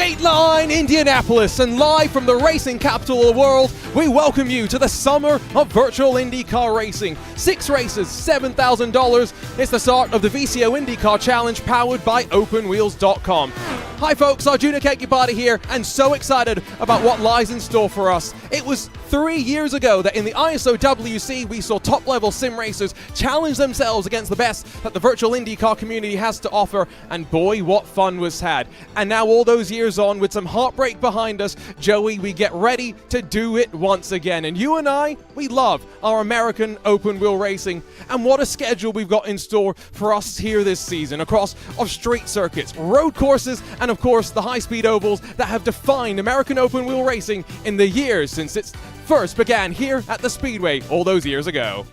Dateline Indianapolis, and live from the racing capital of the world, we welcome you to the summer of virtual IndyCar racing. 6 races, $7,000. It's the start of the VCO IndyCar Challenge powered by OpenWheels.com. Hi folks, Arjuna Kekipati here, and so excited about what lies in store for us. It was 3 years ago that in the ISOWC we saw top-level sim racers challenge themselves against the best that the virtual IndyCar community has to offer, and boy, what fun was had. And now all those years on, with some heartbreak behind us, Joey, we get ready to do it once again. And you and I, we love our American open wheel racing, and what a schedule we've got in store for us here this season across our street circuits, road courses, and of course the high-speed ovals that have defined American open wheel racing in the years since its first began here at the Speedway all those years ago.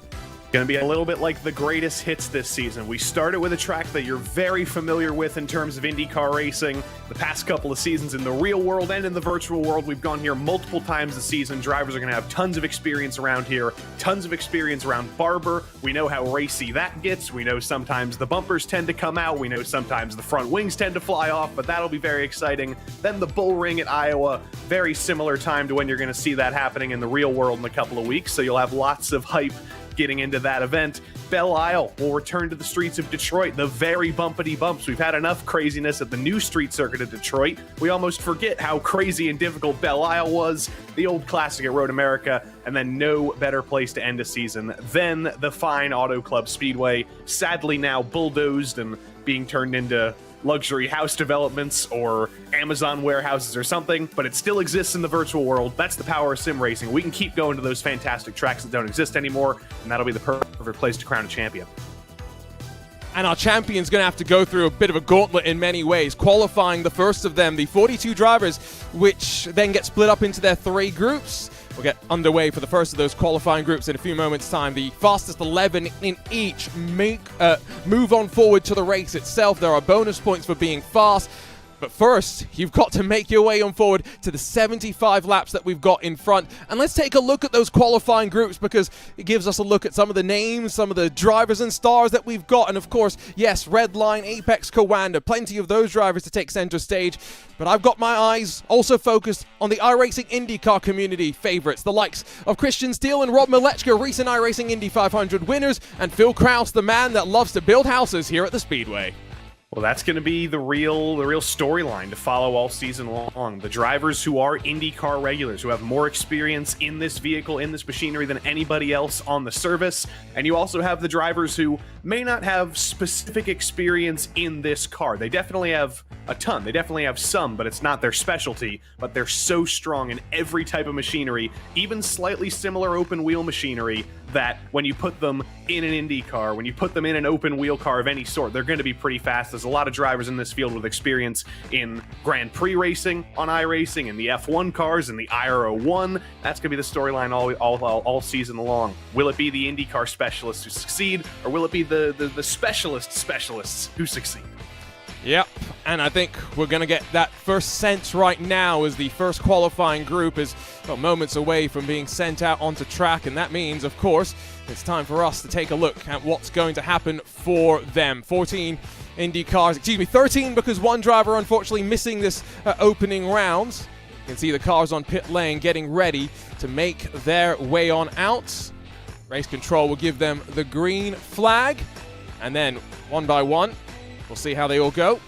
Going to be a little bit like the greatest hits this season. We started with a track that you're very familiar with in terms of IndyCar racing. The past couple of seasons in the real world and in the virtual world, we've gone here multiple times this season. Drivers are going to have tons of experience around here, tons of experience around Barber. We know how racy that gets. We know sometimes the bumpers tend to come out. We know sometimes the front wings tend to fly off, but that'll be very exciting. Then the Bull Ring at Iowa, very similar time to when you're going to see that happening in the real world in a couple of weeks, so you'll have lots of hype getting into that event. Belle will return to the streets of Detroit, the very bumpity bumps. We've had enough craziness at the new street circuit of Detroit. We almost forget how crazy and difficult Belle was, the old classic at Road America, and then no better place to end a season than the fine Auto Club Speedway, sadly now bulldozed and being turned into luxury house developments or Amazon warehouses or something, but it still exists in the virtual world. That's the power of sim racing. We can keep going to those fantastic tracks that don't exist anymore, and that'll be the perfect place to crown a champion. And our champion's going to have to go through a bit of a gauntlet in many ways, qualifying the first of them, the 42 drivers, which then get split up into their 3 groups. We'll get underway for the first of those qualifying groups in a few moments' time. The fastest 11 in each move on forward to the race itself. There are bonus points for being fast. But first, you've got to make your way on forward to the 75 laps that we've got in front. And let's take a look at those qualifying groups, because it gives us a look at some of the names, some of the drivers and stars that we've got. And of course, yes, Redline, Apex, Coanda, plenty of those drivers to take center stage. But I've got my eyes also focused on the iRacing IndyCar community favorites, the likes of Christian Steele and Rob Malechka, recent iRacing Indy 500 winners, and Phil Kraus, the man that loves to build houses here at the Speedway. Well, that's going to be the real storyline to follow all season long. The drivers who are IndyCar regulars, who have more experience in this vehicle, in this machinery than anybody else on the service. And you also have the drivers who may not have specific experience in this car. They definitely have a ton. They definitely have some, but it's not their specialty. But they're so strong in every type of machinery, even slightly similar open wheel machinery, that when you put them in an Indy car, when you put them in an open wheel car of any sort, they're going to be pretty fast. There's a lot of drivers in this field with experience in Grand Prix racing on iRacing, and the F1 cars, and the IR01. That's going to be the storyline all season long. Will it be the IndyCar specialists who succeed, or will it be the specialists who succeed? Yep, and I think we're going to get that first sense right now as the first qualifying group is moments away from being sent out onto track, and that means, of course, it's time for us to take a look at what's going to happen for them. 13 because one driver unfortunately missing this opening round. You can see the cars on pit lane getting ready to make their way on out. Race control will give them the green flag, and then one by one, we'll see how they all go.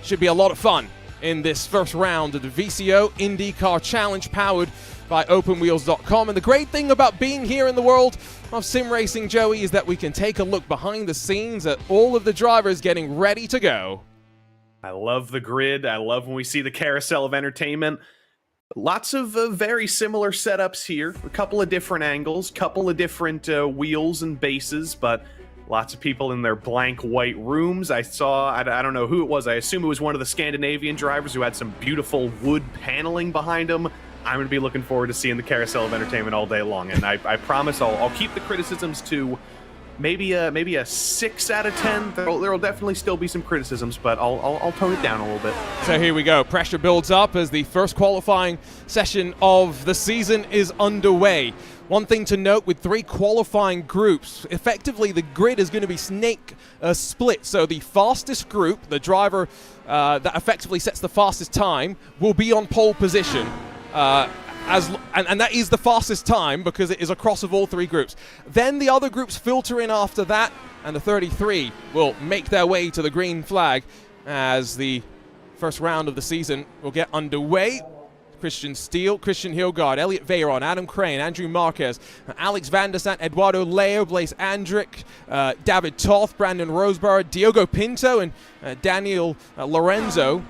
Should be a lot of fun in this first round of the VCO IndyCar Challenge powered by OpenWheels.com. And the great thing about being here in the world of sim racing, Joey, is that we can take a look behind the scenes at all of the drivers getting ready to go. I love the grid. I love when we see the carousel of entertainment. Lots of very similar setups here. A couple of different angles, couple of different wheels and bases, but lots of people in their blank white rooms. I saw, I don't know who it was. I assume it was one of the Scandinavian drivers who had some beautiful wood paneling behind him. I'm going to be looking forward to seeing the carousel of entertainment all day long. And I promise I'll keep the criticisms to maybe a 6 out of 10. There'll definitely still be some criticisms, but I'll tone it down a little bit. So here we go. Pressure builds up as the first qualifying session of the season is underway. One thing to note with 3 qualifying groups, effectively the grid is going to be snake split. So the fastest group, the driver that effectively sets the fastest time, will be on pole position. And that is the fastest time because it is across of all 3 groups. Then the other groups filter in after that, and the 33 will make their way to the green flag as the first round of the season will get underway. Christian Steele, Christian Hilgard, Elliot Veyron, Adam Crane, Andrew Marquez, Alex Van der Sant, Eduardo Leo, Blaise Andrick, David Toth, Brandon Roseborough, Diogo Pinto, and Daniel Lorenzo,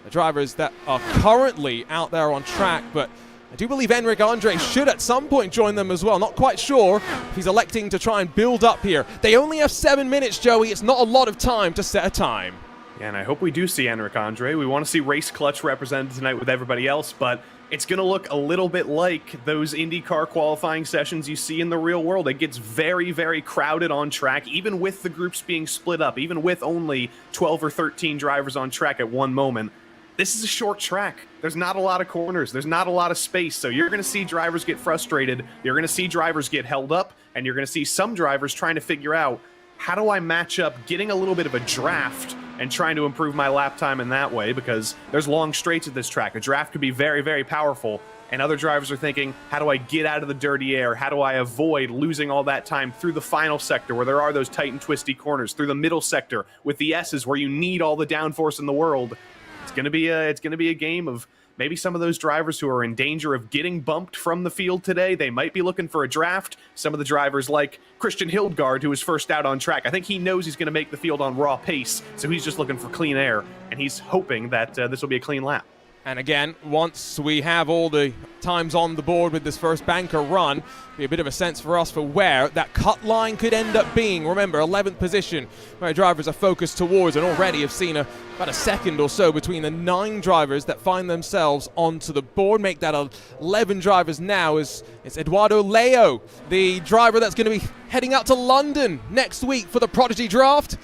the drivers that are currently out there on track, but I do believe Enric Andre should at some point join them as well. Not quite sure if he's electing to try and build up here. They only have 7 minutes, Joey. It's not a lot of time to set a time. Yeah, and I hope we do see Enric Andre. We want to see Race Clutch represented tonight with everybody else, but it's going to look a little bit like those IndyCar qualifying sessions you see in the real world. It gets very, very crowded on track, even with the groups being split up, even with only 12 or 13 drivers on track at one moment. This is a short track. There's not a lot of corners. There's not a lot of space. So you're going to see drivers get frustrated. You're going to see drivers get held up. And you're going to see some drivers trying to figure out, how do I match up getting a little bit of a draft and trying to improve my lap time in that way? Because there's long straights at this track. A draft could be very, very powerful. And other drivers are thinking, how do I get out of the dirty air? How do I avoid losing all that time through the final sector where there are those tight and twisty corners, through the middle sector with the S's where you need all the downforce in the world? It's going to be a game of maybe some of those drivers who are in danger of getting bumped from the field today. They might be looking for a draft. Some of the drivers like Christian Hildgaard, who was first out on track, I think he knows he's going to make the field on raw pace, so he's just looking for clean air, and he's hoping that this will be a clean lap. And again, once we have all the times on the board with this first banker run, be a bit of a sense for us for where that cut line could end up being. Remember, 11th position where drivers are focused towards, and already have seen about a second or so between the 9 drivers that find themselves onto the board. Make that 11 drivers now. It's Eduardo Leo, the driver that's going to be heading out to London next week for the Prodigy Draft,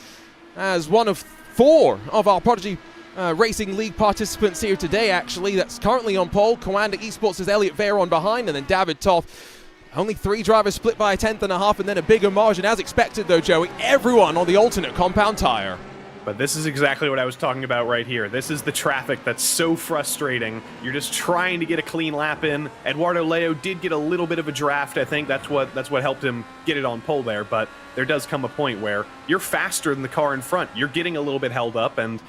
as one of 4 of our Prodigy Racing League participants here today, actually, that's currently on pole. Coanda Esports is Elliot Veyron behind, and then David Toth. Only 3 drivers split by a 10.5, and then a bigger margin. As expected, though, Joey, everyone on the alternate compound tire. But this is exactly what I was talking about right here. This is the traffic that's so frustrating. You're just trying to get a clean lap in. Eduardo Leo did get a little bit of a draft. I think that's what helped him get it on pole there. But there does come a point where you're faster than the car in front. You're getting a little bit held up, and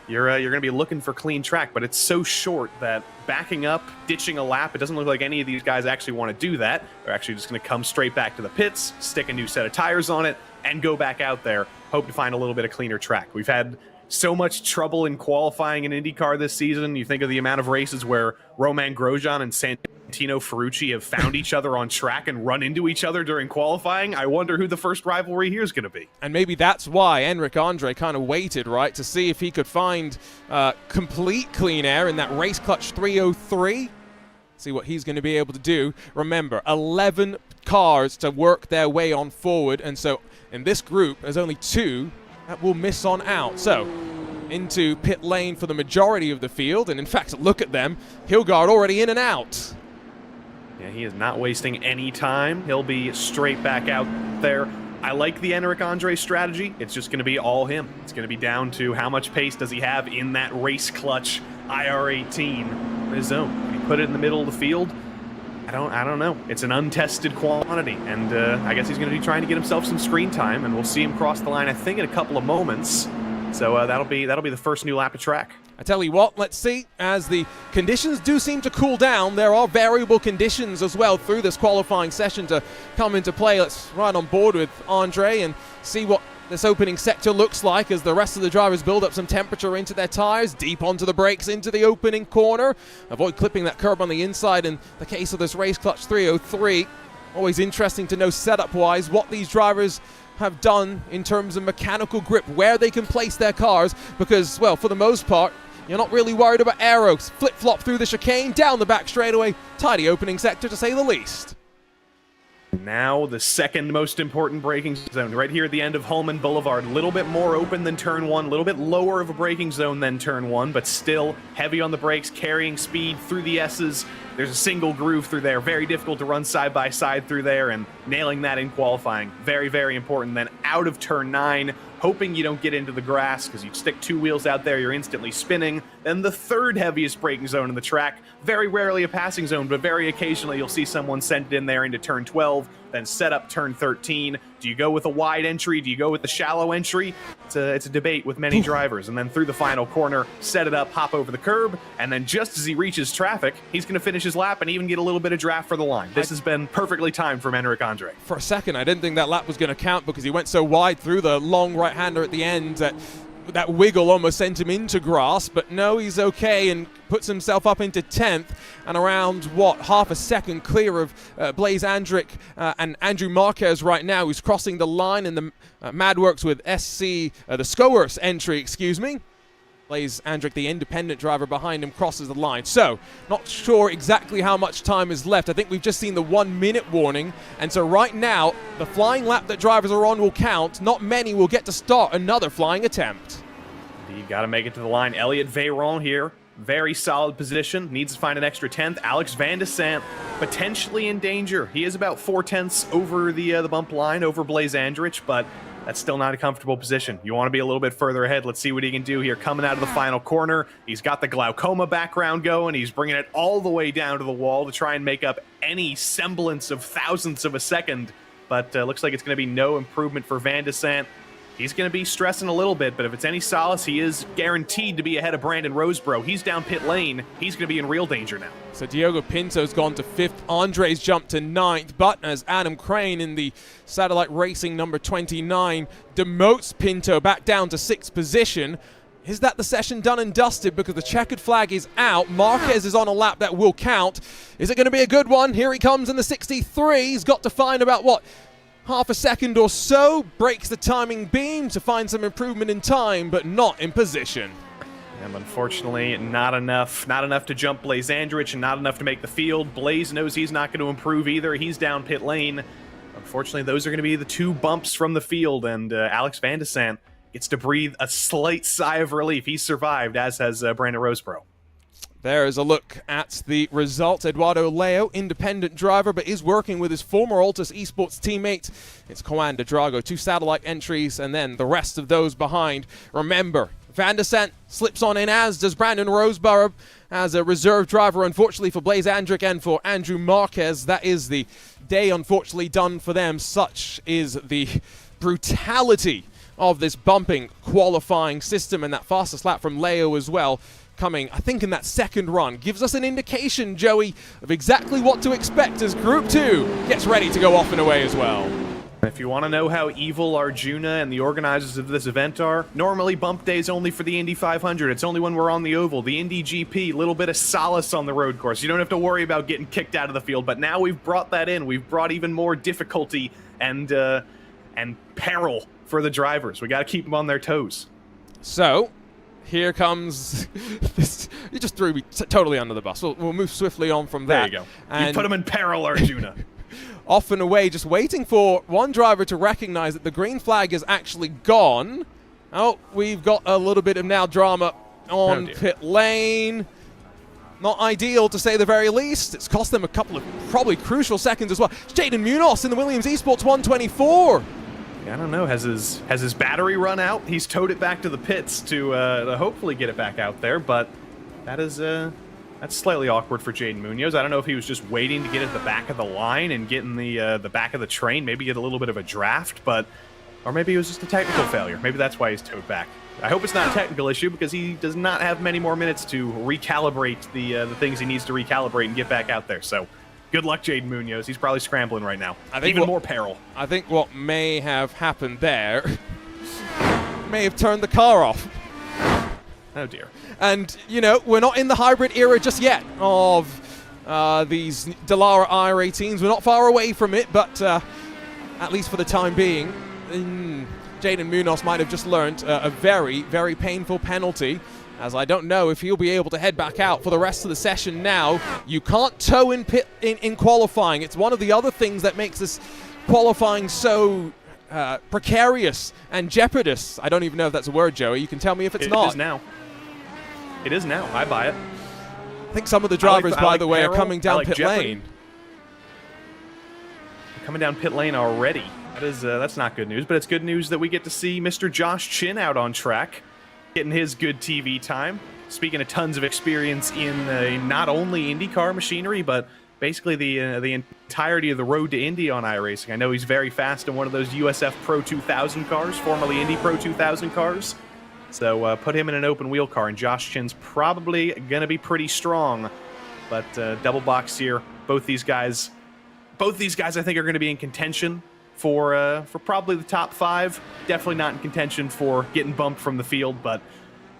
you're going to be looking for clean track, but it's so short that backing up, ditching a lap, it doesn't look like any of these guys actually want to do that. They're actually just going to come straight back to the pits, stick a new set of tires on it, and go back out there, hope to find a little bit of cleaner track. We've had so much trouble in qualifying in IndyCar this season. You think of the amount of races where Romain Grosjean and Santino Ferrucci have found each other on track and run into each other during qualifying. I wonder who the first rivalry here is going to be. And maybe that's why Enric Andre kind of waited, right, to see if he could find complete clean air in that race clutch 303. See what he's going to be able to do. Remember, 11 cars to work their way on forward, and so in this group, there's only 2 that will miss on out. So into pit lane for the majority of the field, and in fact, look at them. Hilgard already in and out. Yeah, he is not wasting any time. He'll be straight back out there. I like the Enric Andre strategy. It's just going to be all him. It's going to be down to how much pace does he have in that race clutch IR18 in his zone. Can he put it in the middle of the field? I don't know. It's an untested quantity, and I guess he's going to be trying to get himself some screen time, and we'll see him cross the line, I think, in a couple of moments. So that'll be the first new lap of track. I tell you what, let's see. As the conditions do seem to cool down, there are variable conditions as well through this qualifying session to come into play. Let's ride on board with Andre and see what this opening sector looks like as the rest of the drivers build up some temperature into their tires, deep onto the brakes, into the opening corner. Avoid clipping that curb on the inside in the case of this race clutch 303. Always interesting to know setup-wise what these drivers have done in terms of mechanical grip, where they can place their cars, because, well, for the most part, you're not really worried about aeros. Flip-flop through the chicane, down the back straightaway, tidy opening sector to say the least. Now the second most important braking zone, right here at the end of Holman Boulevard. A little bit more open than turn 1, a little bit lower of a braking zone than turn 1, but still heavy on the brakes, carrying speed through the S's. There's a single groove through there. Very difficult to run side by side through there, and nailing that in qualifying. Very, very important. Then out of turn 9, hoping you don't get into the grass, because you stick 2 wheels out there, you're instantly spinning. Then the third heaviest braking zone in the track. Very rarely a passing zone, but very occasionally you'll see someone send it in there into turn 12, then set up turn 13. Do you go with a wide entry? Do you go with the shallow entry? It's a debate with many drivers. And then through the final corner, set it up, hop over the curb, and then just as he reaches traffic, he's going to finish his lap and even get a little bit of draft for the line. This has been perfectly timed from Henrik Andre. For a second, I didn't think that lap was going to count because he went so wide through the long right-hander at the end that wiggle almost sent him into grass, but no, he's okay and puts himself up into 10th and around, half a second clear of Blaise Andric and Andrew Marquez right now, who's crossing the line in the Madworks with SC, the Skowers entry, excuse me. Blaise Andric, the independent driver behind him, crosses the line. So, not sure exactly how much time is left. I think we've just seen the 1 minute warning. And so right now, the flying lap that drivers are on will count. Not many will get to start another flying attempt. You got to make it to the line. Elliot Veyron here. Very solid position. Needs to find an extra 10th. Alex Van de Sant potentially in danger. He is about 4/10 over the bump line, over Blaise Andric, but that's still not a comfortable position. You want to be a little bit further ahead. Let's see what he can do here. Coming out of the final corner, he's got the glaucoma background going. He's bringing it all the way down to the wall to try and make up any semblance of thousandths of a second. But looks like it's going to be no improvement for Van de Sant. He's going to be stressing a little bit, but if it's any solace, he is guaranteed to be ahead of Brandon Roseborough. He's down pit lane. He's going to be in real danger now. So Diogo Pinto's gone to 5th. Andre's jumped to 9th. But as Adam Crane in the Satellite Racing number 29 demotes Pinto back down to 6th position, is that the session done and dusted because the checkered flag is out? Marquez is on a lap that will count. Is it going to be a good one? Here he comes in the 63. He's got to find about, half a second or so, breaks the timing beam to find some improvement in time, but not in position. And unfortunately, not enough to jump Blaise Andric and not enough to make the field. Blaise knows he's not going to improve either. He's down pit lane. Unfortunately, those are going to be the 2 bumps from the field, and Alex Van de Sant gets to breathe a slight sigh of relief. He's survived, as has Brandon Roseborough. There's a look at the results. Eduardo Leo, independent driver, but is working with his former Altus Esports teammate. It's Coan de Drago, 2 satellite entries, and then the rest of those behind. Remember, Van de Sant slips on in, as does Brandon Roseborough, as a reserve driver, unfortunately, for Blaise Andric and for Andrew Marquez. That is the day, unfortunately, done for them. Such is the brutality of this bumping qualifying system, and that fastest lap from Leo as well, coming, I think, in that second run. Gives us an indication, Joey, of exactly what to expect as Group 2 gets ready to go off and away as well. If you want to know how evil Arjuna and the organizers of this event are, normally bump days only for the Indy 500. It's only when we're on the oval. The Indy GP, little bit of solace on the road course. You don't have to worry about getting kicked out of the field, but now we've brought that in. We've brought even more difficulty and peril for the drivers. We got to keep them on their toes. So, here comes this. You just threw me totally under the bus. We'll move swiftly on from that. There you go. And you put him in peril, Arjuna. Off and away, just waiting for one driver to recognize that the green flag is actually gone. Oh, we've got a little bit of now drama on pit lane. Not ideal, to say the very least. It's cost them a couple of probably crucial seconds as well. It's Jaden Munoz in the Williams Esports 124. I don't know. Has his battery run out? He's towed it back to the pits to hopefully get it back out there, but that is that's slightly awkward for Jaden Munoz. I don't know if he was just waiting to get at the back of the line and get in the back of the train, maybe get a little bit of a draft, or maybe it was just a technical failure. Maybe that's why he's towed back. I hope it's not a technical issue, because he does not have many more minutes to recalibrate the things he needs to recalibrate and get back out there. So, good luck, Jaden Munoz. He's probably scrambling right now. I think even more peril. I think what may have happened there may have turned the car off. Oh, dear. And, we're not in the hybrid era just yet of these Dallara IR18s. We're not far away from it, but at least for the time being, Jaden Munoz might have just learned a very, very painful penalty as I don't know if he'll be able to head back out for the rest of the session now. You can't tow in pit in qualifying. It's one of the other things that makes this qualifying so precarious and jeopardous. I don't even know if that's a word, Joey. You can tell me if it's not. It is now. It is now. I buy it. I think some of the drivers, by the way, are coming down pit lane. Coming down pit lane already. That's not good news, but it's good news that we get to see Mr. Josh Chin out on track, getting his good TV time. Speaking of tons of experience in not only IndyCar machinery, but basically the entirety of the road to Indy on iRacing. I know he's very fast in one of those USF Pro 2000 cars, formerly Indy Pro 2000 cars. So put him in an open wheel car, and Josh Chin's probably going to be pretty strong. But double box here, both these guys I think are going to be in contention for probably the top 5. Definitely not in contention for getting bumped from the field, but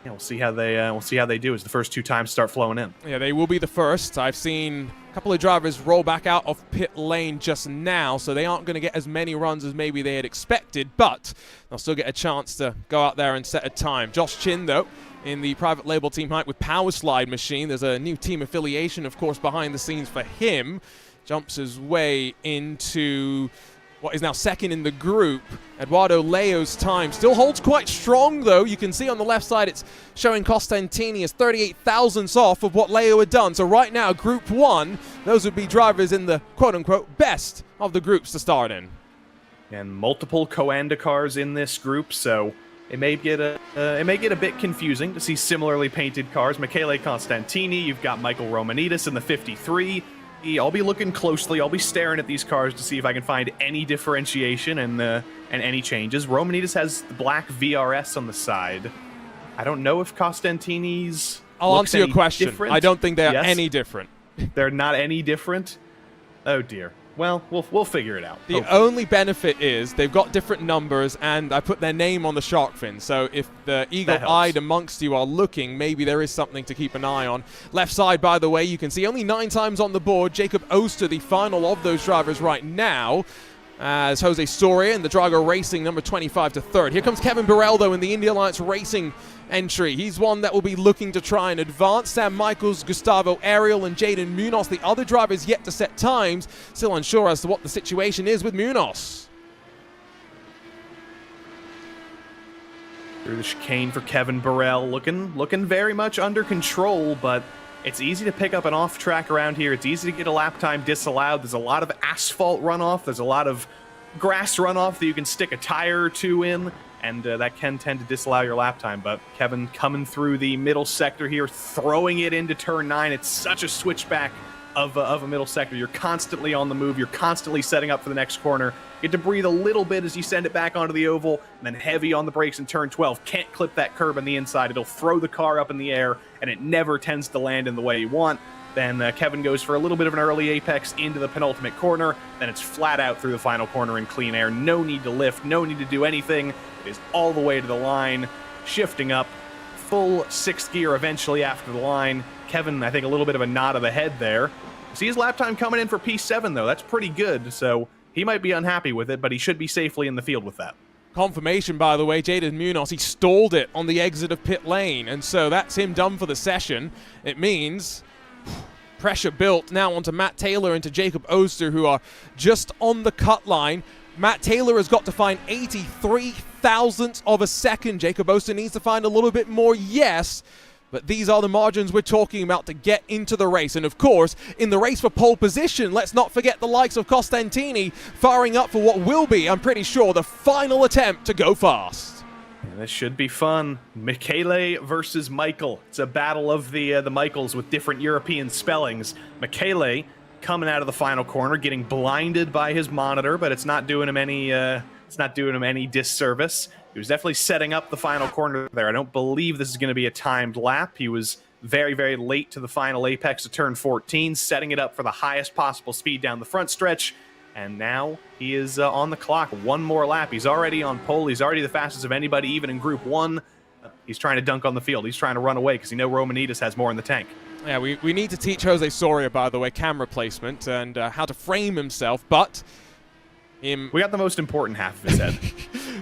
we'll see how they do as the first 2 times start flowing in. Yeah, they will be the first. I've seen a couple of drivers roll back out of pit lane just now, so they aren't going to get as many runs as maybe they had expected, but they'll still get a chance to go out there and set a time. Josh Chin, though, in the private label team height with Power Slide Machine. There's a new team affiliation, of course, behind the scenes for him. Jumps his way into what is now second in the group. Eduardo Leo's time still holds quite strong, though. You can see on the left side it's showing Costantini as 38 thousandths off of what Leo had done. So right now, Group 1, those would be drivers in the quote-unquote best of the groups to start in. And multiple Coanda cars in this group, so it may get a bit confusing to see similarly painted cars. Michele Costantini, you've got Michael Romanidis in the 53. I'll be looking closely. I'll be staring at these cars to see if I can find any differentiation and any changes. Romanidis has the black VRS on the side. I don't know if Costantini's. I'll answer your question. Different. I don't think they're any different. They're not any different? Oh, dear. Well, we'll figure it out. The only benefit is they've got different numbers, and I put their name on the shark fin. So if the eagle-eyed amongst you are looking, maybe there is something to keep an eye on. Left side, by the way, you can see only 9 times on the board. Jacob Oster, the final of those drivers right now, as Jose Soria and the Drago Racing number 25 to 3rd. Here comes Kevin Burrell, though, in the Indy Alliance Racing entry. He's one that will be looking to try and advance. Sam Michaels, Gustavo Ariel, and Jaden Munoz, the other drivers yet to set times. Still unsure as to what the situation is with Munoz. Through the chicane for Kevin Burrell, looking very much under control, but it's easy to pick up an off track around here. It's easy to get a lap time disallowed. There's a lot of asphalt runoff. There's a lot of grass runoff that you can stick a tire or 2 in, and that can tend to disallow your lap time. But Kevin coming through the middle sector here, throwing it into turn 9. It's such a switchback of a middle sector. You're constantly on the move. You're constantly setting up for the next corner. You get to breathe a little bit as you send it back onto the oval, and then heavy on the brakes in turn 12. Can't clip that curb on the inside. It'll throw the car up in the air, and it never tends to land in the way you want. Then Kevin goes for a little bit of an early apex into the penultimate corner. Then it's flat out through the final corner in clean air. No need to lift, no need to do anything. It is all the way to the line, shifting up, full 6th gear eventually after the line. Kevin, I think, a little bit of a nod of the head there. See his lap time coming in for P7, though. That's pretty good, so he might be unhappy with it, but he should be safely in the field with that. Confirmation, by the way, Jaden Munoz, he stalled it on the exit of pit lane, and so that's him done for the session. It means pressure built now onto Matt Taylor and to Jacob Oster, who are just on the cut line. Matt Taylor has got to find 83 thousandths of a second. Jacob Oster needs to find a little bit more, yes, but these are the margins we're talking about to get into the race. And of course, in the race for pole position, let's not forget the likes of Costantini firing up for what will be, I'm pretty sure, the final attempt to go fast. And this should be fun. Michele versus Michael. It's a battle of the Michaels with different European spellings. Michele coming out of the final corner, getting blinded by his monitor, but it's not doing him any disservice. He was definitely setting up the final corner there. I don't believe this is going to be a timed lap. He was very, very late to the final apex of turn 14, setting it up for the highest possible speed down the front stretch. And now he is on the clock. One more lap. He's already on pole. He's already the fastest of anybody, even in Group 1. He's trying to dunk on the field. He's trying to run away because he knows Romanidis has more in the tank. Yeah, we need to teach Jose Soria, by the way, camera placement and how to frame himself, but we got the most important half of his head.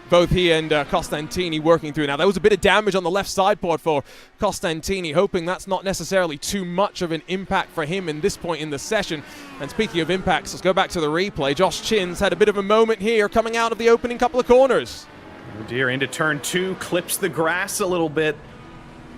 both he and Costantini working through. Now, there was a bit of damage on the left side pod for Costantini, hoping that's not necessarily too much of an impact for him in this point in the session. And speaking of impacts, let's go back to the replay. Josh Chins had a bit of a moment here coming out of the opening couple of corners. Oh dear, into turn 2, clips the grass a little bit.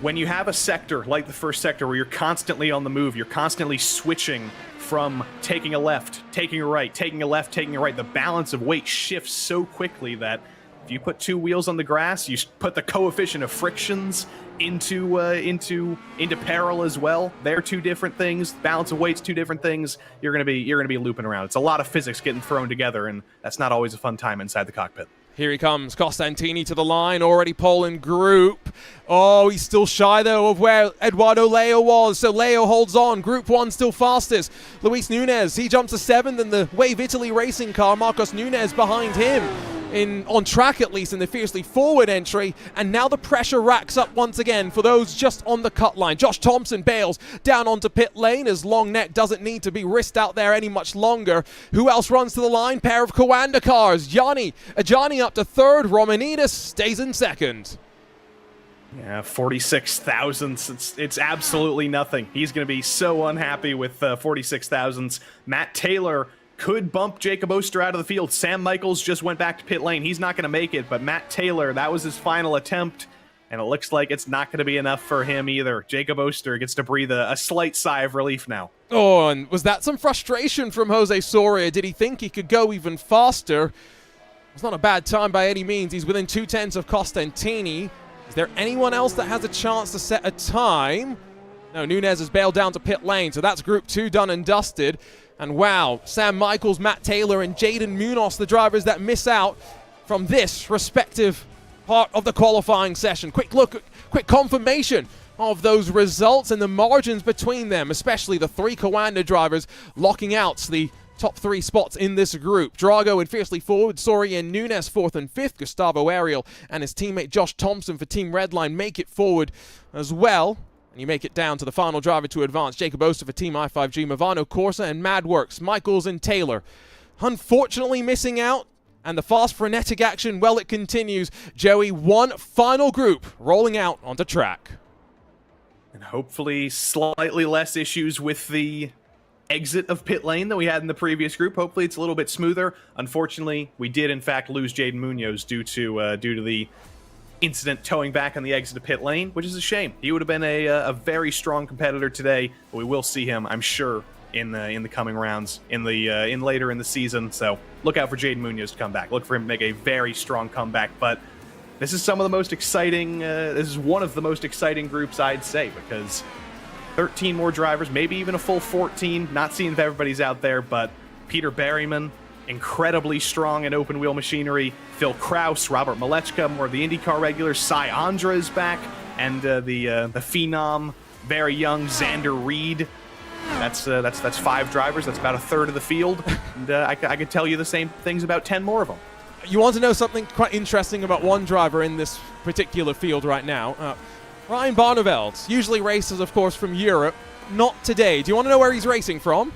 When you have a sector like the first sector where you're constantly on the move, you're constantly switching from taking a left, taking a right, taking a left, taking a right, the balance of weight shifts so quickly that if you put 2 wheels on the grass, you put the coefficient of frictions into peril as well. They're 2 different things. Balance of weight's 2 different things. You're gonna be looping around. It's a lot of physics getting thrown together, and that's not always a fun time inside the cockpit. Here he comes, Costantini to the line, already pole in group. Oh, he's still shy, though, of where Eduardo Leo was, so Leo holds on. Group 1 still fastest. Luis Nunez, he jumps to 7th in the Wave Italy racing car. Marcos Nunez behind him, on track at least, in the fiercely forward entry. And now the pressure racks up once again for those just on the cut line. Josh Thompson bails down onto pit lane as Long Neck doesn't need to be risked out there any much longer. Who else runs to the line? Pair of Coanda cars. Ajani up to 3rd. Romanidis stays in 2nd. Yeah, 46 thousandths. It's absolutely nothing. He's going to be so unhappy with 46 thousandths. Matt Taylor could bump Jacob Oster out of the field. Sam Michaels just went back to pit lane. He's not going to make it, but Matt Taylor, that was his final attempt, and it looks like it's not going to be enough for him either. Jacob Oster gets to breathe a slight sigh of relief now. Oh, and was that some frustration from Jose Soria? Did he think he could go even faster? It's not a bad time by any means. He's within 0.2 of Costantini. Is there anyone else that has a chance to set a time? No, Nunez has bailed down to pit lane, so that's Group 2 done and dusted. And wow, Sam Michaels, Matt Taylor, and Jaden Munoz, the drivers that miss out from this respective part of the qualifying session. Quick confirmation of those results and the margins between them, especially the 3 Coanda drivers locking out the top 3 spots in this group. Drago and fiercely forward, Soria and Nunez 4th and 5th. Gustavo Ariel and his teammate Josh Thompson for Team Redline make it forward as well. And you make it down to the final driver to advance. Jacob Oster for Team I5G, Movano Corsa, and Madworks, Michaels and Taylor. Unfortunately missing out, and the fast frenetic action, well, it continues. Joey, one final group rolling out onto track. And hopefully slightly less issues with the exit of pit lane than we had in the previous group. Hopefully it's a little bit smoother. Unfortunately, we did in fact lose Jaden Munoz due to the incident towing back on the exit of pit lane, which is a shame. He would have been a very strong competitor today, but we will see him, I'm sure, in the coming rounds, in later in the season. So look out for Jaden Munoz to come back. Look for him to make a very strong comeback. But this is some of the most exciting. This is one of the most exciting groups, I'd say, because 13 more drivers, maybe even a full 14. Not seeing if everybody's out there, but Peter Berryman, incredibly strong in open wheel machinery. Phil Kraus, Robert Malechka, more of the IndyCar regulars. Cy Andra is back, and the phenom, very young Xander Reed. That's 5 drivers. That's about a third of the field. And I could tell you the same things about 10 more of them. You want to know something quite interesting about one driver in this particular field right now? Ryan Barneveld usually races, of course, from Europe. Not today. Do you want to know where he's racing from?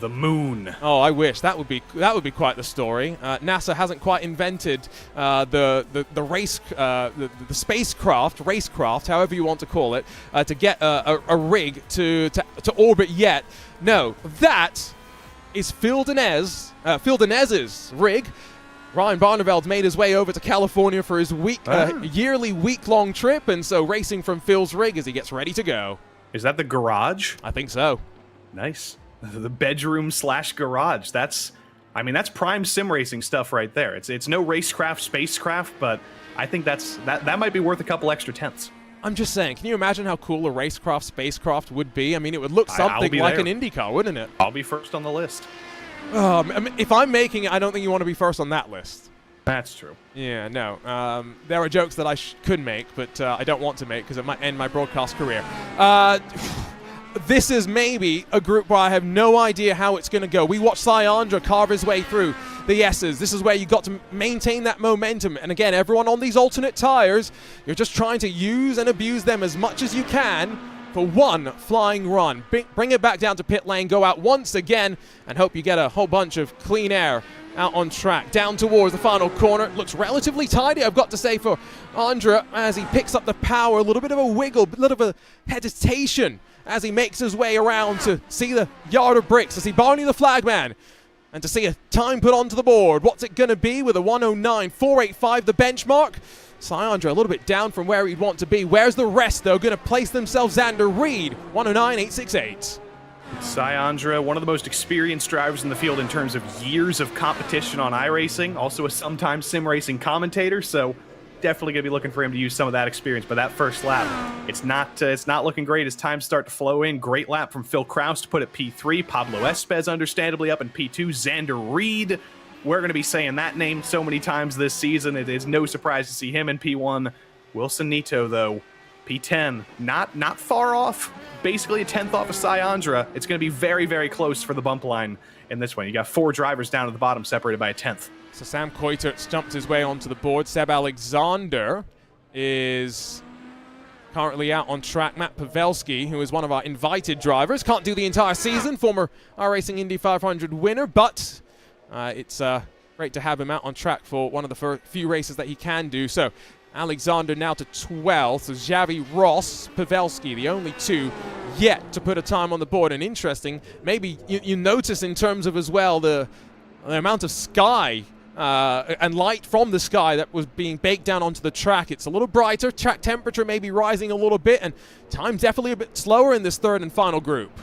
The moon. Oh, I wish that would be quite the story. NASA hasn't quite invented the race the spacecraft, racecraft, however you want to call it, to get a rig to orbit yet. No, that is Phil Dinez's rig. Ryan Barneveld made his way over to California for his yearly week-long trip, and so racing from Phil's rig as he gets ready to go. Is that the garage? I think so. Nice. The bedroom / garage. That's prime sim racing stuff right there. It's no racecraft, spacecraft, but I think that might be worth a couple extra tenths. I'm just saying, can you imagine how cool a racecraft, spacecraft would be? I mean, it would look something like an IndyCar, wouldn't it? I'll be first on the list. If I'm making it, I don't think you want to be first on that list. That's true. Yeah, no. There are jokes that I could make, but I don't want to make because it might end my broadcast career. This is maybe a group where I have no idea how it's going to go. We watched Syandra carve his way through the S's. This is where you got to maintain that momentum. And again, everyone on these alternate tires, you're just trying to use and abuse them as much as you can for one flying run. Bring it back down to pit lane, go out once again, and hope you get a whole bunch of clean air out on track, down towards the final corner. Looks relatively tidy, I've got to say, for Andra as he picks up the power. A little bit of a wiggle, a little bit of a hesitation as he makes his way around to see the yard of bricks, to see Barney the flagman, and to see a time put onto the board. What's it going to be with a 109.485, the benchmark? Andra a little bit down from where he'd want to be. Where's the rest, though? Going to place themselves Xander Reed, 109.868. Andra, one of the most experienced drivers in the field in terms of years of competition on iRacing, also a sometimes sim racing commentator, so definitely going to be looking for him to use some of that experience. But that first lap, it's not looking great as times start to flow in. Great lap from Phil Kraus to put at P3. Pablo Espez understandably up in P2. Xander Reed, we're going to be saying that name so many times this season. It is no surprise to see him in P1. Wilson Nito, though, P10, not far off. Basically a 10th off of Andra. It's going to be very, very close for the bump line in this one. You got 4 drivers down at the bottom separated by a 10th. So Sam Koitert's jumped his way onto the board. Seb Alexander is currently out on track. Matt Pavelski, who is one of our invited drivers, can't do the entire season, former iRacing Indy 500 winner, but it's great to have him out on track for one of the few races that he can do. So Alexander now to 12th. So Xavi Ross, Pavelski, the only 2 yet to put a time on the board. And interesting, maybe you notice in terms of as well the amount of sky and light from the sky that was being baked down onto the track. It's a little brighter. Track temperature may be rising a little bit, and time's definitely a bit slower in this third and final group.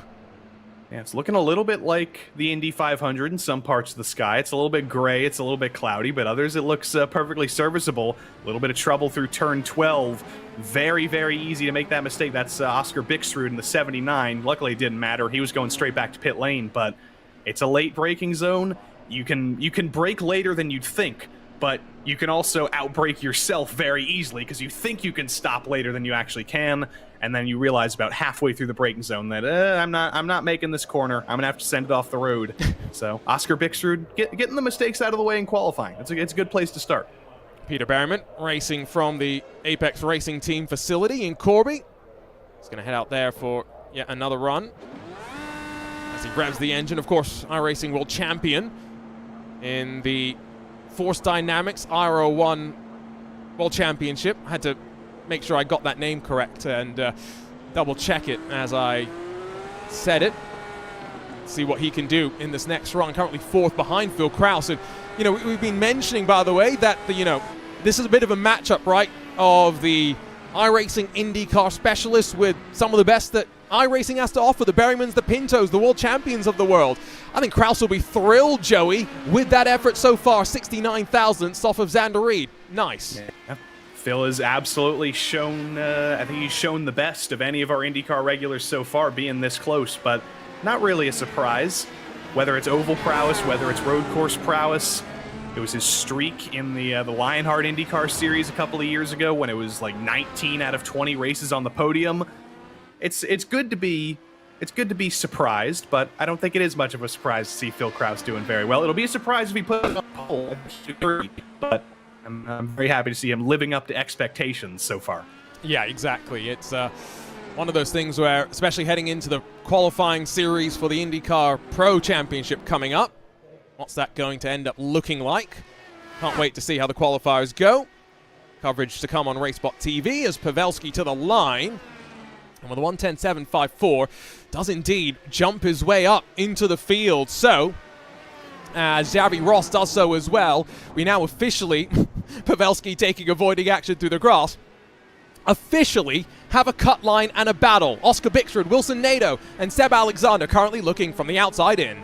Yeah, it's looking a little bit like the Indy 500 in some parts of the sky. It's a little bit gray, it's a little bit cloudy, but others it looks perfectly serviceable. A little bit of trouble through turn 12. Very, very easy to make that mistake. That's Oscar Bixrud in the 79. Luckily, it didn't matter. He was going straight back to pit lane, but it's a late braking zone. You can brake later than you'd think, but you can also outbrake yourself very easily because you think you can stop later than you actually can, and then you realize about halfway through the braking zone that I'm not making this corner. I'm gonna have to send it off the road. So Oscar Bixrud getting the mistakes out of the way in qualifying. It's a good place to start. Peter Behrman racing from the Apex Racing Team facility in Corby. He's gonna head out there for yet another run as he revs the engine. Of course, iRacing World Champion in the Force Dynamics IRO1 World Championship. I had to make sure I got that name correct and double check it as I said it. See what he can do in this next run. Currently 4th behind Phil Kraus. And, we've been mentioning, by the way, that, this is a bit of a matchup, right, of the iRacing IndyCar specialists with some of the best that iRacing has to offer, the Berrymans, the Pintos, the world champions of the world. I think Kraus will be thrilled, Joey, with that effort so far. 69 thousandths off of Xander Reed. Nice. Yeah. Phil has absolutely shown, I think he's shown the best of any of our IndyCar regulars so far, being this close, but not really a surprise. Whether it's oval prowess, whether it's road course prowess, it was his streak in the Lionheart IndyCar series a couple of years ago when it was like 19 out of 20 races on the podium. It's good to be surprised, but I don't think it is much of a surprise to see Phil Kraus doing very well. It'll be a surprise if he puts it on pole, but I'm very happy to see him living up to expectations so far. Yeah, exactly. It's one of those things where, especially heading into the qualifying series for the IndyCar Pro Championship coming up, what's that going to end up looking like? Can't wait to see how the qualifiers go. Coverage to come on RaceBot TV as Pavelski to the line. And with a 110.754, does indeed jump his way up into the field. So, as Xavi Ross does so as well, we now officially, Pavelski taking avoiding action through the grass, officially have a cut line and a battle. Oscar Bixrud, Wilson Nato, and Seb Alexander currently looking from the outside in.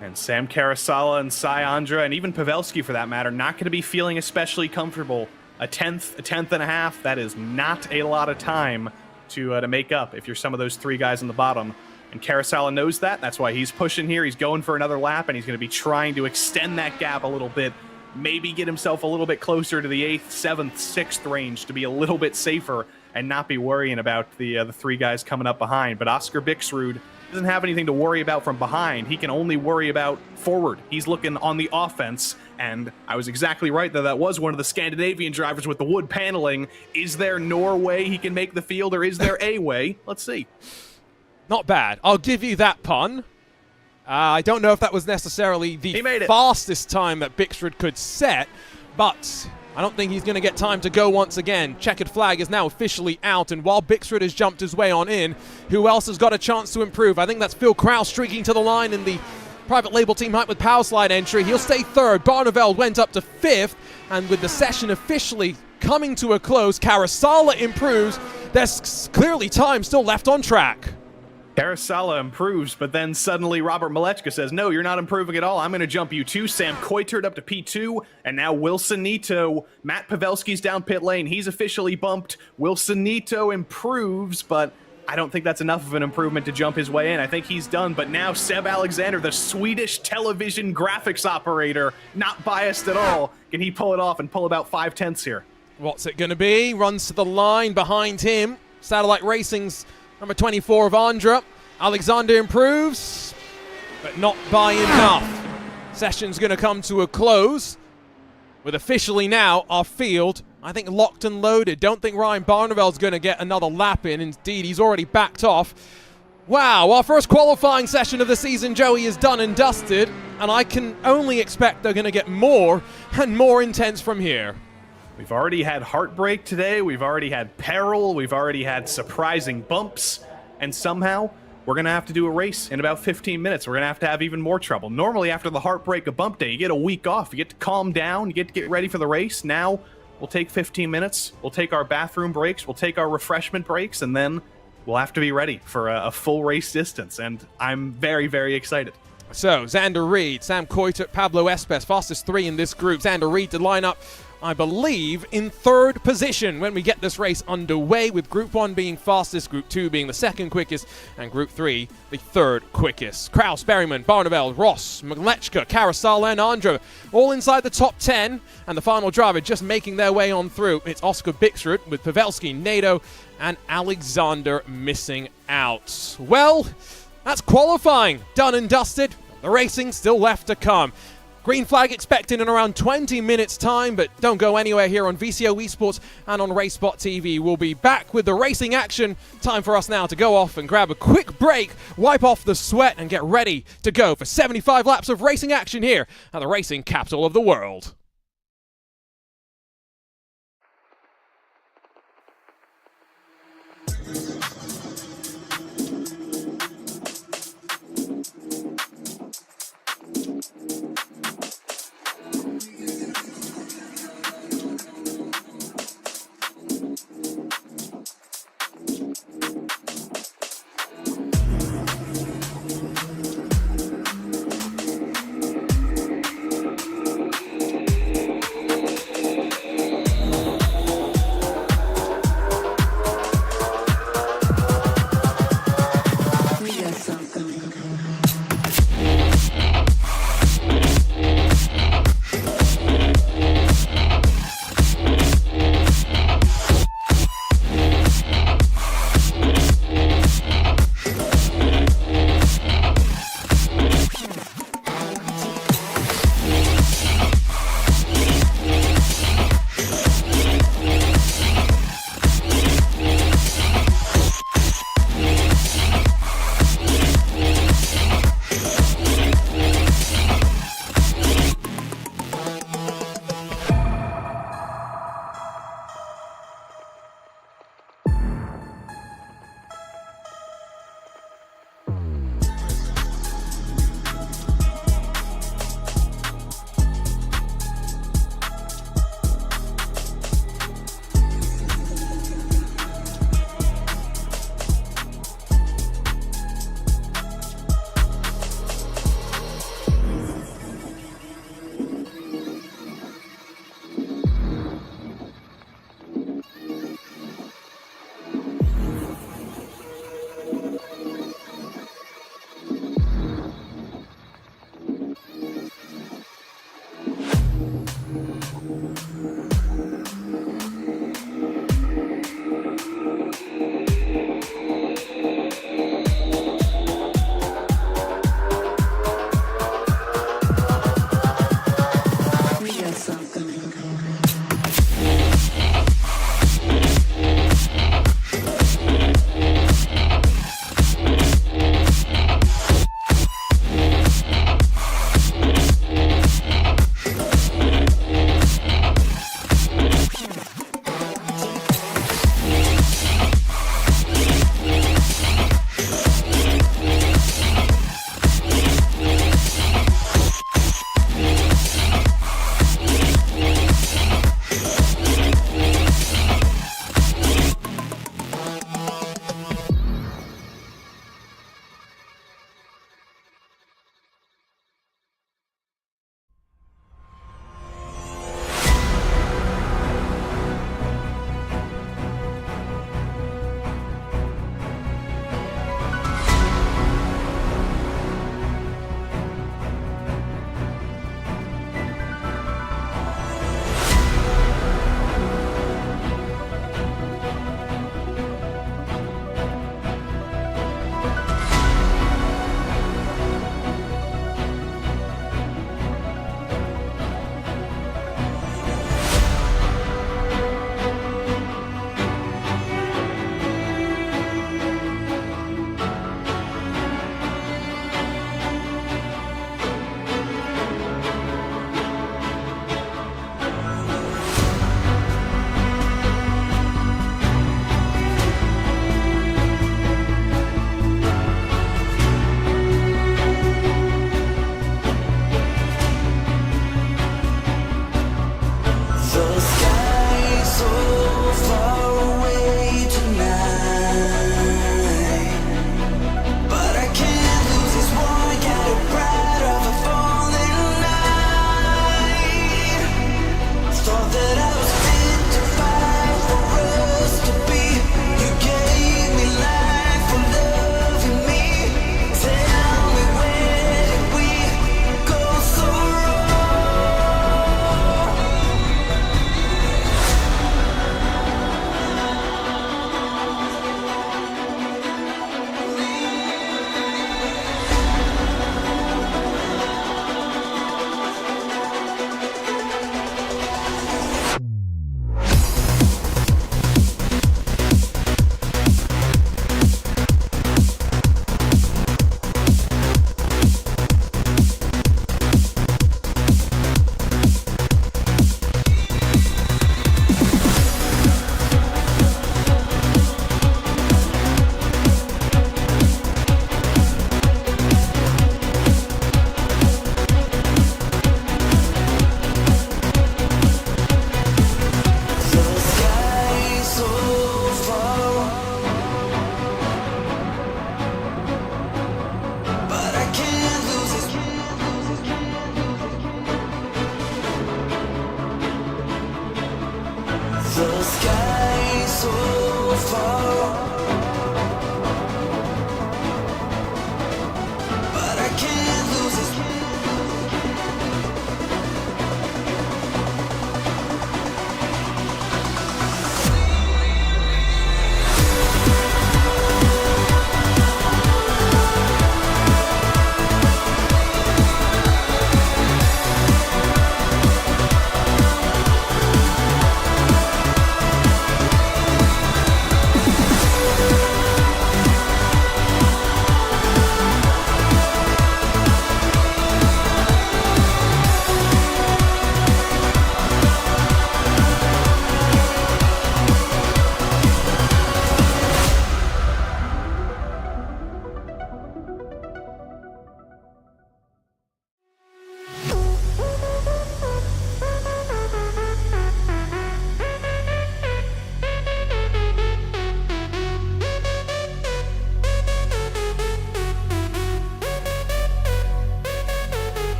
And Sam Carasala and Andra, and even Pavelski for that matter, not going to be feeling especially comfortable. A tenth and a half, that is not a lot of time to make up if you're some of those 3 guys on the bottom. And Carasala knows that. That's why he's pushing here. He's going for another lap, and he's going to be trying to extend that gap a little bit. Maybe get himself a little bit closer to the 8th, 7th, 6th range to be a little bit safer and not be worrying about the 3 guys coming up behind. But Oscar Bixrud doesn't have anything to worry about from behind. He can only worry about forward. He's looking on the offense, and I was exactly right that was one of the Scandinavian drivers with the wood paneling. Is there Norway he can make the field, or is there a way? Let's see. Not bad. I'll give you that pun. I don't know if that was necessarily the fastest time that Bickford could set, but I don't think he's going to get time to go once again. Checkered flag is now officially out, and while Bickford has jumped his way on in, who else has got a chance to improve? I think that's Phil Kraus streaking to the line in the private label team hype with power slide entry. He'll stay third. Barneveld went up to fifth, and with the session officially coming to a close, Karasala improves. There's clearly time still left on track. Karasala improves, but then suddenly Robert Malechka says, no, you're not improving at all. I'm going to jump you too. Sam Coitert up to P2, and now Wilson Nito. Matt Pavelski's down pit lane. He's officially bumped. Wilson Nito improves, but I don't think that's enough of an improvement to jump his way in. I think he's done, but now Seb Alexander, the Swedish television graphics operator, not biased at all. Can he pull it off and pull about 5/10 here? What's it going to be? Runs to the line behind him. Satellite Racing's number 24 of Andra. Alexander improves, but not by enough. Session's going to come to a close with officially now our field, I think, locked and loaded. Don't think Ryan Barneveld's going to get another lap in. Indeed, he's already backed off. Wow, our first qualifying session of the season, Joey, is done and dusted, and I can only expect they're going to get more and more intense from here. We've already had heartbreak today, we've already had peril, we've already had surprising bumps, and somehow we're going to have to do a race in about 15 minutes. We're going to have even more trouble. Normally, after the heartbreak of bump day, you get a week off, you get to calm down, you get to get ready for the race. Now, we'll take 15 minutes, we'll take our bathroom breaks, we'll take our refreshment breaks, and then we'll have to be ready for a full race distance, and I'm very, very excited. So, Xander Reed, Sam Coitert, Pablo Espes, fastest three in this group. Xander Reed to line up, I believe, in third position when we get this race underway, with Group 1 being fastest, Group 2 being the second quickest, and Group 3 the third quickest. Kraus, Berryman, Barneveld, Ross, Mleczka, Karasala, and Andra all inside the top 10, and the final driver just making their way on through. It's Oscar Bickford with Pavelski, Nato, and Alexander missing out. Well, that's qualifying done and dusted. The racing still left to come. Green flag expected in around 20 minutes time, but don't go anywhere here on VCO Esports and on RaceSpot TV. We'll be back with the racing action. Time for us now to go off and grab a quick break, wipe off the sweat, and get ready to go for 75 laps of racing action here at the racing capital of the world.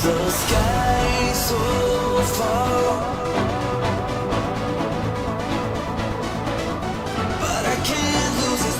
The sky so far, but I can't lose it.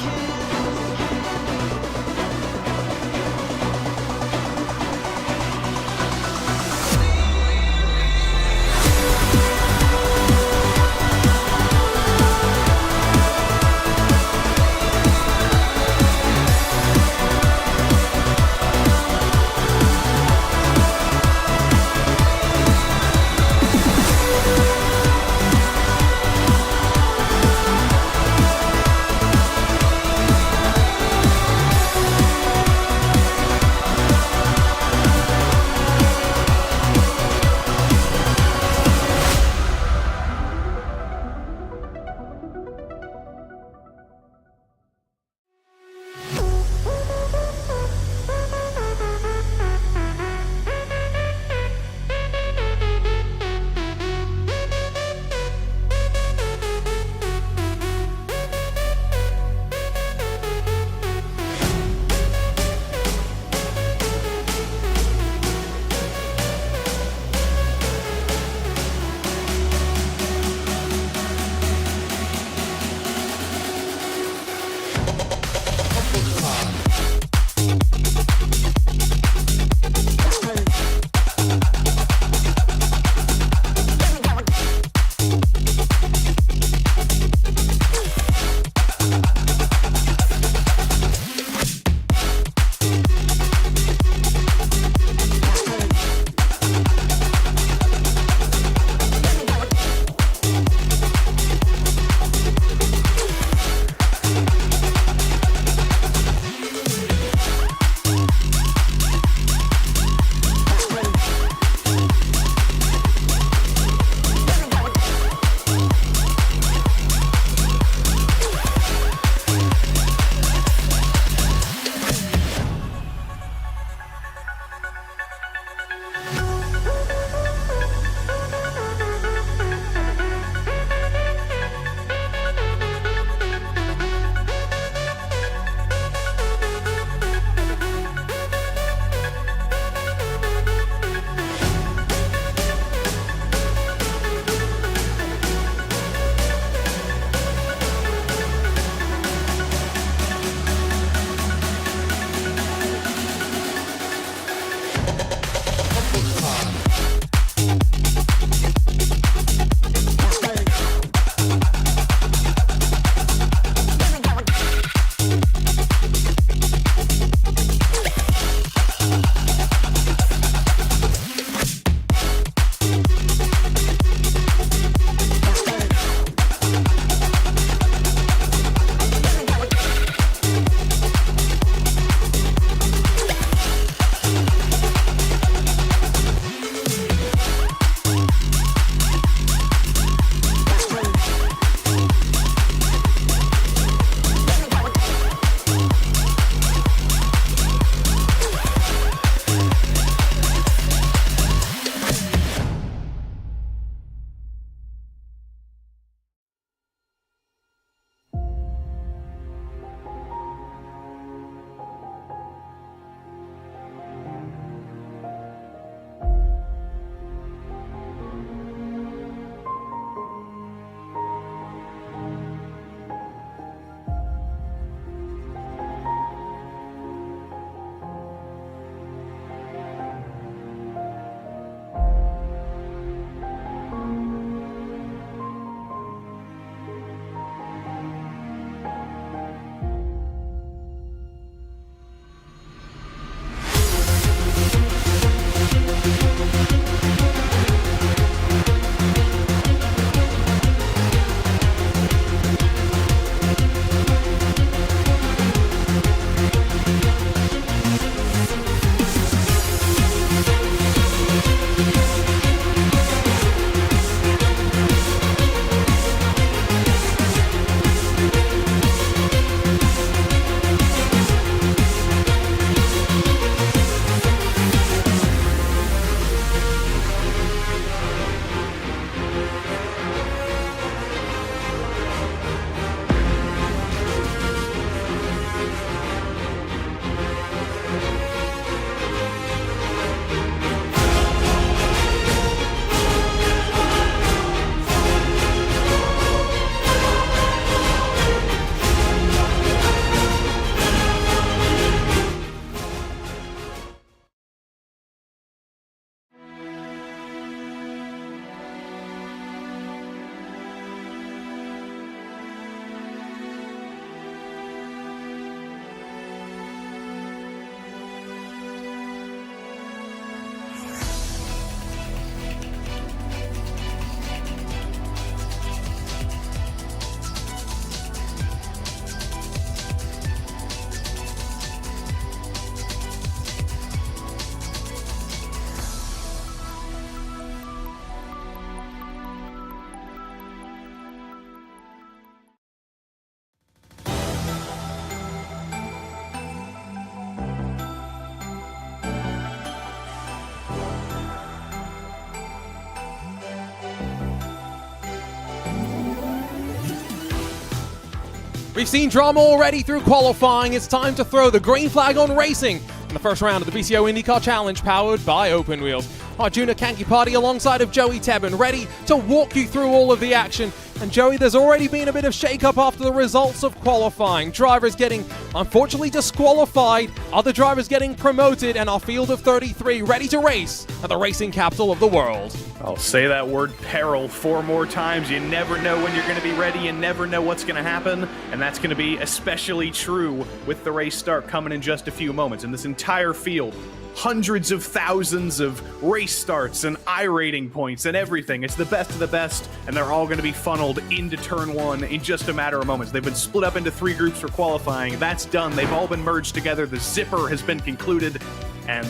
We've seen drama already through qualifying. It's time to throw the green flag on racing in the first round of the VCO IndyCar Challenge powered by Open Wheels. Arjuna Kankipati alongside of Joey Tebbin, ready to walk you through all of the action. And Joey, there's already been a bit of shake-up after the results of qualifying. Drivers getting, unfortunately, disqualified, other drivers getting promoted, and our field of 33 ready to race at the racing capital of the world. I'll say that word peril 4 more times. You never know when you're going to be ready. You never know what's going to happen. And that's going to be especially true with the race start coming in just a few moments. And this entire field, hundreds of thousands of race starts and iRating points and everything. It's the best of the best, and they're all going to be funneled into turn 1 in just a matter of moments. They've been split up into 3 groups for qualifying. That's done. They've all been merged together. The zipper has been concluded, and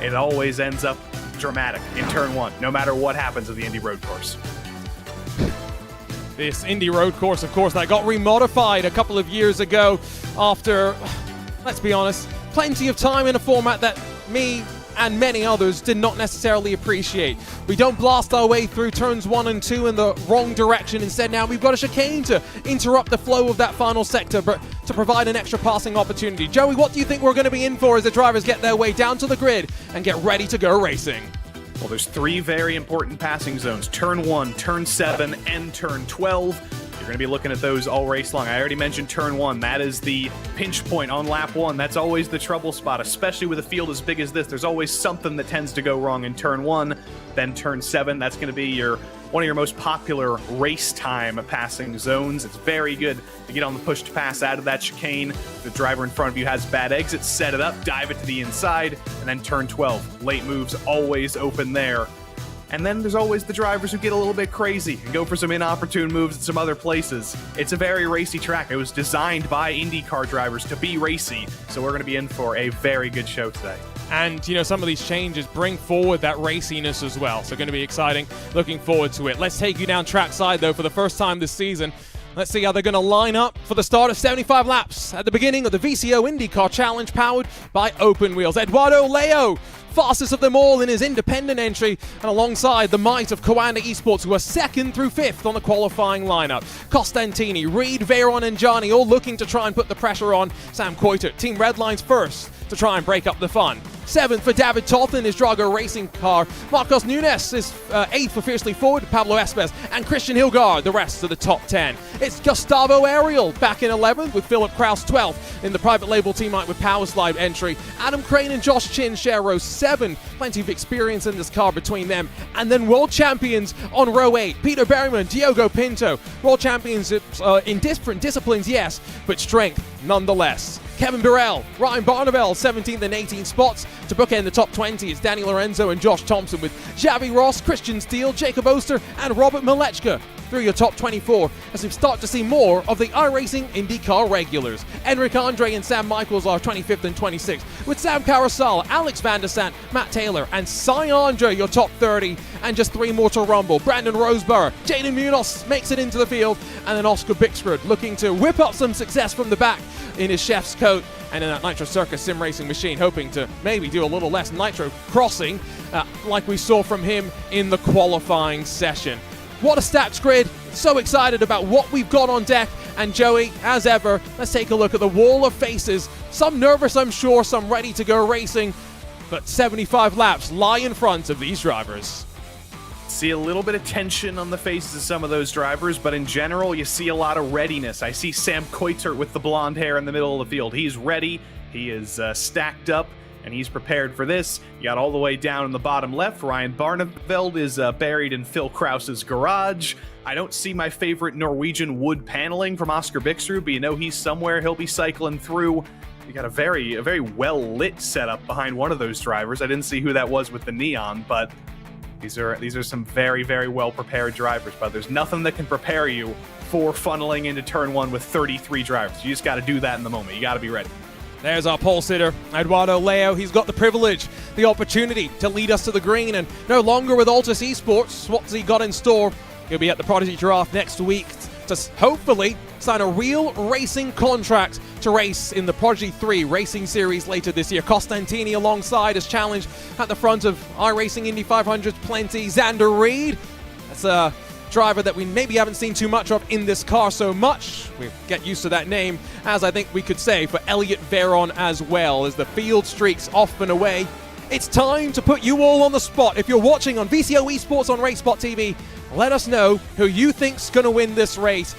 it always ends up dramatic in turn 1, no matter what happens at the Indy road course. This Indy road course, of course, that got remodified a couple of years ago after, let's be honest, plenty of time in a format that me and many others did not necessarily appreciate. We don't blast our way through turns 1 and 2 in the wrong direction. Instead, now we've got a chicane to interrupt the flow of that final sector, but to provide an extra passing opportunity. Joey, what do you think we're going to be in for as the drivers get their way down to the grid and get ready to go racing? Well, there's 3 very important passing zones: turn 1, turn 7, and turn 12. You're going to be looking at those all race long. I already mentioned turn 1. That is the pinch point on lap 1. That's always the trouble spot, especially with a field as big as this. There's always something that tends to go wrong in turn 1. Then turn 7, that's going to be one of your most popular race time passing zones. It's very good to get on the push to pass out of that chicane. If the driver in front of you has bad exits, set it up, dive it to the inside, and then turn 12. Late moves always open there. And then there's always the drivers who get a little bit crazy and go for some inopportune moves at some other places. It's a very racy track. It was designed by IndyCar drivers to be racy, so we're going to be in for a very good show today. And, you know, some of these changes bring forward that raciness as well, so going to be exciting. Looking forward to it. Let's take you down trackside, though, for the first time this season. Let's see how they're going to line up for the start of 75 laps at the beginning of the VCO IndyCar Challenge powered by Open Wheels. Eduardo Leo, fastest of them all in his independent entry, and alongside the might of Coanda Esports, who are 2nd through 5th on the qualifying lineup. Costantini, Reed, Veyron, and Johnny all looking to try and put the pressure on Sam Coiter. Team Redline's first to try and break up the fun. 7th for David Toth in his Drago racing car. Marcos Nunes is 8th for Fiercely Forward, Pablo Espes, and Christian Hilgard, the rest of the top 10. It's Gustavo Ariel back in 11th with Philip Kraus 12th in the private label teammate with Powerslide entry. Adam Crane and Josh Chin share row 7. Plenty of experience in this car between them. And then world champions on row 8. Peter Berryman, Diogo Pinto. World champions in different disciplines, yes, but strength nonetheless. Kevin Burrell, Ryan Barnabell, 17th and 18th spots. To bookend the top 20, it's Danny Lorenzo and Josh Thompson with Javi Ross, Christian Steele, Jacob Oster, and Robert Malechka through your top 24 as we start to see more of the iRacing IndyCar regulars. Enric Andre and Sam Michaels are 25th and 26th, with Sam Carousel, Alex Van der Sant, Matt Taylor, and Cy Andre your top 30, and just 3 more to rumble. Brandon Roseborough, Jaden Munoz makes it into the field, and then Oscar Bixford looking to whip up some success from the back in his chef's coat and in that Nitro Circus sim racing machine, hoping to maybe do a little less nitro crossing like we saw from him in the qualifying session. What a stats grid. So excited about what we've got on deck. And Joey, as ever, let's take a look at the wall of faces. Some nervous, I'm sure, some ready to go racing, but 75 laps lie in front of these drivers. See a little bit of tension on the faces of some of those drivers, but in general, you see a lot of readiness. I see Sam Coiter with the blonde hair in the middle of the field. He's ready. He is stacked up, and he's prepared for this. You got all the way down in the bottom left. Ryan Barneveld is buried in Phil Krause's garage. I don't see my favorite Norwegian wood paneling from Oscar Bixrud, but you know he's somewhere. He'll be cycling through. You got a very well-lit setup behind one of those drivers. I didn't see who that was with the neon, but these are some very well-prepared drivers. But there's nothing that can prepare you for funneling into turn 1 with 33 drivers. You just got to do that in the moment. You got to be ready. There's our pole sitter, Eduardo Leo. He's got the privilege, the opportunity to lead us to the green, and no longer with Altus Esports. What's he got in store? He'll be at the Prodigy Giraffe next week to hopefully sign a real racing contract to race in the Prodigy 3 Racing Series later this year. Costantini alongside his challenge at the front of iRacing Indy 500's plenty. Xander Reed, that's driver that we maybe haven't seen too much of in this car so much. We get used to that name, as I think we could say for Elliot Veron as well, as the field streaks off and away. It's time to put you all on the spot. If you're watching on VCO Esports on RaceSpot TV, let us know who you think's going to win this race.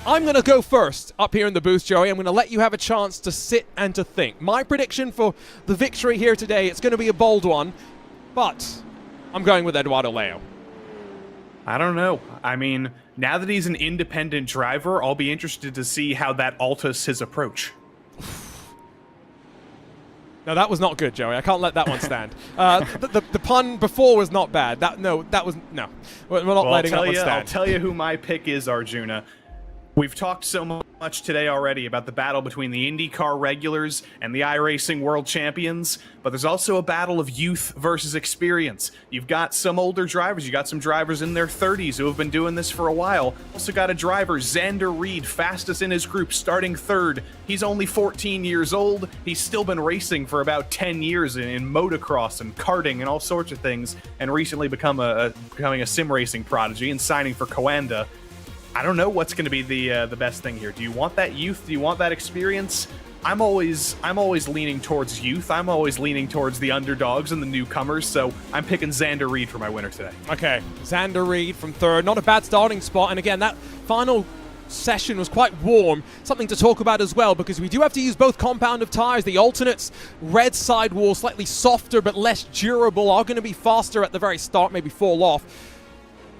I'm going to go first up here in the booth, Joey. I'm going to let you have a chance to sit and to think. My prediction for the victory here today, it's going to be a bold one, but I'm going with Eduardo Leo. I don't know. I mean, now that he's an independent driver, I'll be interested to see how that alters his approach. No, that was not good, Joey. I can't let that one stand. The pun before was not bad. We're not letting that one stand. I'll tell you who my pick is, Arjuna. We've talked so much today already about the battle between the IndyCar regulars and the iRacing world champions, but there's also a battle of youth versus experience. You've got some older drivers. You got some drivers in their 30s who have been doing this for a while. Also got a driver, Xander Reed, fastest in his group, starting third. He's only 14 years old. He's still been racing for about 10 years in motocross and karting and all sorts of things, and recently becoming a sim racing prodigy and signing for Coanda. I don't know what's going to be the best thing here. Do you want that youth? Do you want that experience? I'm always leaning towards youth. I'm always leaning towards the underdogs and the newcomers, so I'm picking Xander Reed for my winner today. Okay, Xander Reed from third. Not a bad starting spot. And again, that final session was quite warm. Something to talk about as well, because we do have to use both compound of tires. The alternates, red sidewall, slightly softer but less durable, are going to be faster at the very start, maybe fall off.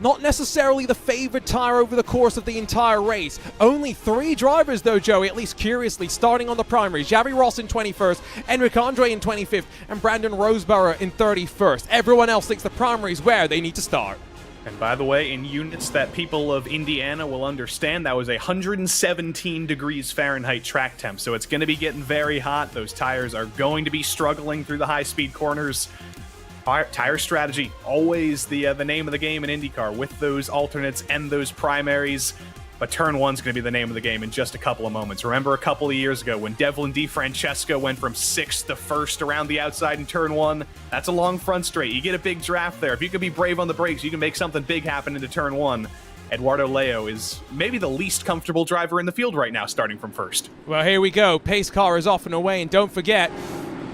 Not necessarily the favored tire over the course of the entire race. Only 3 drivers, though, Joey, at least curiously, starting on the primaries. Javi Ross in 21st, Enric Andre in 25th, and Brandon Roseborough in 31st. Everyone else thinks the primaries where they need to start. And by the way, in units that people of Indiana will understand, that was 117 degrees Fahrenheit track temp, so it's going to be getting very hot. Those tires are going to be struggling through the high-speed corners. Tire strategy, always the name of the game in IndyCar, with those alternates and those primaries. But turn one's going to be the name of the game in just a couple of moments. Remember a couple of years ago when Devlin DeFrancesco went from 6th to 1st around the outside in turn 1? That's a long front straight. You get a big draft there. If you can be brave on the brakes, you can make something big happen into turn 1. Eduardo Leo is maybe the least comfortable driver in the field right now, starting from first. Well, here we go. Pace car is off and away, and don't forget,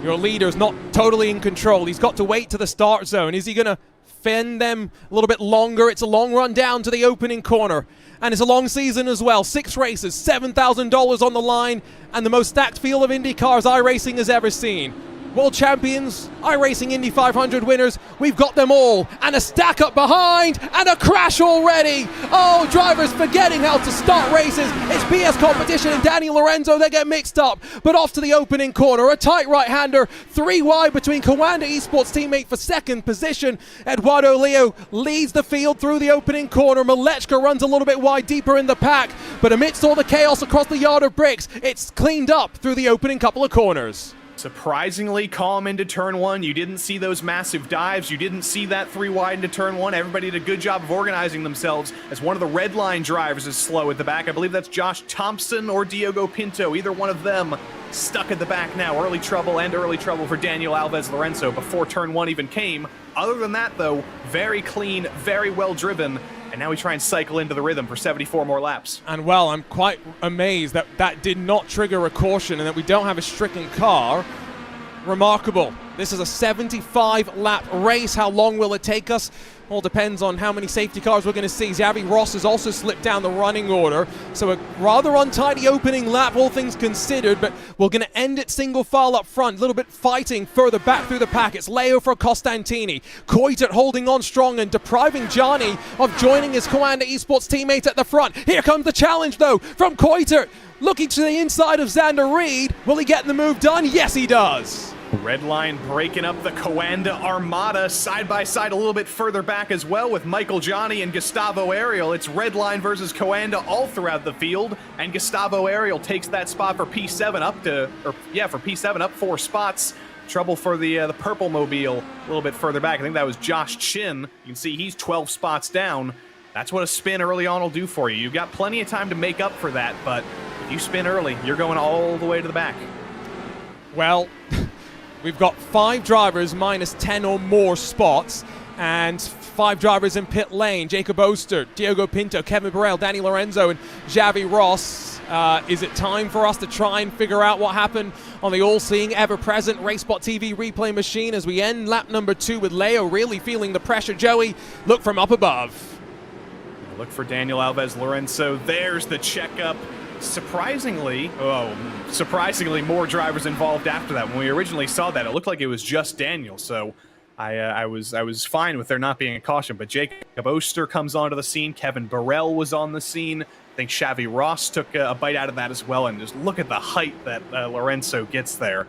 your leader's not totally in control. He's got to wait to the start zone. Is he going to fend them a little bit longer? It's a long run down to the opening corner. And it's a long season as well. 6 races, $7,000 on the line, and the most stacked field of IndyCars iRacing has ever seen. World champions, iRacing Indy 500 winners, we've got them all. And a stack up behind, and a crash already. Oh, drivers forgetting how to start races. It's PS competition, and Danny Lorenzo, they get mixed up. But off to the opening corner, a tight right-hander, 3 wide between Coanda Esports teammate for second position. Eduardo Leo leads the field through the opening corner. Malechka runs a little bit wide, deeper in the pack. But amidst all the chaos across the yard of bricks, it's cleaned up through the opening couple of corners. Surprisingly calm into turn 1. You didn't see those massive dives. You didn't see that 3 wide into turn 1. Everybody did a good job of organizing themselves, as one of the red line drivers is slow at the back. I believe that's Josh Thompson or Diogo Pinto. Either one of them stuck at the back now. Early trouble for Daniel Alves Lorenzo before turn 1 even came. Other than that, though, very clean, very well driven. And now we try and cycle into the rhythm for 74 more laps. And well, I'm quite amazed that that did not trigger a caution and that we don't have a stricken car. Remarkable. This is a 75-lap race. How long will it take us? All depends on how many safety cars we're going to see. Xavi Ross has also slipped down the running order, so a rather untidy opening lap, all things considered, but we're going to end it single file up front. A little bit fighting further back through the pack. It's Leo for Costantini. Coitert holding on strong and depriving Gianni of joining his Coanda Esports teammate at the front. Here comes the challenge, though, from Coitert. Looking to the inside of Xander Reed. Will he get the move done? Yes, he does. Red line breaking up the Coanda Armada side by side a little bit further back as well with Michael Johnny and Gustavo Ariel. It's red line versus Coanda all throughout the field, and Gustavo Ariel takes that spot for P7 for P7 up 4 spots. Trouble for the purple mobile a little bit further back. I think that was Josh Chin. You can see he's 12 spots down. That's what a spin early on will do for you. You've got plenty of time to make up for that, but if you spin early, you're going all the way to the back. Well, we've got 5 drivers minus 10 or more spots, And 5 drivers in pit lane: Jacob Oster, Diogo Pinto, Kevin Burrell, Danny Lorenzo, and Xavi Ross. Is it time for us to try and figure out what happened on the all-seeing, ever-present RaceSpot TV replay machine as we end lap number 2 with Leo really feeling the pressure? Joey, look from up above. Look for Daniel Alves Lorenzo. There's the checkup. Surprisingly more drivers involved after that. When we originally saw that, it looked like it was just Daniel, so I was fine with there not being a caution. But Jacob Oster comes onto the scene. Kevin Burrell was on the scene. I think Xavi Ross took a bite out of that as well. And just look at the height that Lorenzo gets there.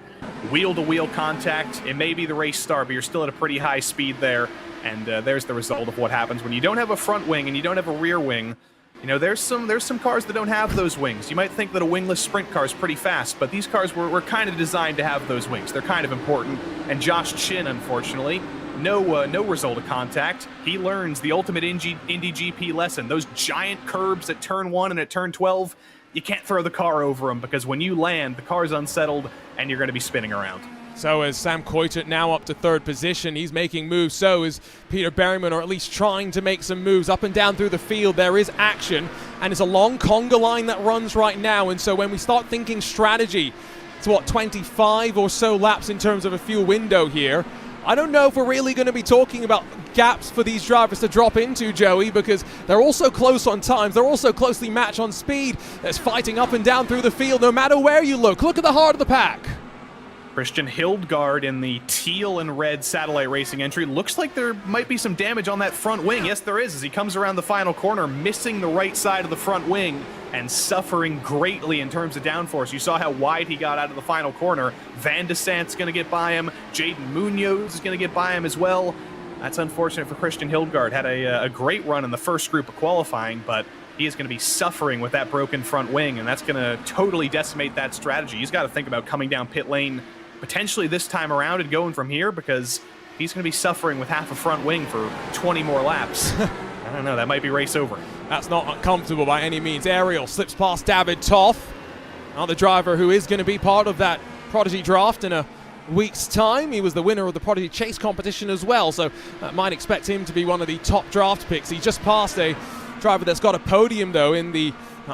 Wheel-to-wheel contact. It may be the race start, but you're still at a pretty high speed there. And there's the result of what happens when you don't have a front wing and you don't have a rear wing. You know, there's some cars that don't have those wings. You might think that a wingless sprint car is pretty fast, but these cars were kind of designed to have those wings. They're kind of important. And Josh Chin, unfortunately, no result of contact. He learns the ultimate Indy GP lesson. Those giant curbs at turn 1 and at turn 12, you can't throw the car over them, because when you land, the car's unsettled and you're going to be spinning around. So is Sam Coitert now up to 3rd position. He's making moves. So is Peter Berryman, or at least trying to make some moves up and down through the field. There is action, and it's a long conga line that runs right now. And so when we start thinking strategy, it's 25 or so laps in terms of a fuel window here. I don't know if we're really going to be talking about gaps for these drivers to drop into, Joey, because they're also close on times. They're also closely matched on speed. There's fighting up and down through the field no matter where you look. Look at the heart of the pack. Christian Hildgaard in the teal and red satellite racing entry. Looks like there might be some damage on that front wing. Yes, there is, as he comes around the final corner, missing the right side of the front wing and suffering greatly in terms of downforce. You saw how wide he got out of the final corner. Van de Sant's going to get by him. Jaden Munoz is going to get by him as well. That's unfortunate for Christian Hildgaard. Had a great run in the first group of qualifying, but he is going to be suffering with that broken front wing, and that's going to totally decimate that strategy. He's got to think about coming down pit lane potentially this time around and going from here, because he's going to be suffering with half a front wing for 20 more laps. I don't know, that might be race over. That's not uncomfortable by any means. Ariel slips past David Toth, another driver who is going to be part of that Prodigy draft in a week's time. He was the winner of the Prodigy Chase competition as well, so might expect him to be one of the top draft picks. He just passed a driver that's got a podium, though, in the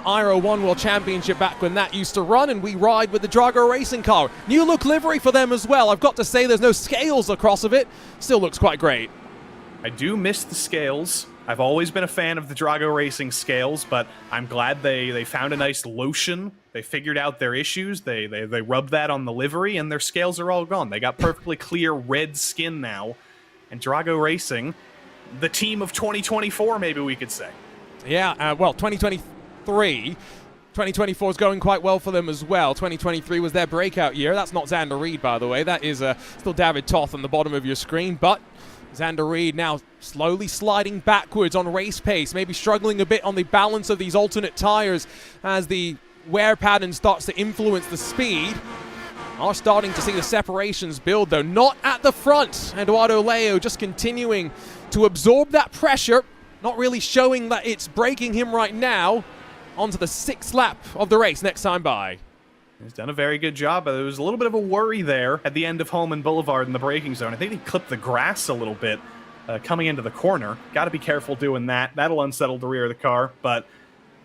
Iro 1 World Championship back when that used to run, and we ride with the Drago racing car. New look livery for them as well. I've got to say, there's no scales across of it. Still looks quite great. I do miss the scales. I've always been a fan of the Drago racing scales, but I'm glad they found a nice lotion. They figured out their issues. They rubbed that on the livery, and their scales are all gone. They got perfectly clear red skin now. And Drago Racing, the team of 2024, maybe we could say. Yeah, well, 2023. 2024 is going quite well for them as well. 2023 was their breakout year. That's not Xander Reed, by the way. That is still David Toth on the bottom of your screen. But Xander Reed now slowly sliding backwards on race pace, maybe struggling a bit on the balance of these alternate tires as the wear pattern starts to influence the speed. Are starting to see the separations build, though. Not at the front. Eduardo Leo just continuing to absorb that pressure. Not really showing that it's breaking him right now. Onto the 6th lap of the race next time by. He's done a very good job, but there was a little bit of a worry there at the end of Holman Boulevard in the braking zone. I think he clipped the grass a little bit coming into the corner. Got to be careful doing that. That'll unsettle the rear of the car, but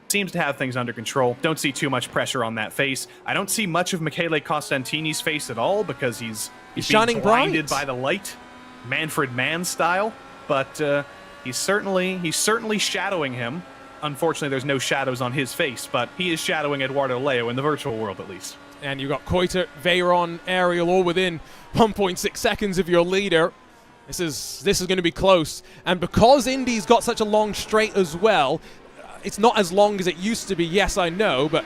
seems to have things under control. Don't see too much pressure on that face. I don't see much of Michele Costantini's face at all, because he's shining blinded bright by the light, Manfred Mann style, but he's certainly shadowing him. Unfortunately, there's no shadows on his face, but he is shadowing Eduardo Leo in the virtual world, at least. And you've got Coitert, Veyron, Ariel all within 1.6 seconds of your leader. This is going to be close. And because Indy's got such a long straight as well, it's not as long as it used to be, yes, I know, but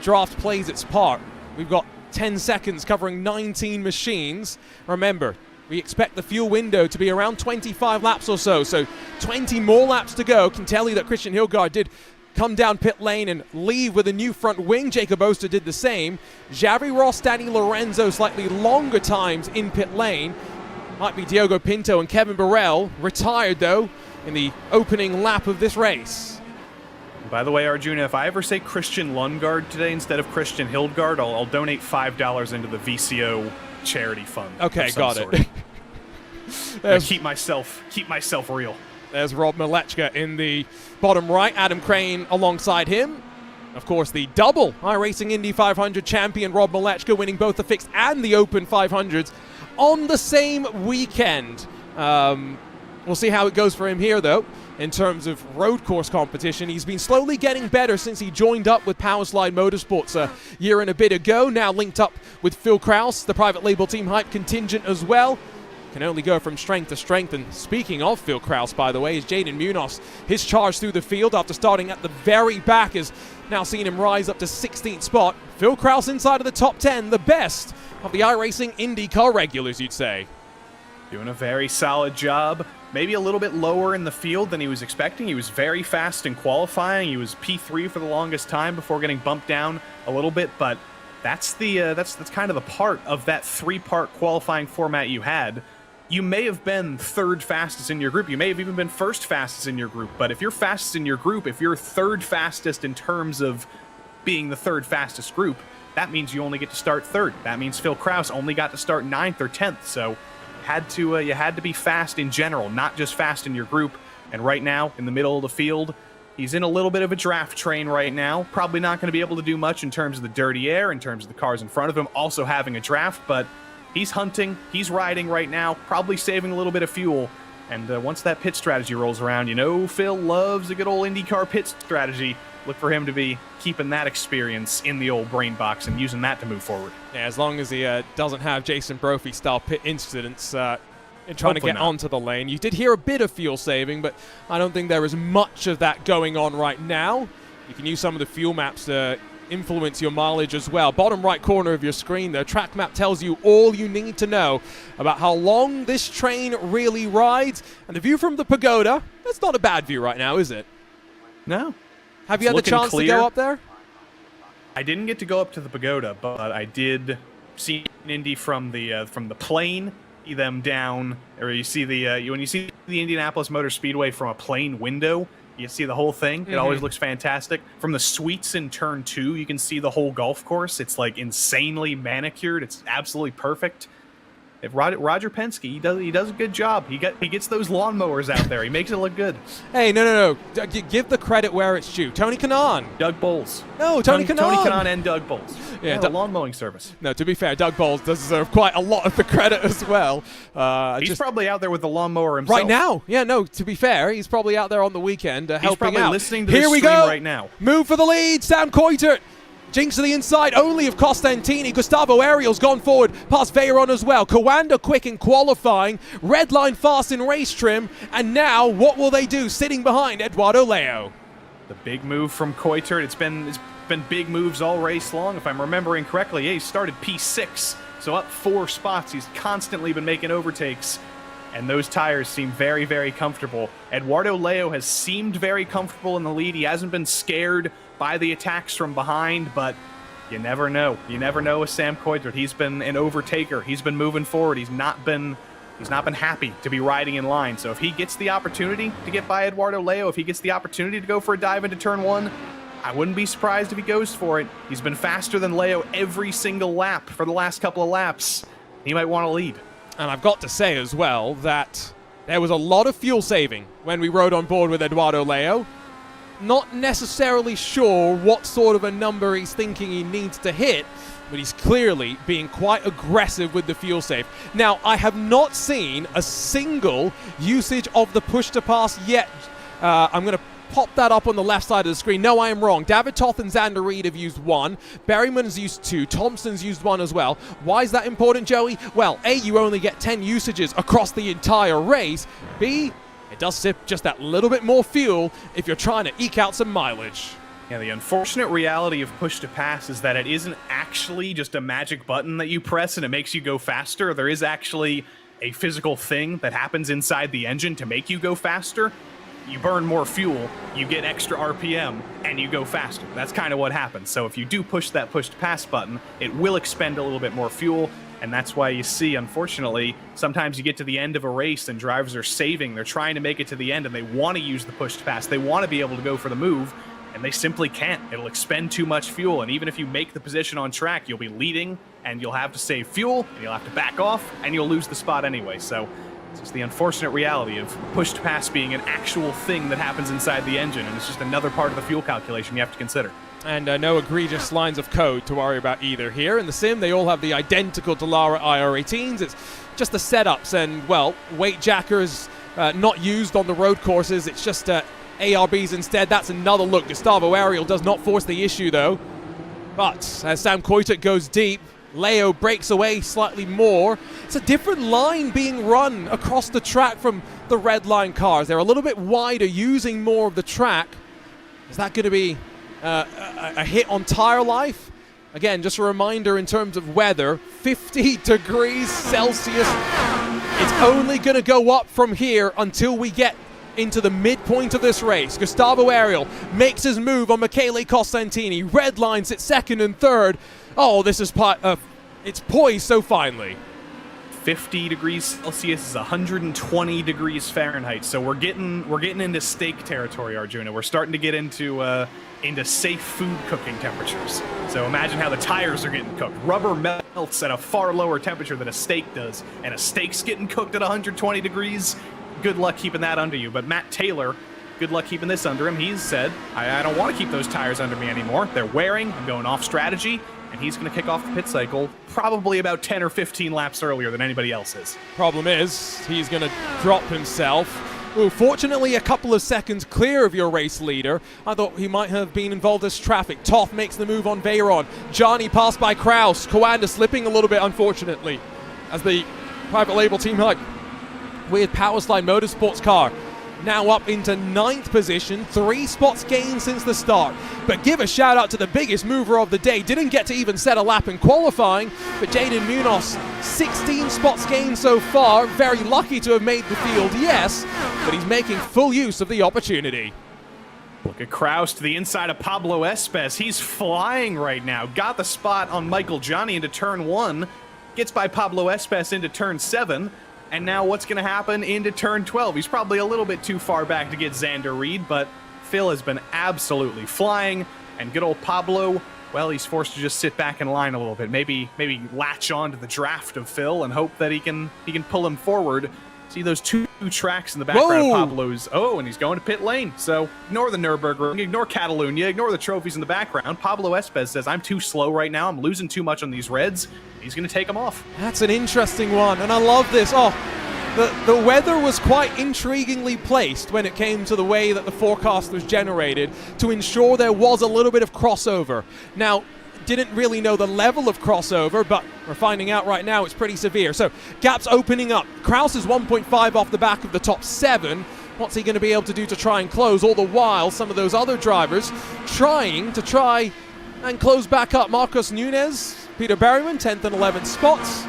draft plays its part. We've got 10 seconds covering 19 machines. Remember, we expect the fuel window to be around 25 laps or so. So 20 more laps to go. Can tell you that Christian Hildgaard did come down pit lane and leave with a new front wing. Jacob Oster did the same. Xavi Ross, Danny Lorenzo, slightly longer times in pit lane. Might be Diogo Pinto and Kevin Burrell. Retired, though, in the opening lap of this race. By the way, Arjuna, if I ever say Christian Lundgaard today instead of Christian Hildgaard, I'll donate $5 into the VCO charity fund. Okay, got it. Keep myself real. There's Rob Malechka in the bottom right, Adam Crane alongside him. Of course, the double iRacing Indy 500 champion Rob Malechka winning both the fixed and the open 500s on the same weekend. We'll see how it goes for him here, though, in terms of road course competition. He's been slowly getting better since he joined up with Powerslide Motorsports a year and a bit ago, now linked up with Phil Kraus, the private label Team Hype contingent as well. Can only go from strength to strength. And speaking of Phil Kraus, by the way, is Jaden Munoz. His charge through the field after starting at the very back has now seen him rise up to 16th spot. Phil Kraus inside of the top 10, the best of the iRacing IndyCar regulars, you'd say. Doing a very solid job. Maybe a little bit lower in the field than he was expecting. He was very fast in qualifying. He was P3 for the longest time before getting bumped down a little bit, but that's kind of the part of that three-part qualifying format you had. You may have been third fastest in your group. You may have even been first fastest in your group. But if you're fastest in your group, if you're third fastest in terms of being the third fastest group, that means you only get to start third. That means Phil Kraus only got to start 9th or 10th. So you had to be fast in general, not just fast in your group. And right now, in the middle of the field, he's in a little bit of a draft train right now. Probably not going to be able to do much in terms of the dirty air, in terms of the cars in front of him also having a draft, but he's hunting, he's riding right now, probably saving a little bit of fuel. And once that pit strategy rolls around, you know Phil loves a good old IndyCar pit strategy. Look for him to be keeping that experience in the old brain box and using that to move forward. Yeah, as long as he doesn't have Jason Brophy-style pit incidents in trying to get onto the lane. You did hear a bit of fuel saving, but I don't think there is much of that going on right now. You can use some of the fuel maps to influence your mileage as well. Bottom right corner of your screen, the track map tells you all you need to know about how long this train really rides. And the view from the pagoda, that's not a bad view right now, is it? No. Have you had the chance to go up there? I didn't get to go up to the pagoda, but I did see Indy from the plane. See them down, or you see when you see the Indianapolis Motor Speedway from a plane window, you see the whole thing. It always looks fantastic. From the suites in turn 2, you can see the whole golf course. It's like insanely manicured. It's absolutely perfect. If Roger Penske, he does a good job. He gets those lawnmowers out there. He makes it look good. Hey, no. Give the credit where it's due. Tony Kanaan. Doug Bowles. No, Tony Kanaan. Tony Kanaan and Doug Bowles. Yeah, the lawn mowing service. No, to be fair, Doug Bowles does deserve quite a lot of the credit as well. He's probably out there with the lawnmower himself. Right now. Yeah, no, to be fair, he's probably out there on the weekend helping out. He's probably listening to this stream right now. Move for the lead, Sam Coitert. Jinx to the inside, only of Costantini. Gustavo Ariel's gone forward, past Veyron as well. Kawanda quick in qualifying. Red line fast in race trim. And now, what will they do sitting behind Eduardo Leo? The big move from Coitert. It's been big moves all race long. If I'm remembering correctly, he started P6, so up 4 spots. He's constantly been making overtakes. And those tires seem very, very comfortable. Eduardo Leo has seemed very comfortable in the lead. He hasn't been scared by the attacks from behind, but you never know. You never know with Sam Coitert. He's been an overtaker. He's been moving forward. He's not been happy to be riding in line. So if he gets the opportunity to get by Eduardo Leo, if he gets the opportunity to go for a dive into turn 1, I wouldn't be surprised if he goes for it. He's been faster than Leo every single lap for the last couple of laps. He might want to lead. And I've got to say as well that there was a lot of fuel saving when we rode on board with Eduardo Leo. Not necessarily sure what sort of a number he's thinking he needs to hit, but he's clearly being quite aggressive with the fuel save. Now, I have not seen a single usage of the push-to-pass yet. I'm going to pop that up on the left side of the screen. No, I am wrong. David Toth and Xander Reed have used 1. Berryman's used 2. Thompson's used 1 as well. Why is that important, Joey? Well, A, you only get 10 usages across the entire race. B, it does sip just that little bit more fuel if you're trying to eke out some mileage. Yeah, the unfortunate reality of push to pass is that it isn't actually just a magic button that you press and it makes you go faster. There is actually a physical thing that happens inside the engine to make you go faster. You burn more fuel, you get extra RPM, and you go faster. That's kind of what happens. So if you do push that push to pass button, it will expend a little bit more fuel. And that's why you see, unfortunately, sometimes you get to the end of a race and drivers are saving. They're trying to make it to the end and they want to use the push to pass. They want to be able to go for the move, and they simply can't. It'll expend too much fuel. And even if you make the position on track, you'll be leading and you'll have to save fuel and you'll have to back off and you'll lose the spot anyway. So It's just the unfortunate reality of pushed pass being an actual thing that happens inside the engine, and it's just another part of the fuel calculation you have to consider. And no egregious lines of code to worry about either here. In the sim, they all have the identical Dallara IR18s. It's just the setups and, well, weight jackers not used on the road courses. It's just ARBs instead. That's another look. Gustavo Ariel does not force the issue, though. But as Sam Coitet goes deep, Leo breaks away slightly more. It's a different line being run across the track from the red line cars. They're a little bit wider, using more of the track. Is that going to be a hit on tire life? Again, just a reminder in terms of weather, 50 degrees Celsius. It's only going to go up from here until we get into the midpoint of this race. Gustavo Ariel makes his move on Michele Costantini. Red lines at second and third. Oh, this is it's poised so finely. 50 degrees Celsius is 120 degrees Fahrenheit. So we're getting into steak territory, Arjuna. We're starting to get into safe food cooking temperatures. So imagine how the tires are getting cooked. Rubber melts at a far lower temperature than a steak does, and a steak's getting cooked at 120 degrees. Good luck keeping that under you. But Matt Taylor, good luck keeping this under him. He's said, I don't want to keep those tires under me anymore. They're wearing. I'm going off strategy. And he's going to kick off the pit cycle probably about 10 or 15 laps earlier than anybody else is. Problem is, he's going to drop himself. Ooh, fortunately, a couple of seconds clear of your race leader. I thought he might have been involved as traffic. Toth makes the move on Veyron. Johnny passed by Kraus. Coanda slipping a little bit, unfortunately, as the private label team like with Powerslide Motorsports car now up into 9th position, 3 spots gained since the start. But give a shout out to the biggest mover of the day. Didn't get to even set a lap in qualifying, but Jaden Munoz, 16 spots gained so far. Very lucky to have made the field, yes, but he's making full use of the opportunity. Look at Kraus to the inside of Pablo Espes. He's flying right now. Got the spot on Michael Johnny into turn 1. Gets by Pablo Espes into turn 7. And now what's going to happen into turn 12? He's probably a little bit too far back to get Xander Reed, but Phil has been absolutely flying. And good old Pablo, well, he's forced to just sit back in line a little bit. Maybe latch on to the draft of Phil and hope that he can pull him forward. See those two tracks in the background Whoa. of Pablo's. Oh, and he's going to pit lane. So ignore the Nürburgring, ignore Catalunya, ignore the trophies in the background. Pablo Espes says, I'm too slow right now. I'm losing too much on these reds. He's going to take them off. That's an interesting one, and I love this. Oh, the weather was quite intriguingly placed when it came to the way that the forecast was generated to ensure there was a little bit of crossover. Now, didn't really know the level of crossover, but we're finding out right now it's pretty severe. So gaps opening up. Kraus is 1.5 off the back of the top 7. What's he going to be able to do to try and close? All the while, some of those other drivers try and close back up. Marcos Nunez, Peter Berryman, 10th and 11th spots,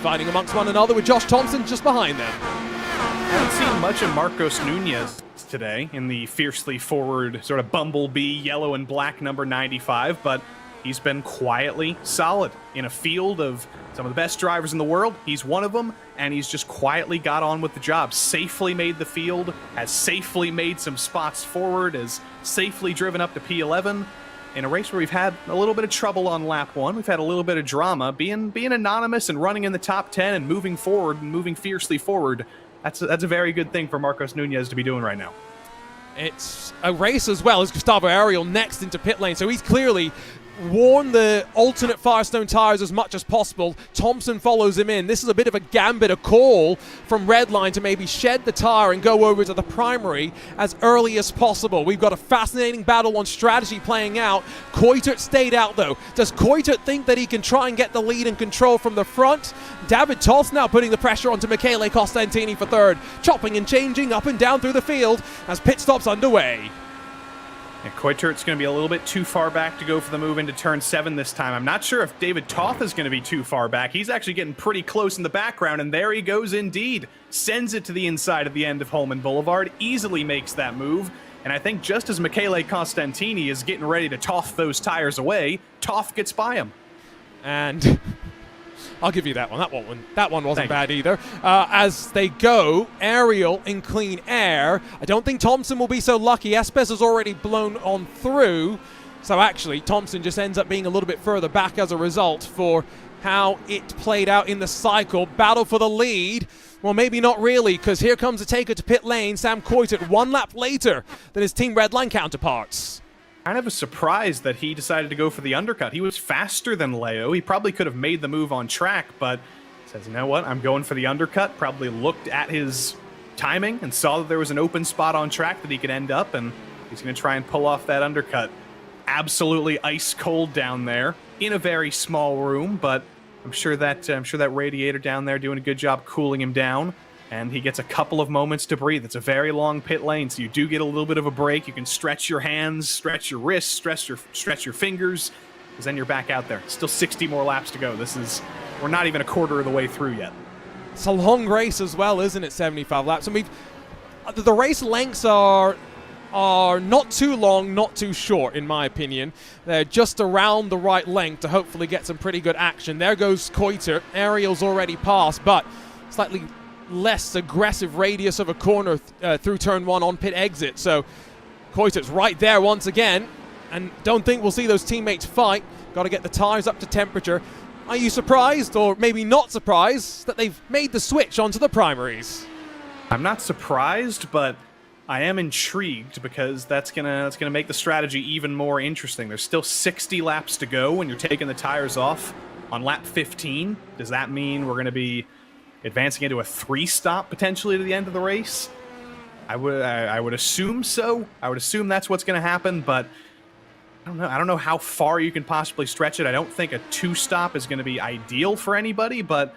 fighting amongst one another with Josh Thompson just behind them. I haven't seen much of Marcos Nunez today in the fiercely forward sort of bumblebee yellow and black number 95, but he's been quietly solid in a field of some of the best drivers in the world. He's one of them, and he's just quietly got on with the job. Safely made the field, has safely made some spots forward, has safely driven up to P11. In a race where we've had a little bit of trouble on lap 1, we've had a little bit of drama. Being anonymous and running in the top 10 and moving forward and moving fiercely forward, that's a very good thing for Marcos Nunez to be doing right now. It's a race as well as Gustavo Ariel next into pit lane, so he's clearly worn the alternate Firestone tires as much as possible. Thompson follows him in. This is a bit of a gambit, a call from Redline to maybe shed the tire and go over to the primary as early as possible. We've got a fascinating battle on strategy playing out. Coitet stayed out though. Does Coitet think that he can try and get the lead and control from the front? David Toth now putting the pressure onto Michele Costantini for third, chopping and changing up and down through the field as pit stops underway. And Coitert's going to be a little bit too far back to go for the move into turn 7 this time. I'm not sure if David Toth is going to be too far back. He's actually getting pretty close in the background, and there he goes indeed. Sends it to the inside of the end of Holman Boulevard, easily makes that move. And I think just as Michele Costantini is getting ready to toff those tires away, Toth gets by him. And I'll give you that one. That one wasn't bad either. As they go, Ariel in clean air. I don't think Thompson will be so lucky. Espes has already blown on through. So actually, Thompson just ends up being a little bit further back as a result for how it played out in the cycle. Battle for the lead. Well, maybe not really, because here comes the taker to pit lane, Sam Coitert, 1 lap later than his Team Redline counterparts. Kind of a surprise that he decided to go for the undercut. He was faster than Leo. He probably could have made the move on track, but says, you know what, I'm going for the undercut. Probably looked at his timing and saw that there was an open spot on track that he could end up, and he's going to try and pull off that undercut. Absolutely ice cold down there in a very small room, but I'm sure that radiator down there doing a good job cooling him down, and he gets a couple of moments to breathe. It's a very long pit lane, so you do get a little bit of a break. You can stretch your hands, stretch your wrists, stretch your fingers, because then you're back out there. Still 60 more laps to go. We're not even a quarter of the way through yet. It's a long race as well, isn't it? 75 laps. I mean, the race lengths are not too long, not too short, in my opinion. They're just around the right length to hopefully get some pretty good action. There goes Coitert. Ariel's already passed, but slightly less aggressive radius of a corner through turn 1 on pit exit. So Coitert's right there once again, and don't think we'll see those teammates fight. Got to get the tires up to temperature. Are you surprised, or maybe not surprised, that they've made the switch onto the primaries? I'm not surprised, but I am intrigued, because that's gonna make the strategy even more interesting. There's still 60 laps to go when you're taking the tires off on lap 15. Does that mean we're gonna be advancing into a 3-stop potentially to the end of the race? I would assume so. I would assume that's what's gonna happen, but I don't know how far you can possibly stretch it. I don't think a 2-stop is gonna be ideal for anybody, but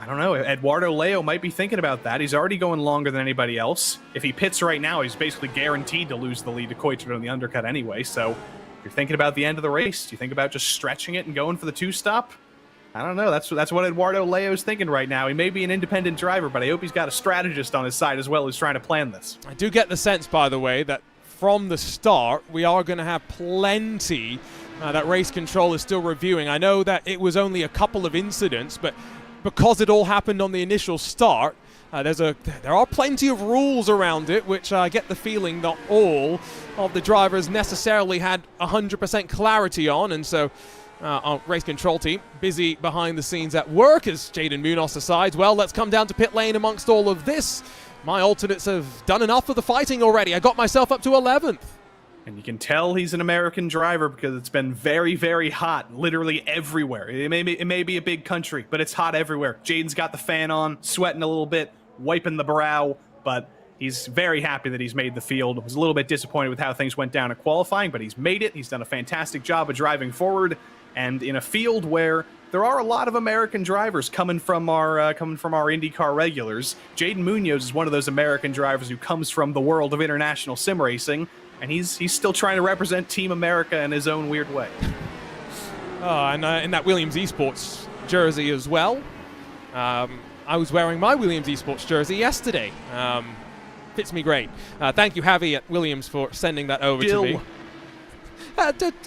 I don't know. Eduardo Leo might be thinking about that. He's already going longer than anybody else. If he pits right now, he's basically guaranteed to lose the lead to Coitert on the undercut anyway. So if you're thinking about the end of the race, do you think about just stretching it and going for the 2-stop? I don't know. That's what Eduardo Leo's thinking right now. He may be an independent driver, but I hope he's got a strategist on his side as well who's trying to plan this. I do get the sense, by the way, that from the start, we are going to have plenty that race control is still reviewing. I know that it was only a couple of incidents, but because it all happened on the initial start, there are plenty of rules around it, which I get the feeling not all of the drivers necessarily had 100% clarity on, and so our race control team busy behind the scenes at work as Jaden Munoz decides, well, let's come down to pit lane amongst all of this. My alternates have done enough of the fighting already. I got myself up to 11th. And you can tell he's an American driver because it's been very, very hot, literally everywhere. It may be a big country, but it's hot everywhere. Jaden's got the fan on, sweating a little bit, wiping the brow, but he's very happy that he's made the field. Was a little bit disappointed with how things went down at qualifying, but he's made it. He's done a fantastic job of driving forward, and in a field where there are a lot of American drivers coming from our IndyCar regulars. Jaden Munoz is one of those American drivers who comes from the world of international sim racing, and he's still trying to represent Team America in his own weird way. And in that Williams Esports jersey as well. I was wearing my Williams Esports jersey yesterday. Fits me great. Thank you, Javi at Williams, for sending that over to me.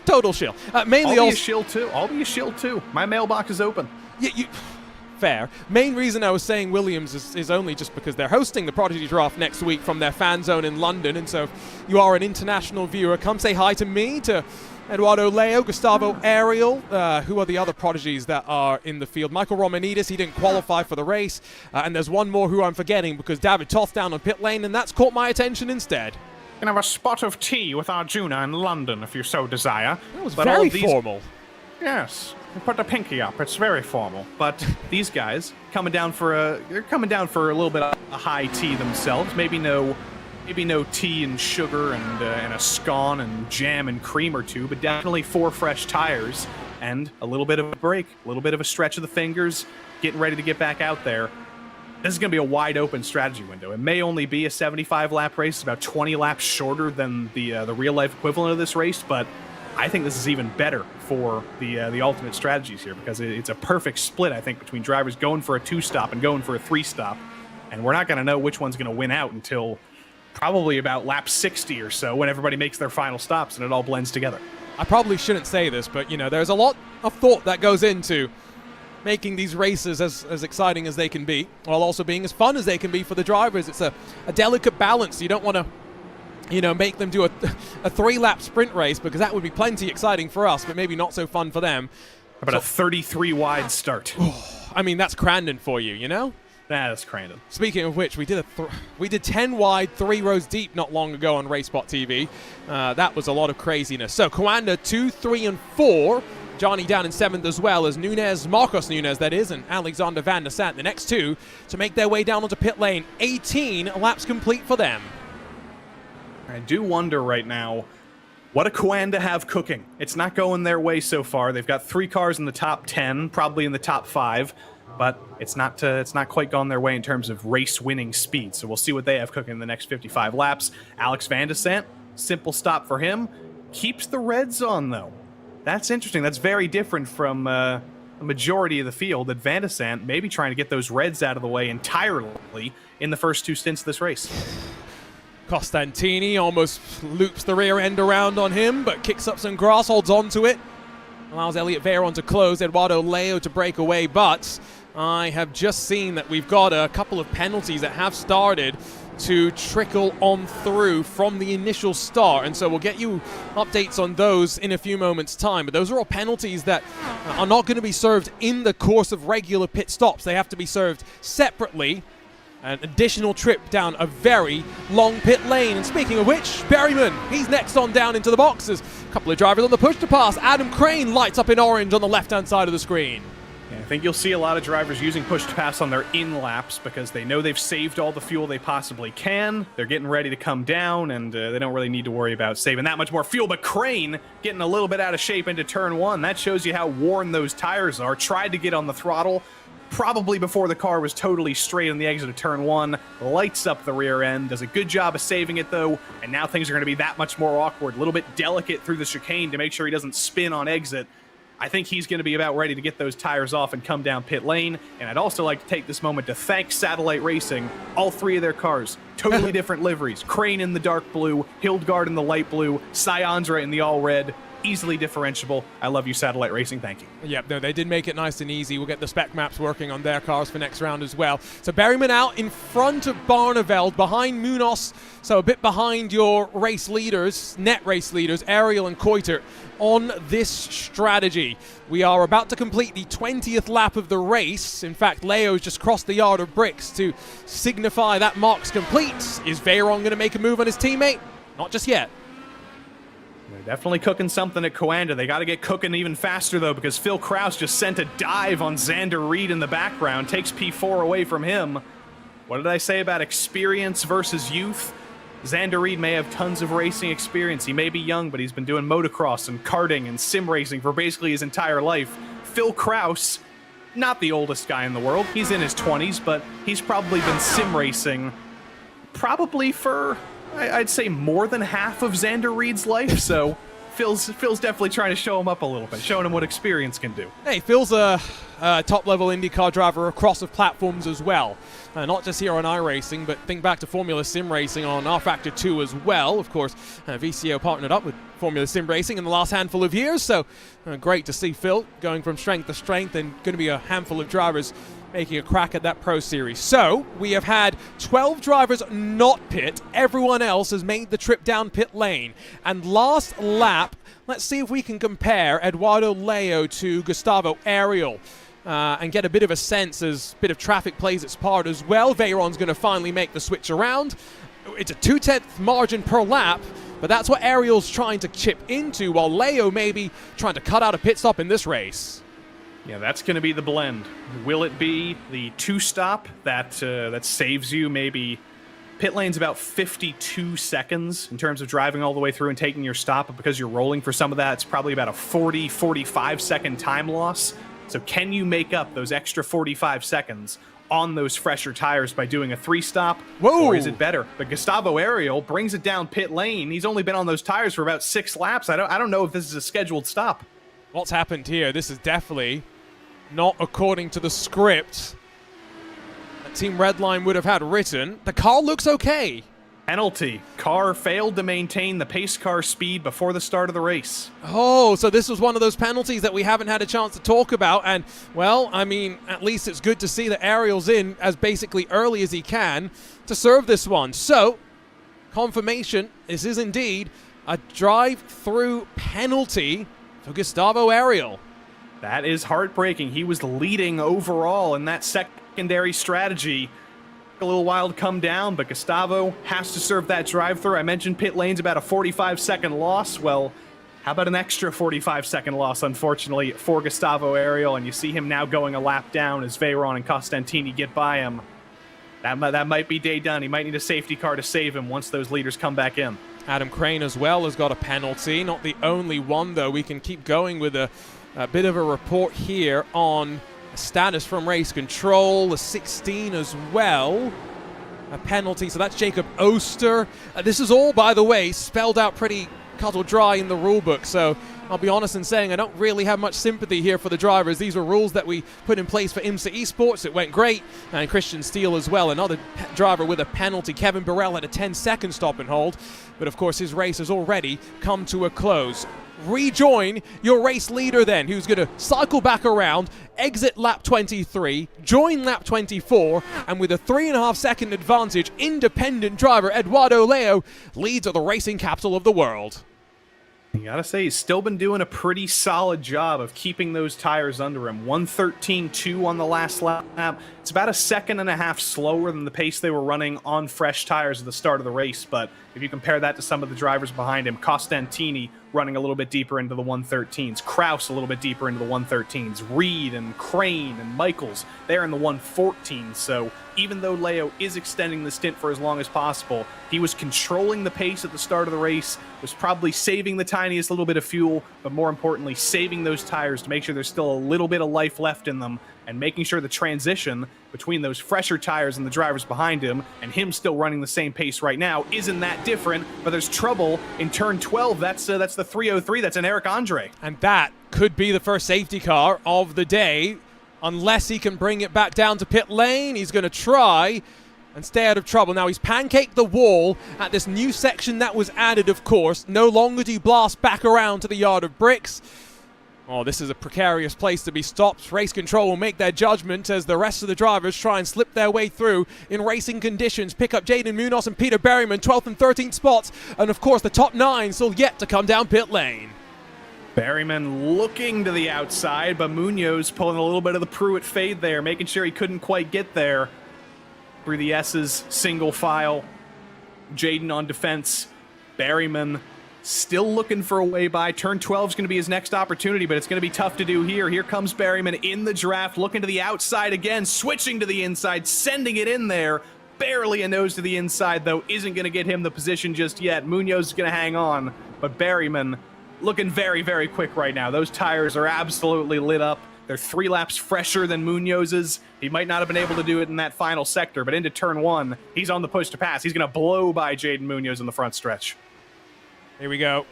Total shill. Mainly I'll be a shill too. I'll be a shill too. My mailbox is open. Fair. Main reason I was saying Williams is only just because they're hosting the Prodigy Draft next week from their fan zone in London, and so if you are an international viewer, come say hi to me, to Eduardo Leo, Gustavo Ariel, who are the other prodigies that are in the field. Michael Romanidis, he didn't qualify for the race, and there's one more who I'm forgetting because David Toth down on pit lane, and that's caught my attention instead. You can have a spot of tea with Arjuna in London if you so desire. That was very formal. Yes, you put the pinky up. It's very formal. But these guys coming down for a little bit of a high tea themselves. Maybe no tea and sugar and a scone and jam and cream or two, but definitely 4 fresh tires and a little bit of a break, a little bit of a stretch of the fingers, getting ready to get back out there. This is going to be a wide open strategy window. It may only be a 75-lap race, it's about 20 laps shorter than the real-life equivalent of this race, but I think this is even better for the alternate strategies here because it's a perfect split, I think, between drivers going for a 2-stop and going for a 3-stop, and we're not going to know which one's going to win out until probably about lap 60 or so when everybody makes their final stops and it all blends together. I probably shouldn't say this, but, there's a lot of thought that goes into making these races as exciting as they can be, while also being as fun as they can be for the drivers. It's a delicate balance. You don't want to, make them do a 3-lap sprint race because that would be plenty exciting for us, but maybe not so fun for them. How about a 33 wide start? I mean, that's Crandon for you, That's Crandon. Speaking of which, we did 10 wide, 3 rows deep not long ago on RaceSpot TV. That was a lot of craziness. So Coanda 2, 3, and 4. Johnny down in 7th as well as Marcos Nunez that is, and Alexander Van der Sant, the next two, to make their way down onto pit lane. 18 laps complete for them. I do wonder right now, what do Coanda have cooking? It's not going their way so far. They've got 3 cars in the top 10, probably in the top 5, but it's not quite gone their way in terms of race-winning speed. So we'll see what they have cooking in the next 55 laps. Alex Van der Sant, simple stop for him. Keeps the reds on, though. That's interesting. That's very different from a majority of the field. That Van der Sant maybe trying to get those reds out of the way entirely in the first 2 stints of this race. Costantini almost loops the rear end around on him, but kicks up some grass, holds on to it. Allows Elliot Veyron to close, Eduardo Leo to break away, but I have just seen that we've got a couple of penalties that have started to trickle on through from the initial start, and so we'll get you updates on those in a few moments' time. But those are all penalties that are not going to be served in the course of regular pit stops. They have to be served separately. An additional trip down a very long pit lane. And speaking of which, Berryman, he's next on down into the boxes. A couple of drivers on the push to pass. Adam Crane lights up in orange on the left-hand side of the screen. Yeah, I think you'll see a lot of drivers using push to pass on their in laps because they know they've saved all the fuel they possibly can. They're getting ready to come down, and they don't really need to worry about saving that much more fuel. But Crane getting a little bit out of shape into turn 1. That shows you how worn those tires are. Tried to get on the throttle probably before the car was totally straight on the exit of turn 1, lights up the rear end, does a good job of saving it though, and now things are going to be that much more awkward, a little bit delicate through the chicane to make sure he doesn't spin on exit. I think he's going to be about ready to get those tires off and come down pit lane, and I'd also like to take this moment to thank Satellite Racing. All 3 of their cars, totally different liveries. Crane in the dark blue, Hildegard in the light blue, Syandra in the all red. Easily differentiable. I love you, Satellite Racing. Thank you. Yep, no, they did make it nice and easy. We'll get the spec maps working on their cars for next round as well. So Berryman out in front of Barneveld, behind Munoz, so a bit behind your race leaders, net race leaders, Ariel and Koiter, on this strategy. We are about to complete the 20th lap of the race. In fact, Leo's just crossed the yard of bricks to signify that mark's complete. Is Veyron going to make a move on his teammate? Not just yet. They're definitely cooking something at Coanda. They got to get cooking even faster, though, because Phil Kraus just sent a dive on Xander Reed in the background, takes P4 away from him. What did I say about experience versus youth? Xander Reed may have tons of racing experience. He may be young, but he's been doing motocross and karting and sim racing for basically his entire life. Phil Kraus, not the oldest guy in the world. He's in his 20s, but he's probably been sim racing probably for, I'd say, more than half of Xander Reed's life, so Phil's definitely trying to show him up a little bit, showing him what experience can do. Hey, Phil's a top-level IndyCar driver across the platforms as well. Not just here on iRacing, but think back to Formula Sim Racing on R-Factor 2 as well. Of course, VCO partnered up with Formula Sim Racing in the last handful of years, so great to see Phil going from strength to strength, and going to be a handful of drivers making a crack at that Pro Series. So, we have had 12 drivers not pit. Everyone else has made the trip down pit lane. And last lap, let's see if we can compare Eduardo Leo to Gustavo Ariel and get a bit of a sense as a bit of traffic plays its part as well. Veyron's going to finally make the switch around. It's a 2/10 margin per lap, but that's what Ariel's trying to chip into, while Leo may be trying to cut out a pit stop in this race. Yeah, that's going to be the blend. Will it be the 2-stop that saves you maybe? Pit lane's about 52 seconds in terms of driving all the way through and taking your stop, but because you're rolling for some of that, it's probably about a 45 second time loss. So can you make up those extra 45 seconds on those fresher tires by doing a 3-stop? Whoa. Or is it better? But Gustavo Ariel brings it down pit lane. He's only been on those tires for about 6 laps. I don't know if this is a scheduled stop. What's happened here? This is definitely not according to the script that Team Redline would have had written. The car looks okay. Penalty. Car failed to maintain the pace car speed before the start of the race. Oh, so this was one of those penalties that we haven't had a chance to talk about. And, well, I mean, at least it's good to see that Ariel's in as basically early as he can to serve this one. So, confirmation, this is indeed a drive-through penalty for Gustavo Ariel. That is heartbreaking. He was leading overall in that second secondary strategy. A little while to come down, but Gustavo has to serve that drive-through. I mentioned pit lane's about a 45-second loss. Well, how about an extra 45-second loss, unfortunately, for Gustavo Ariel, and you see him now going a lap down as Veyron and Costantini get by him. That might be day done. He might need a safety car to save him once those leaders come back in. Adam Crane as well has got a penalty. Not the only one, though. We can keep going with a bit of a report here on status from race control. The 16 as well. A penalty, so that's Jacob Oster. This is all, by the way, spelled out pretty cut or dry in the rule book, so I'll be honest in saying I don't really have much sympathy here for the drivers. These were rules that we put in place for IMSA Esports. It went great, and Christian Steele as well, another driver with a penalty. Kevin Burrell had a 10-second stop and hold, but of course his race has already come to a close. Rejoin your race leader then, who's going to cycle back around, exit lap 23, join lap 24, and with a 3.5-second advantage, independent driver Eduardo Leo leads at the racing capital of the world. You gotta say, he's still been doing a pretty solid job of keeping those tires under him. 1:13.2 on the last lap. It's about a 1.5 seconds slower than the pace they were running on fresh tires at the start of the race, but if you compare that to some of the drivers behind him, Costantini running a little bit deeper into the 113s, Kraus a little bit deeper into the 113s, Reed and Crane and Michaels, they're in the 114s, so even though Leo is extending the stint for as long as possible, he was controlling the pace at the start of the race, was probably saving the tiniest little bit of fuel, but more importantly, saving those tires to make sure there's still a little bit of life left in them, and making sure the transition between those fresher tires and the drivers behind him, and him still running the same pace right now, isn't that different, but there's trouble in turn 12. That's the 303, that's an Eric Andre. And that could be the first safety car of the day, unless he can bring it back down to pit lane. He's going to try and stay out of trouble. Now, he's pancaked the wall at this new section that was added, of course. No longer do you blast back around to the yard of bricks. Oh, this is a precarious place to be stopped. Race control will make their judgment as the rest of the drivers try and slip their way through in racing conditions. Pick up Jaden Munoz and Peter Berryman, 12th and 13th spots. And of course, the top 9 still yet to come down pit lane. Berryman looking to the outside, but Munoz pulling a little bit of the Pruitt fade there, making sure he couldn't quite get there. Through the S's, single file. Jaden on defense. Berryman still looking for a way by. Turn 12 is going to be his next opportunity, but it's going to be tough to do here. Here comes Berryman in the draft, looking to the outside again, switching to the inside, sending it in there. Barely a nose to the inside, though, isn't going to get him the position just yet. Munoz is going to hang on, but Berryman looking very, very quick right now. Those tires are absolutely lit up. They're 3 laps fresher than Munoz's. He might not have been able to do it in that final sector, but into turn 1, he's on the push to pass. He's going to blow by Jaden Munoz in the front stretch. Here we go.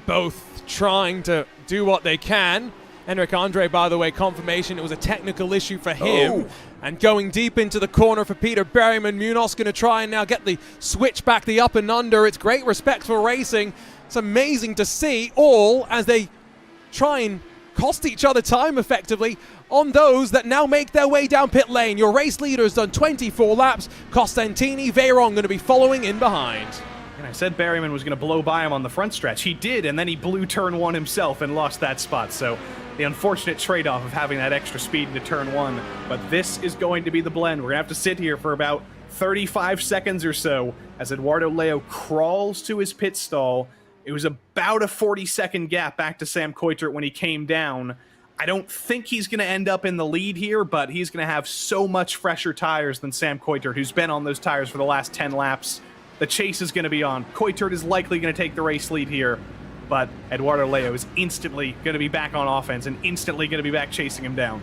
Both trying to do what they can. Henrik Andre, by the way, confirmation it was a technical issue for him. Oh. And going deep into the corner for Peter Berryman. Munoz going to try and now get the switch back, the up and under. It's great respect for racing. It's amazing to see, all as they try and cost each other time effectively on those that now make their way down pit lane. Your race leader has done 24 laps. Costantini, Veyron going to be following in behind. And I said Berryman was going to blow by him on the front stretch. He did, and then he blew turn 1 himself and lost that spot. So the unfortunate trade-off of having that extra speed into turn 1. But this is going to be the blend. We're going to have to sit here for about 35 seconds or so as Eduardo Leo crawls to his pit stall. It was about a 40-second gap back to Sam Coitert when he came down. I don't think he's going to end up in the lead here, but he's going to have so much fresher tires than Sam Coitert, who's been on those tires for the last 10 laps. The chase is going to be on. Coitert is likely going to take the race lead here, but Eduardo Leo is instantly going to be back on offense and instantly going to be back chasing him down.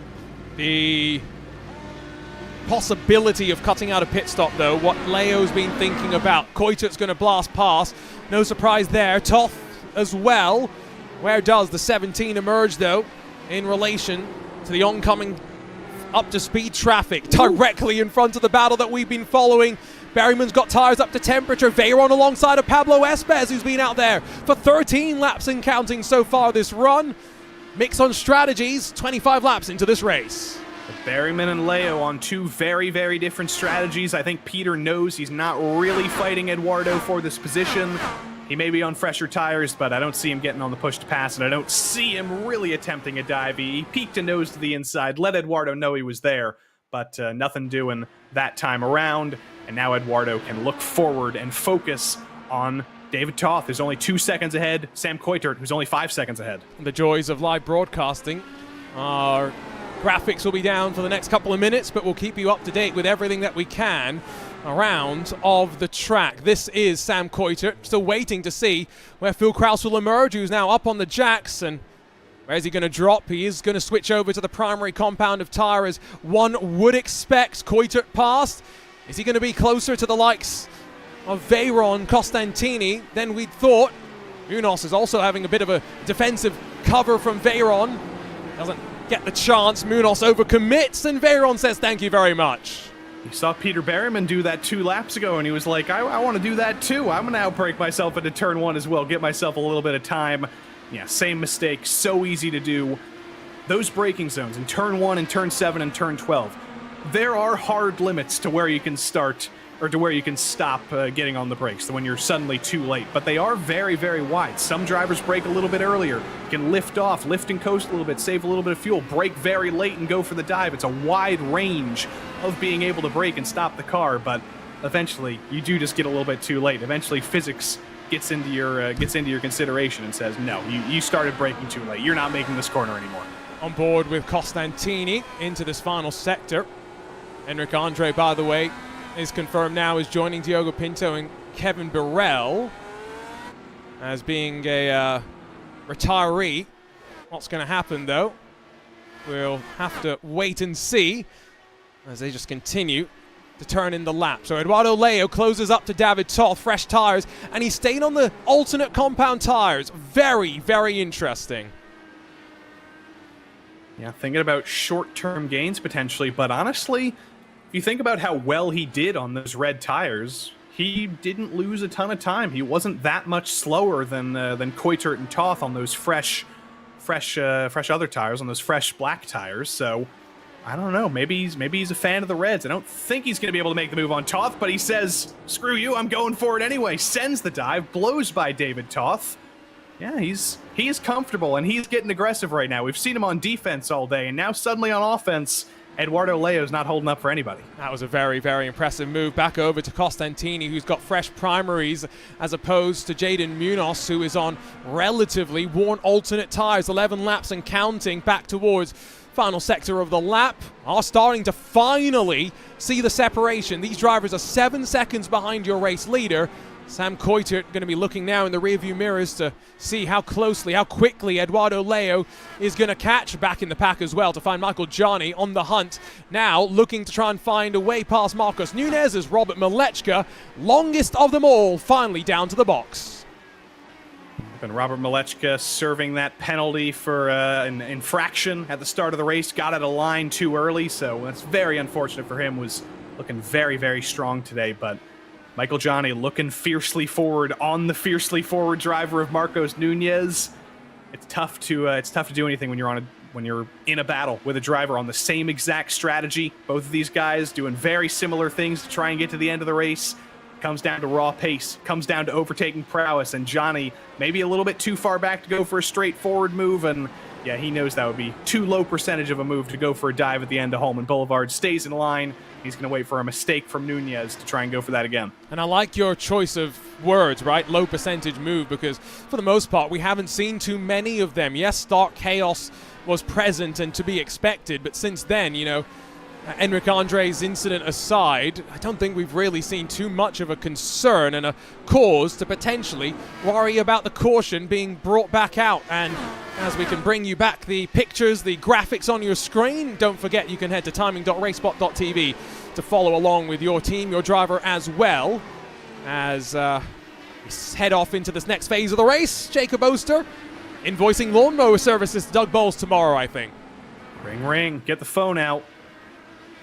The possibility of cutting out a pit stop, though, what Leo's been thinking about. Coitert's going to blast past. No surprise there. Toth as well. Where does the 17 emerge, though, in relation to the oncoming up-to-speed traffic directly in front of the battle that we've been following? Berryman's got tires up to temperature. Veyron alongside of Pablo Espez, who's been out there for 13 laps and counting so far this run. Mix on strategies, 25 laps into this race. Berryman and Leo on 2 very, very different strategies. I think Peter knows he's not really fighting Eduardo for this position. He may be on fresher tires, but I don't see him getting on the push to pass, and I don't see him really attempting a dive. He peeked a nose to the inside, let Eduardo know he was there. but nothing doing that time around. And now Eduardo can look forward and focus on David Toth, who's only 2 seconds ahead, Sam Coitert, who's only 5 seconds ahead. The joys of live broadcasting. Our graphics will be down for the next couple of minutes, but we'll keep you up to date with everything that we can around of the track. This is Sam Coitert, still waiting to see where Phil Krause will emerge, who's now up on the jacks, and where's he going to drop? He is going to switch over to the primary compound of tyre, as one would expect. Coitert past. Is he going to be closer to the likes of Veyron Costantini than we'd thought? Munoz is also having a bit of a defensive cover from Veyron. Doesn't get the chance. Munoz overcommits, and Veyron says thank you very much. You saw Peter Berryman do that 2 laps ago, and he was like, I want to do that too. I'm going to outbrake myself into turn 1 as well, get myself a little bit of time. Yeah, same mistake, so easy to do. Those braking zones in turn 1 and turn 7 and turn 12, there are hard limits to where you can start or to where you can stop getting on the brakes when you're suddenly too late. But they are very, very wide. Some drivers brake a little bit earlier. You can lift off, lift and coast a little bit, save a little bit of fuel, brake very late and go for the dive. It's a wide range of being able to brake and stop the car, but eventually you do just get a little bit too late. Eventually physics gets into your consideration and says, no, you started braking too late. You're not making this corner anymore. On board with Costantini into this final sector. Henrik Andre, by the way, is confirmed now is joining Diogo Pinto and Kevin Burrell as being a retiree. What's going to happen, though? We'll have to wait and see as they just continue to turn in the lap. So Eduardo Leo closes up to David Toth, fresh tires, and he stayed on the alternate compound tires. Very, very interesting. Yeah, thinking about short-term gains potentially, but honestly, if you think about how well he did on those red tires, he didn't lose a ton of time. He wasn't that much slower than Coitert and Toth on those fresh other tires, on those fresh black tires. So I don't know. Maybe he's a fan of the reds. I don't think he's going to be able to make the move on Toth, but he says, "Screw you! I'm going for it anyway." Sends the dive, blows by David Toth. Yeah, he is comfortable and he's getting aggressive right now. We've seen him on defense all day, and now suddenly on offense, Eduardo Leo's not holding up for anybody. That was a very, very impressive move. Back over to Costantini, who's got fresh primaries, as opposed to Jaden Munoz, who is on relatively worn alternate tires, 11 laps and counting, back towards final sector of the lap. Are starting to finally see the separation. These drivers are 7 seconds behind your race leader. Sam Coitert going to be looking now in the rearview mirrors to see how closely, how quickly Eduardo Leo is going to catch. Back in the pack as well to find Michael Johnny on the hunt. Now looking to try and find a way past Marcos Nunez as Robert Malechka, longest of them all, finally down to the box. And Robert Malechka serving that penalty for an infraction at the start of the race. Got out of line too early, so that's very unfortunate for him. Was looking very, very strong today, but Michael Johnny looking fiercely forward on the fiercely forward driver of Marcos Nunez. It's tough to do anything when you're in a battle with a driver on the same exact strategy. Both of these guys doing very similar things to try and get to the end of the race. Comes down to raw pace, comes down to overtaking prowess, and Johnny maybe a little bit too far back to go for a straightforward move, and yeah, he knows that would be too low percentage of a move to go for a dive at the end of Holman Boulevard. Stays in line. He's going to wait for a mistake from Nunez to try and go for that again. And I like your choice of words, right? Low percentage move, because for the most part, we haven't seen too many of them. Yes, Stark Chaos was present and to be expected, but since then, you know, Henrik Andre's incident aside, I don't think we've really seen too much of a concern and a cause to potentially worry about the caution being brought back out. And as we can bring you back the pictures, the graphics on your screen, don't forget you can head to timing.racespot.tv to follow along with your team, your driver as well, as we head off into this next phase of the race. Jacob Oster invoicing lawnmower services to Doug Bowles tomorrow, I think. Ring, ring. Get the phone out.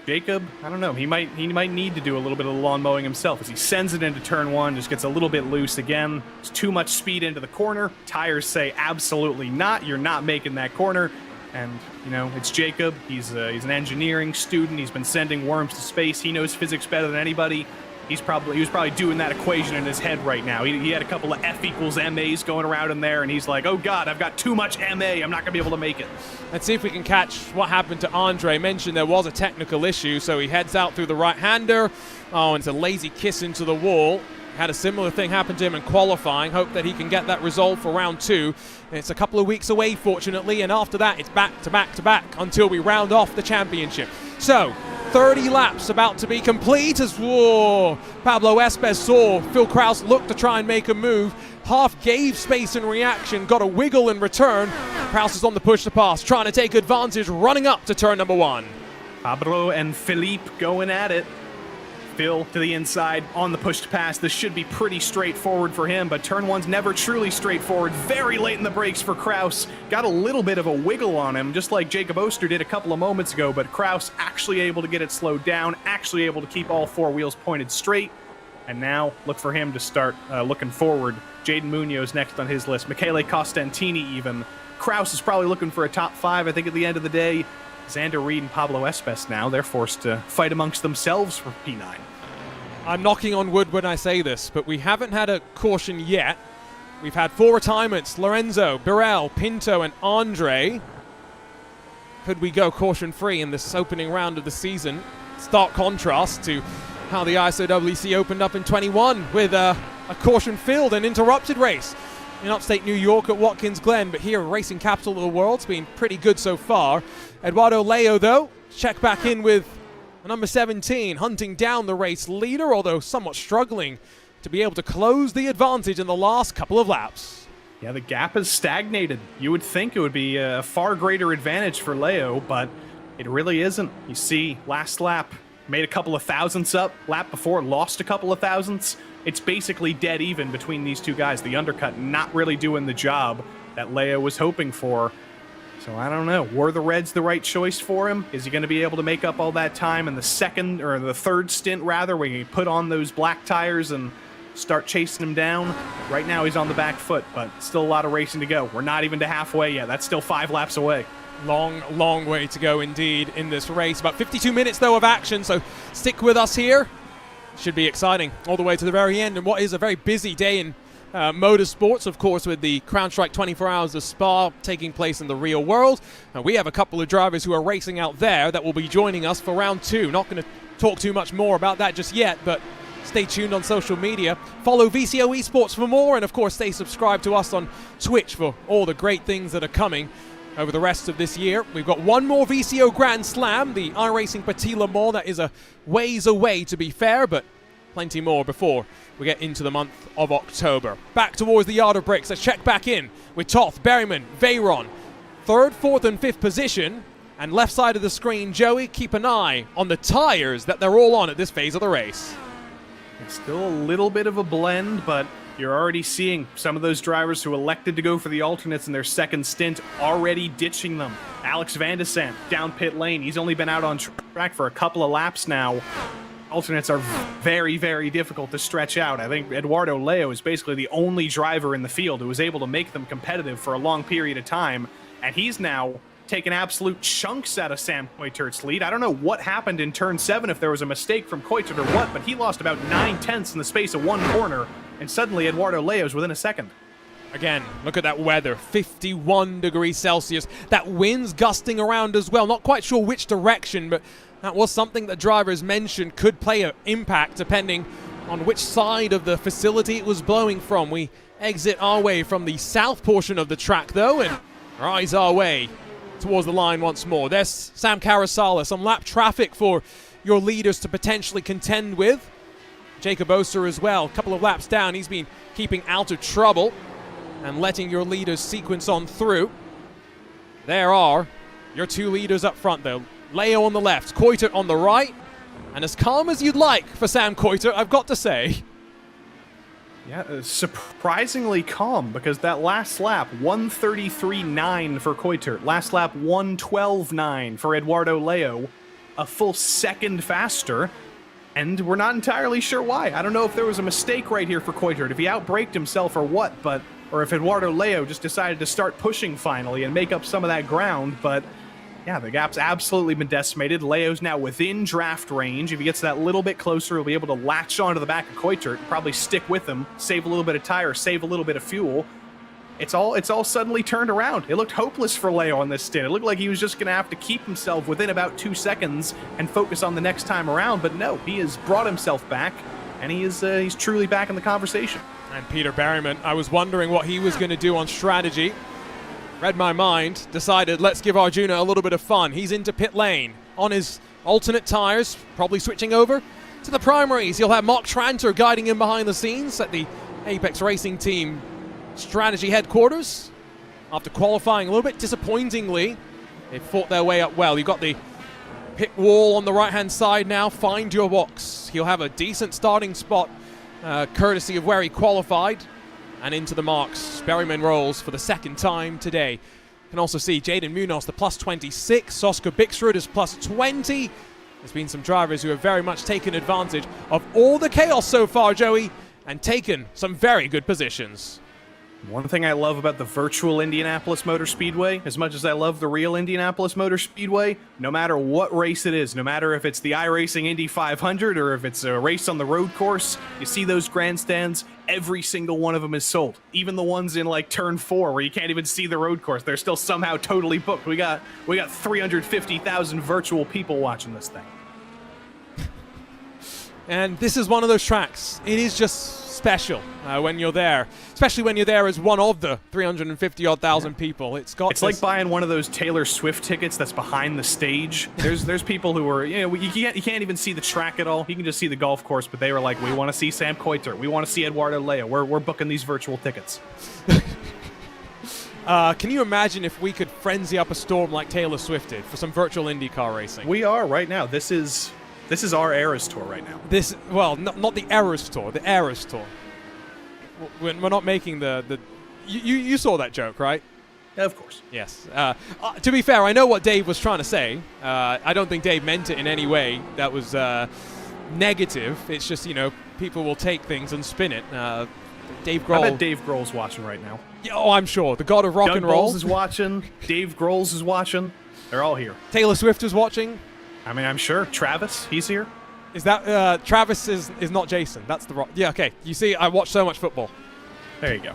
Jacob, I don't know, he might need to do a little bit of the lawn mowing himself as he sends it into turn 1, just gets a little bit loose again. It's too much speed into the corner. Tires say absolutely not. You're not making that corner. And, you know, it's Jacob. He's an engineering student. He's been sending worms to space. He knows physics better than anybody. he was probably doing that equation in his head right now. He had a couple of F equals MAs going around in there, and he's like, oh God, I've got too much MA. I'm not going to be able to make it. Let's see if we can catch what happened to Andre. Mentioned there was a technical issue, so he heads out through the right-hander. Oh, and it's a lazy kiss into the wall. Had a similar thing happen to him in qualifying. Hope that he can get that resolved for round 2. It's a couple of weeks away, fortunately, and after that, it's back to back to back until we round off the championship. So, 30 laps about to be complete as Pablo Espes saw Phil Kraus look to try and make a move. Half gave space in reaction, got a wiggle in return. Kraus is on the push to pass, trying to take advantage, running up to turn number 1. Pablo and Philippe going at it. Phil to the inside on the push to pass. This should be pretty straightforward for him, but turn 1's never truly straightforward. Very late in the brakes for Kraus. Got a little bit of a wiggle on him, just like Jacob Oster did a couple of moments ago, but Kraus actually able to get it slowed down, actually able to keep all 4 wheels pointed straight. And now look for him to start looking forward. Jaden Munoz next on his list. Michele Costantini even. Kraus is probably looking for a top 5, I think, at the end of the day. Xander Reed and Pablo Espes now, they're forced to fight amongst themselves for P9. I'm knocking on wood when I say this, but we haven't had a caution yet. We've had 4 retirements: Lorenzo, Birel, Pinto, and Andre. Could we go caution-free in this opening round of the season? Stark contrast to how the ISOWC opened up in 21 with a caution-filled and interrupted race in upstate New York at Watkins Glen, but here, racing capital of the world, it's been pretty good so far. Eduardo Leo, though, check back in with number 17, hunting down the race leader, although somewhat struggling to be able to close the advantage in the last couple of laps. Yeah, the gap has stagnated. You would think it would be a far greater advantage for Leo, but it really isn't. You see, last lap, made a couple of thousandths up. Lap before, lost a couple of thousandths. It's basically dead even between these two guys. The undercut not really doing the job that Leo was hoping for. So I don't know. Were the Reds the right choice for him? Is he going to be able to make up all that time in the second, or the third stint rather, where he put on those black tires and start chasing him down? Right now he's on the back foot, but still a lot of racing to go. We're not even to halfway yet. That's still 5 laps away. Long, long way to go indeed in this race. About 52 minutes, though, of action, so stick with us here. Should be exciting all the way to the very end, and what is a very busy day in motorsports, of course, with the CrowdStrike 24 Hours of Spa taking place in the real world. And we have a couple of drivers who are racing out there that will be joining us for round 2. Not going to talk too much more about that just yet, but stay tuned on social media. Follow VCO Esports for more, and of course stay subscribed to us on Twitch for all the great things that are coming over the rest of this year. We've got one more VCO Grand Slam, the iRacing Petit Le Mans, that is a ways away to be fair, but plenty more before we get into the month of October. Back towards the yard of bricks. Let's check back in with Toth, Berryman, Veyron. 3rd, 4th, and 5th position. And left side of the screen, Joey, keep an eye on the tires that they're all on at this phase of the race. It's still a little bit of a blend, but you're already seeing some of those drivers who elected to go for the alternates in their second stint already ditching them. Alex Van de Sant down pit lane. He's only been out on track for a couple of laps now. Alternates are very, very difficult to stretch out. I think Eduardo Leo is basically the only driver in the field who was able to make them competitive for a long period of time, and he's now taken absolute chunks out of Sam Coitert's lead. I don't know what happened in turn 7, if there was a mistake from Coitert or what, but he lost about 9/10 in the space of one corner, and suddenly Eduardo Leo's within a second. Again, look at that weather, 51 degrees Celsius. That wind's gusting around as well. Not quite sure which direction, but that was something that drivers mentioned could play an impact depending on which side of the facility it was blowing from. We exit our way from the south portion of the track, though, and rise our way towards the line once more. There's Sam Carasala, some lap traffic for your leaders to potentially contend with. Jacob Oster as well, a couple of laps down. He's been keeping out of trouble and letting your leaders sequence on through. There are your 2 leaders up front, though. Leo on the left, Coitert on the right, and as calm as you'd like for Sam Coitert, I've got to say. Yeah, surprisingly calm, because that last lap, 1:33.9 for Coitert. Last lap, 1:12.9 for Eduardo Leo. A full second faster, and we're not entirely sure why. I don't know if there was a mistake right here for Coitert, if he outbraked himself or what, or if Eduardo Leo just decided to start pushing finally and make up some of that ground, but Yeah, the gap's absolutely been decimated. Leo's now within draft range. If he gets that little bit closer, he'll be able to latch onto the back of Coitert, probably stick with him, save a little bit of tire, save a little bit of fuel. It's all suddenly turned around. It looked hopeless for Leo on this stint. It looked like he was just going to have to keep himself within about 2 seconds and focus on the next time around. But no, he has brought himself back, and he's truly back in the conversation. And Peter Berryman, I was wondering what he was going to do on strategy. Read my mind, decided let's give Arjuna a little bit of fun. He's into pit lane on his alternate tires, probably switching over to the primaries. He'll have Mark Tranter guiding him behind the scenes at the Apex Racing Team strategy headquarters. After qualifying a little bit disappointingly, they fought their way up well. You've got the pit wall on the right-hand side now. Find your box. He'll have a decent starting spot, courtesy of where he qualified. And into the marks, Berryman rolls for the second time today. You can also see Jaden Munoz, the plus 26, Oscar Bixrud is plus 20. There's been some drivers who have very much taken advantage of all the chaos so far, Joey, and taken some very good positions. One thing I love about the virtual Indianapolis Motor Speedway, as much as I love the real Indianapolis Motor Speedway, no matter what race it is, no matter if it's the iRacing Indy 500 or if it's a race on the road course, you see those grandstands, every single one of them is sold. Even the ones in like turn 4 where you can't even see the road course, they're still somehow totally booked. We got 350,000 virtual people watching this thing. And this is one of those tracks. It is just special when you're there, especially when you're there as one of the 350-odd thousand people. It's like buying one of those Taylor Swift tickets that's behind the stage. There's people who are, you can't even see the track at all. You can just see the golf course, but they were like, we want to see Sam Coitert, we want to see Eduardo Leo. We're booking these virtual tickets. Can you imagine if we could frenzy up a storm like Taylor Swift did for some virtual IndyCar racing? We are right now. This is our Eras Tour right now. Not the Eras Tour, the Eras Tour. We're not making the you saw that joke, right? Of course. Yes. To be fair, I know what Dave was trying to say. I don't think Dave meant it in any way that was negative. It's just, people will take things and spin it. Dave Grohl. I bet Dave Grohl's watching right now. Yeah, oh, I'm sure. The god of rock and roll. Doug Bowles is watching. Dave Grohl's is watching. They're all here. Taylor Swift is watching. I mean, I'm sure. Travis, he's here. Is that Travis is not Jason? That's the rock. Yeah, okay. You see, I watch so much football. There you go.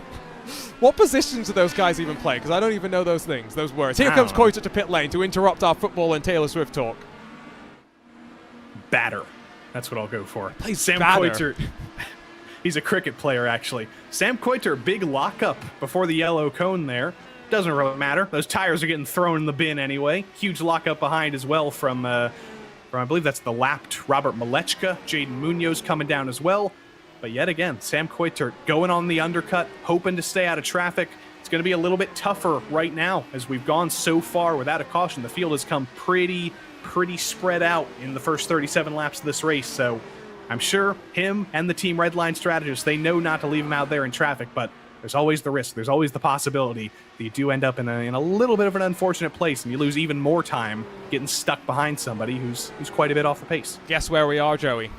What positions do those guys even play? Because I don't even know those things, those words. Here comes Coitert to pit lane to interrupt our football and Taylor Swift talk. Batter. That's what I'll go for. Plays Sam batter. Coitert. He's a cricket player, actually. Sam Coitert, big lockup before the yellow cone there. Doesn't really matter. Those tires are getting thrown in the bin anyway. Huge lockup behind as well from I believe that's the lapped Robert Malechka. Jaden Munoz coming down as well. But yet again, Sam Coitert going on the undercut, hoping to stay out of traffic. It's going to be a little bit tougher right now as we've gone so far without a caution. The field has come pretty spread out in the first 37 laps of this race. So I'm sure him and the team Redline strategists, they know not to leave him out there in traffic, but there's always the risk. There's always the possibility that you do end up in a little bit of an unfortunate place and you lose even more time getting stuck behind somebody who's quite a bit off the pace. Guess where we are, Joey?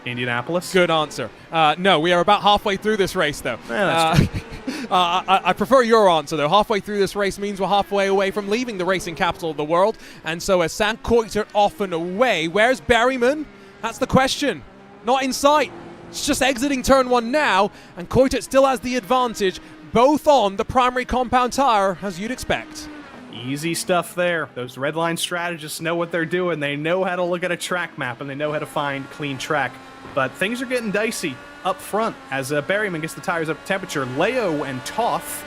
Indianapolis? Good answer. No, we are about halfway through this race, though. Yeah, that's true. I prefer your answer, though. Halfway through this race means we're halfway away from leaving the racing capital of the world. And so as Sam Coitert off and away, where's Berryman? That's the question. Not in sight. It's just exiting turn 1 now, and Coitert still has the advantage, both on the primary compound tire, as you'd expect. Easy stuff there. Those Redline strategists know what they're doing. They know how to look at a track map, and they know how to find clean track. But things are getting dicey up front as Berryman gets the tires up to temperature. Leo and Toth,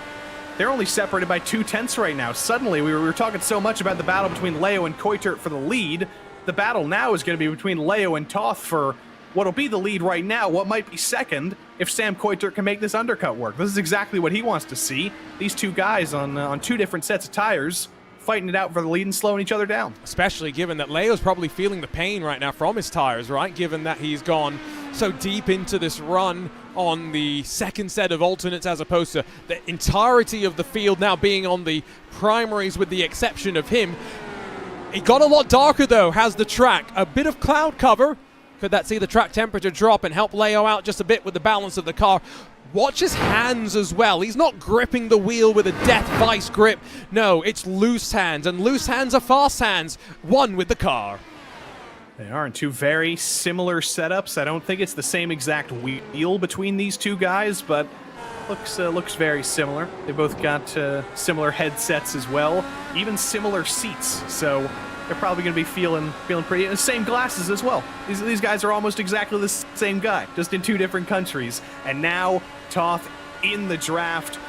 they're only separated by 0.2 right now. Suddenly, we were talking so much about the battle between Leo and Coitert for the lead. The battle now is going to be between Leo and Toth for what'll be the lead right now, what might be second, if Sam Coitert can make this undercut work. This is exactly what he wants to see. These two guys on 2 different sets of tires fighting it out for the lead and slowing each other down. Especially given that Leo's probably feeling the pain right now from his tires, right? Given that he's gone so deep into this run on the second set of alternates as opposed to the entirety of the field now being on the primaries with the exception of him. It got a lot darker, though, has the track. A bit of cloud cover. Could that see the track temperature drop and help Leo out just a bit with the balance of the car? Watch his hands as well. He's not gripping the wheel with a death vice grip. No, it's loose hands, and loose hands are fast hands. One with the car. They aren't two very similar setups. I don't think it's the same exact wheel between these two guys, but looks very similar. They both got similar headsets as well, even similar seats. So they're probably going to be feeling pretty. And same glasses as well. These guys are almost exactly the same guy, just in two different countries. And now Toth in the draft.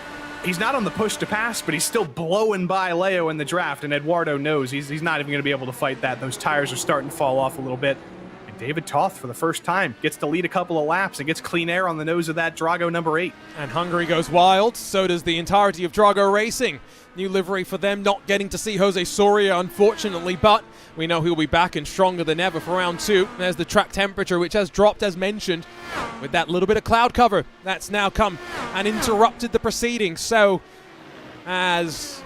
He's not on the push to pass, but he's still blowing by Leo in the draft, and Eduardo knows he's not even going to be able to fight that. Those tires are starting to fall off a little bit. And David Toth, for the first time, gets to lead a couple of laps and gets clean air on the nose of that Drago number 8. And Hungary goes wild, so does the entirety of Drago Racing. New livery for them, not getting to see Jose Soria, unfortunately, but we know he'll be back and stronger than ever for round 2. There's the track temperature, which has dropped, as mentioned, with that little bit of cloud cover that's now come and interrupted the proceedings. So, as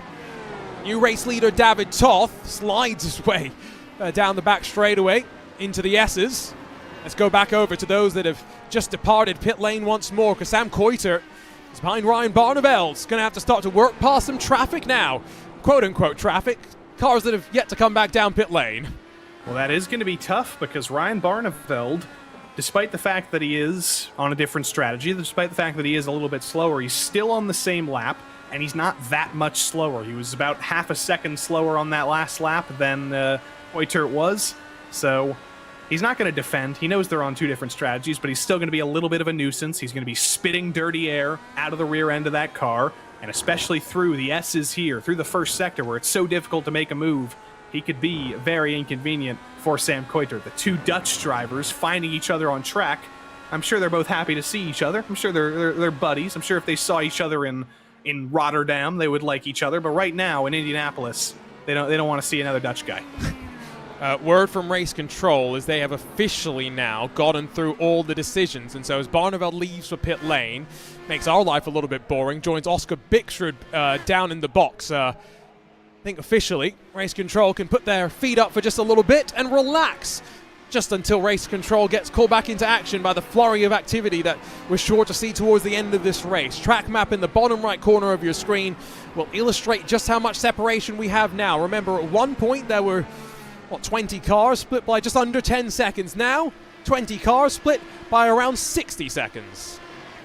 new race leader David Toth slides his way down the back straightaway into the S's, let's go back over to those that have just departed pit lane once more, because Sam Coiter is behind Ryan Barnabel's. Going to have to start to work past some traffic now. Quote-unquote traffic. Cars that have yet to come back down pit lane. Well, that is going to be tough, because Ryan Barneveld, despite the fact that he is on a different strategy, despite the fact that he is a little bit slower, he's still on the same lap, and he's not that much slower. He was about half a second slower on that last lap than Coiter was, so he's not going to defend. He knows they're on two different strategies, but he's still going to be a little bit of a nuisance. He's going to be spitting dirty air out of the rear end of that car, and especially through the S's here, through the first sector where it's so difficult to make a move, he could be very inconvenient for Sam Coiter. The two Dutch drivers finding each other on track. I'm sure they're both happy to see each other. I'm sure they're buddies. I'm sure if they saw each other in Rotterdam, they would like each other. But right now in Indianapolis, they don't want to see another Dutch guy. Word from race control is they have officially now gotten through all the decisions, and so as Barneveld leaves for pit lane, makes our life a little bit boring, joins Oscar Bickstrud down in the box. I think officially race control can put their feet up for just a little bit and relax just until race control gets called back into action by the flurry of activity that we're sure to see towards the end of this race. Track map in the bottom right corner of your screen will illustrate just how much separation we have now. Remember, at one point there were 20 cars split by just under 10 seconds. Now, 20 cars split by around 60 seconds.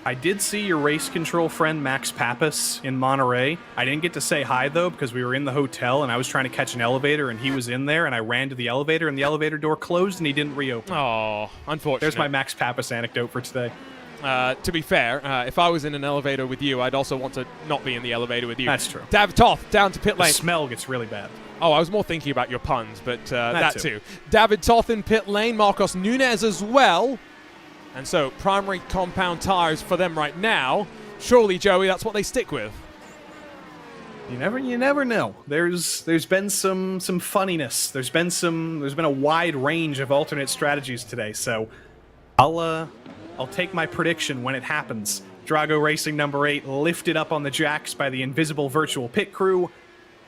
I did see your race control friend Max Pappas in Monterey. I didn't get to say hi, though, because we were in the hotel, and I was trying to catch an elevator, and he was in there, and I ran to the elevator, and the elevator door closed, and he didn't reopen. Oh, unfortunate. There's my Max Pappas anecdote for today. To be fair, if I was in an elevator with you, I'd also want to not be in the elevator with you. That's true. David Toth down to pit lane. The smell gets really bad. Oh, I was more thinking about your puns, but that too. too. David Toth in pit lane, Marcos Nunez as well. And so, primary compound tires for them right now. Surely, Joey, that's what they stick with. You never know. There's been some funniness. There's been a wide range of alternate strategies today. So, I'll take my prediction when it happens. Drago Racing number 8 lifted up on the jacks by the invisible virtual pit crew.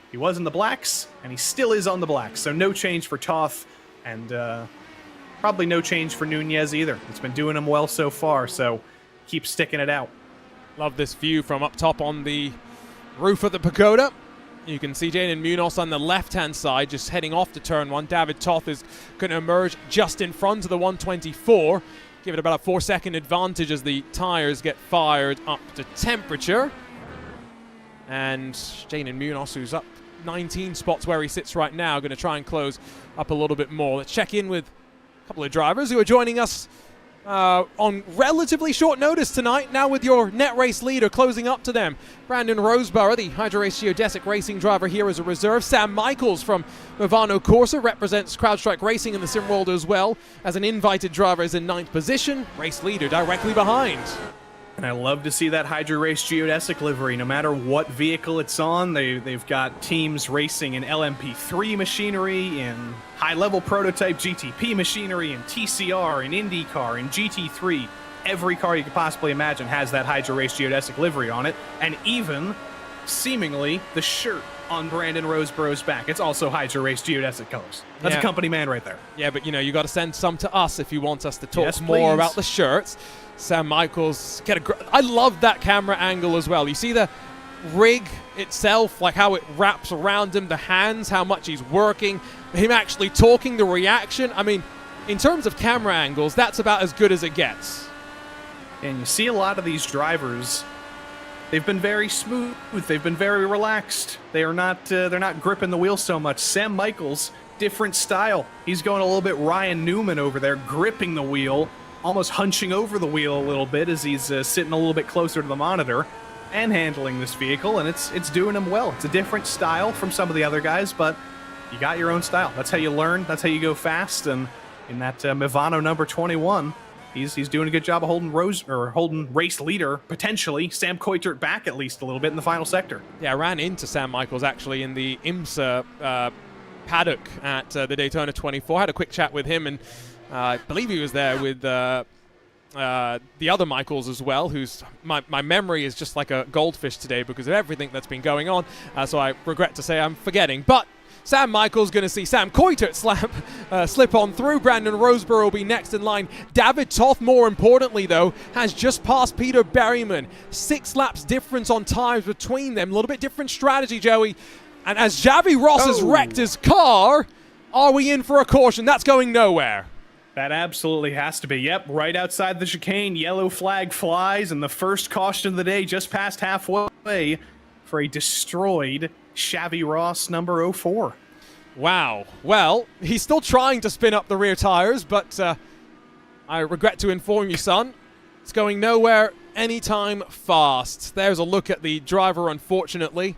He was in the blacks, and he still is on the blacks. So no change for Toth, and probably no change for Nunez either. It's been doing him well so far, so keep sticking it out. Love this view from up top on the roof of the pagoda. You can see Jaden Munoz on the left-hand side, just heading off to turn 1. David Toth is going to emerge just in front of the 124. Give it about a 4-second advantage as the tires get fired up to temperature. And Jaden Munoz, who's up 19 spots where he sits right now, going to try and close up a little bit more. Let's check in with a couple of drivers who are joining us on relatively short notice tonight, now with your net race leader closing up to them. Brandon Roseborough, the Hydro Race Geodesic Racing driver here as a reserve. Sam Michaels from Movano Corsa represents CrowdStrike Racing in the sim world as well. As an invited driver is in 9th position, race leader directly behind. And I love to see that Hydro Race Geodesic livery. No matter what vehicle it's on, they've got teams racing in LMP3 machinery, in high-level prototype GTP machinery, in TCR, in IndyCar, in GT3. Every car you could possibly imagine has that Hydro Race Geodesic livery on it, and even, seemingly, the shirt on Brandon Roseborough's back. It's also Hydro Race Geodesic colors. That's a company man right there. Yeah, but you got to send some to us if you want us to talk Yes, more please. about the shirts. Sam Michaels I love that camera angle as well. You see the rig itself, like how it wraps around him, the hands, how much he's working, him actually talking, the reaction. I mean, in terms of camera angles, that's about as good as it gets. And you see a lot of these drivers, they've been very smooth, they've been very relaxed. They're not gripping the wheel so much. Sam Michaels, different style. He's going a little bit Ryan Newman over there, gripping the wheel, almost hunching over the wheel a little bit as he's sitting a little bit closer to the monitor and handling this vehicle, and it's doing him well. It's a different style from some of the other guys, but you got your own style. That's how you learn. That's how you go fast. And in that Movano number 21, he's doing a good job of holding race leader, potentially, Sam Coitert back at least a little bit in the final sector. Yeah, I ran into Sam Michaels actually in the IMSA paddock at the Daytona 24. Had a quick chat with him, and I believe he was there with the other Michaels as well, who's my memory is just like a goldfish today because of everything that's been going on, so I regret to say I'm forgetting. But Sam Michaels going to see Sam Coitert slip on through. Brandon Roseborough will be next in line. David Toth, more importantly, though, has just passed Peter Berryman. 6 laps difference on times between them. A little bit different strategy, Joey. And as Javi Ross has wrecked his car, are we in for a caution? That's going nowhere. That absolutely has to be. Yep, right outside the chicane, yellow flag flies, and the first caution of the day just past halfway for a destroyed Xavi Ross number 04. Wow. Well, he's still trying to spin up the rear tires, but I regret to inform you, son, it's going nowhere anytime fast. There's a look at the driver, unfortunately.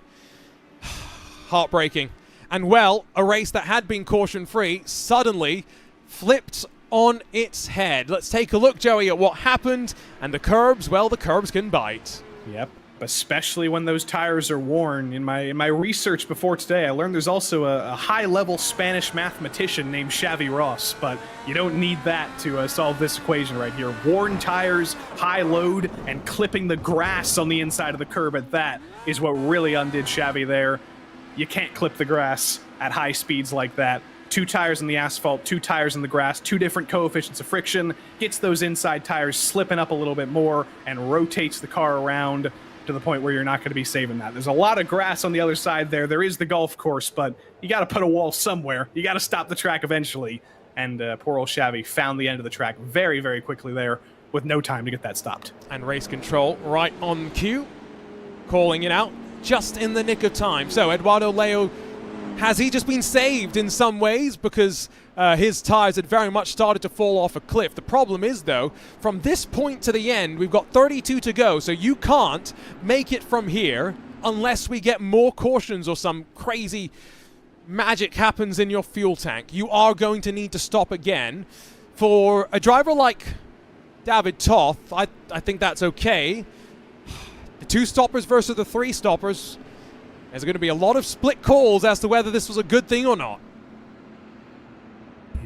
Heartbreaking. And, well, a race that had been caution-free suddenly flipped on its head. Let's take a look, Joey, at what happened. And the curbs, well, the curbs can bite. Yep. Especially when those tires are worn. In my research before today, I learned there's also a high-level Spanish mathematician named Xavi Ross, but you don't need that to solve this equation right here. Worn tires, high load, and clipping the grass on the inside of the curb at that is what really undid Xavi there. You can't clip the grass at high speeds like that. 2 tires in the asphalt, 2 tires in the grass, 2 different coefficients of friction, gets those inside tires slipping up a little bit more, and rotates the car around to the point where you're not going to be saving that. There's a lot of grass on the other side there. There is the golf course, but you got to put a wall somewhere. You got to stop the track eventually. And poor old Xavi found the end of the track very, very quickly there with no time to get that stopped. And race control right on cue, calling it out just in the nick of time. So Eduardo Leo, has he just been saved in some ways because his tires had very much started to fall off a cliff? The problem is, though, from this point to the end, we've got 32 to go, so you can't make it from here unless we get more cautions or some crazy magic happens in your fuel tank. You are going to need to stop again. For a driver like David Toth, I think that's okay. The 2 stoppers versus the 3 stoppers, there's going to be a lot of split calls as to whether this was a good thing or not.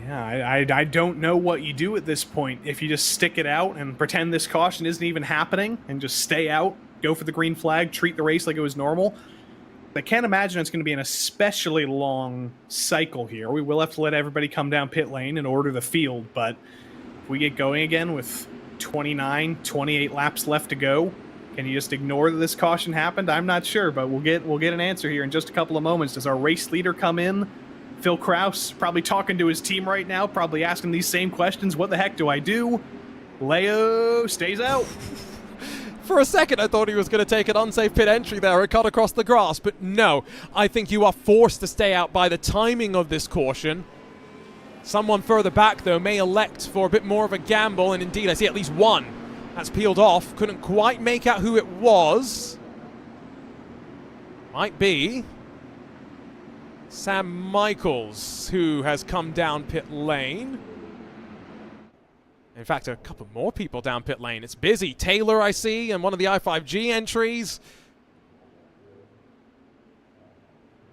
Yeah, I don't know what you do at this point. If you just stick it out and pretend this caution isn't even happening and just stay out, go for the green flag, treat the race like it was normal. I can't imagine it's going to be an especially long cycle here. We will have to let everybody come down pit lane and order the field, but if we get going again with 29, 28 laps left to go, can you just ignore that this caution happened? I'm not sure, but we'll get an answer here in just a couple of moments. Does our race leader come in? Phil Kraus probably talking to his team right now, probably asking these same questions. What the heck do I do? Leo stays out. For a second, I thought he was going to take an unsafe pit entry there and cut across the grass, but no. I think you are forced to stay out by the timing of this caution. Someone further back, though, may elect for a bit more of a gamble, and indeed, I see at least one that's peeled off. Couldn't quite make out who it was. Might be Sam Michaels, who has come down pit lane. In fact, a couple more people down pit lane. It's busy. Taylor, I see, and one of the I5G entries.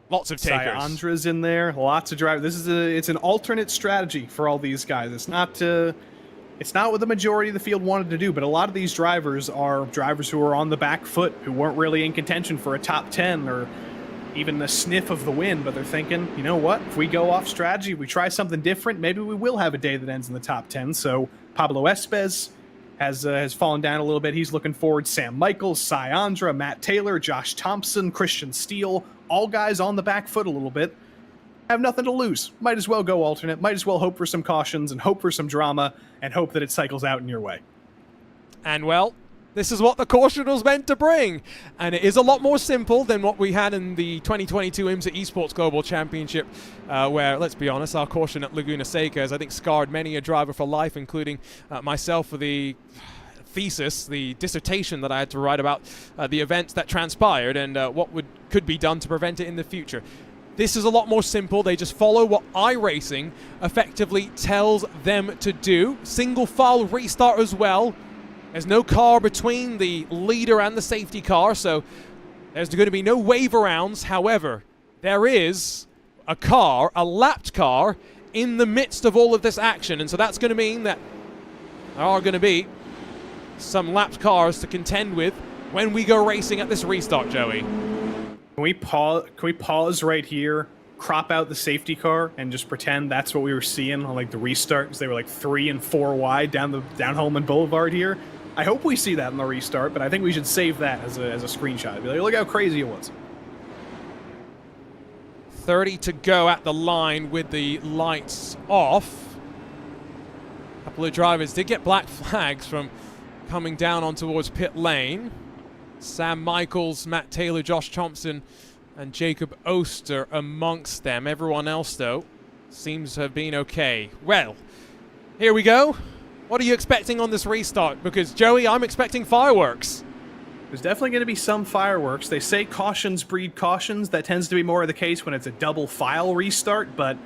Lots of takers. Andra's in there. Lots of drivers. It's an alternate strategy for all these guys. It's not what the majority of the field wanted to do, but a lot of these drivers are drivers who are on the back foot, who weren't really in contention for a top 10 or even a sniff of the win, but they're thinking, you know what, if we go off strategy, we try something different, maybe we will have a day that ends in the top 10. So Pablo Espez has fallen down a little bit. He's looking forward. Sam Michaels, Cy Andra, Matt Taylor, Josh Thompson, Christian Steele, all guys on the back foot a little bit. Have nothing to lose. Might as well go alternate. Might as well hope for some cautions and hope for some drama and hope that it cycles out in your way. And well, this is what the caution was meant to bring. And it is a lot more simple than what we had in the 2022 IMSA Esports Global Championship, where, let's be honest, our caution at Laguna Seca has, I think, scarred many a driver for life, including myself, for the thesis, the dissertation that I had to write about the events that transpired and what could be done to prevent it in the future. This is a lot more simple. They just follow what iRacing effectively tells them to do. Single file restart as well. There's no car between the leader and the safety car, so there's going to be no wave arounds. However, there is a car, a lapped car, in the midst of all of this action, and so that's going to mean that there are going to be some lapped cars to contend with when we go racing at this restart, Joey. Can we pause right here, crop out the safety car, and just pretend that's what we were seeing on like the restart? Because they were like 3 and 4 wide down Holman Boulevard here. I hope we see that in the restart, but I think we should save that as a screenshot. Be like, look how crazy it was. 30 to go at the line with the lights off. A couple of drivers did get black flags from coming down on towards pit lane. Sam Michaels, Matt Taylor, Josh Thompson, and Jacob Oster amongst them. Everyone else, though, seems to have been okay. Well, here we go. What are you expecting on this restart? Because, Joey, I'm expecting fireworks. There's definitely going to be some fireworks. They say cautions breed cautions. That tends to be more of the case when it's a double file restart, but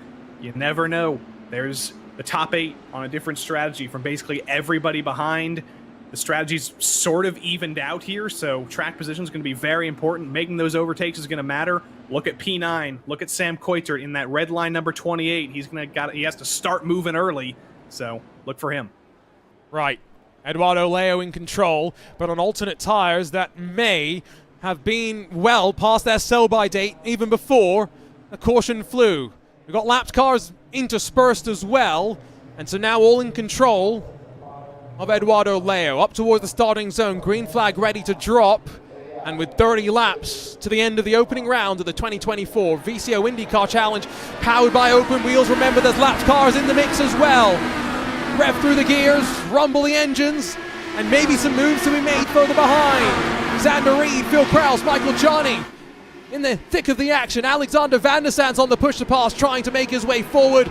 you never know. There's the top 8 on a different strategy from basically everybody behind. The strategy's sort of evened out here, so track position is going to be very important. Making those overtakes is going to matter. Look at P9. Look at Sam Coiter in that red line number 28. He has to start moving early, so look for him. Right. Eduardo Leo in control, but on alternate tires that may have been well past their sell-by date even before the caution flew. We've got lapped cars interspersed as well, and so now all in control of Eduardo Leo. Up towards the starting zone, green flag ready to drop, and with 30 laps to the end of the opening round of the 2024 VCO IndyCar Challenge, powered by Open Wheels. Remember, there's lapped cars in the mix as well. Rev through the gears, rumble the engines, and maybe some moves to be made further behind. Xander Reed, Phil Krause, Michael Johnny in the thick of the action. Alexander Van der Sand's on the push to pass, trying to make his way forward.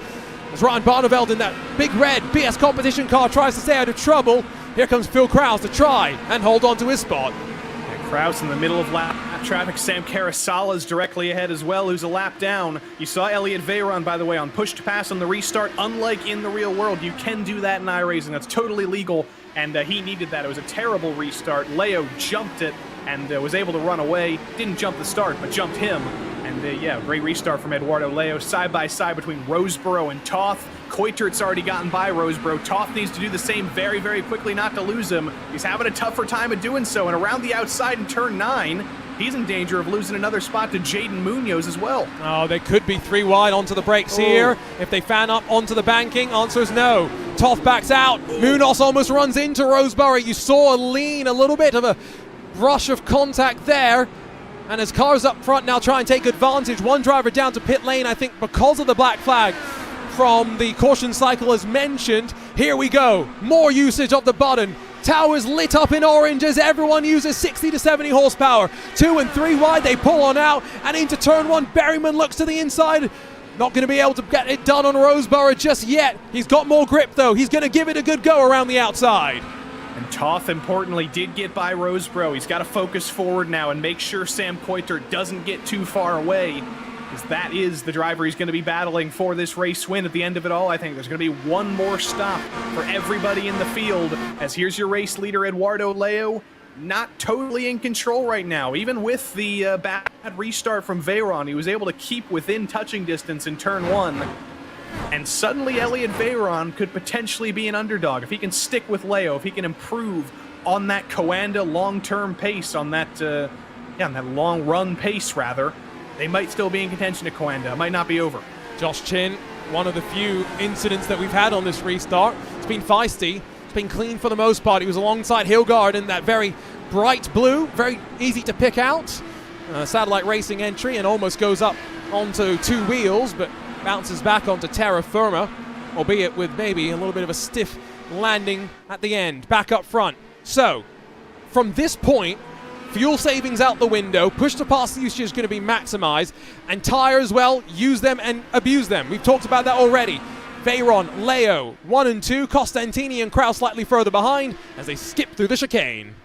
As Ryan Barneveld in that big red BS competition car tries to stay out of trouble. Here comes Phil Krause to try and hold on to his spot. Krause in the middle of lap traffic. Sam Carasala is directly ahead as well, who's a lap down. You saw Elliot Veyron, by the way, on push to pass on the restart. Unlike in the real world, you can do that in iRacing. That's totally legal, and he needed that. It was a terrible restart. Leo jumped it and was able to run away. Didn't jump the start, but jumped him. And yeah, great restart from Eduardo Leo. Side by side between Roseboro and Toth. Coitert's already gotten by Roseboro. Toth needs to do the same very, very quickly not to lose him. He's having a tougher time of doing so. And around the outside in turn 9, he's in danger of losing another spot to Jaden Munoz as well. Oh, they could be 3 wide onto the brakes here. If they fan up onto the banking, answer is no. Toth backs out. Munoz almost runs into Roseboro. You saw a lean, a little bit of a rush of contact there. And as cars up front now try and take advantage, one driver down to pit lane, I think because of the black flag from the caution cycle as mentioned. Here we go, more usage of the button. Towers lit up in orange as everyone uses 60 to 70 horsepower. 2 and 3 wide, they pull on out and into turn 1. Berryman looks to the inside. Not going to be able to get it done on Roseboro just yet. He's got more grip though. He's going to give it a good go around the outside. And Toth, importantly, did get by Roseboro. He's got to focus forward now and make sure Sam Coiter doesn't get too far away, because that is the driver he's going to be battling for this race win at the end of it all. I think there's going to be one more stop for everybody in the field, as here's your race leader, Eduardo Leo, not totally in control right now. Even with the bad restart from Veyron, he was able to keep within touching distance in turn 1. And suddenly Elliot Veyron could potentially be an underdog. If he can stick with Leo, if he can improve on that Coanda long-term pace, on that long-run pace, rather, they might still be in contention to Coanda. It might not be over. Josh Chin, one of the few incidents that we've had on this restart. It's been feisty. It's been clean for the most part. He was alongside Hilgard in that very bright blue, very easy to pick out. Satellite Racing entry, and almost goes up onto two wheels, but bounces back onto terra firma, albeit with maybe a little bit of a stiff landing at the end, back up front. So, from this point, fuel savings out the window, push-to-pass usage is going to be maximized, and tires, well, use them and abuse them. We've talked about that already. Veyron, Leo, 1 and 2, Costantini and Kraus slightly further behind as they skip through the chicane.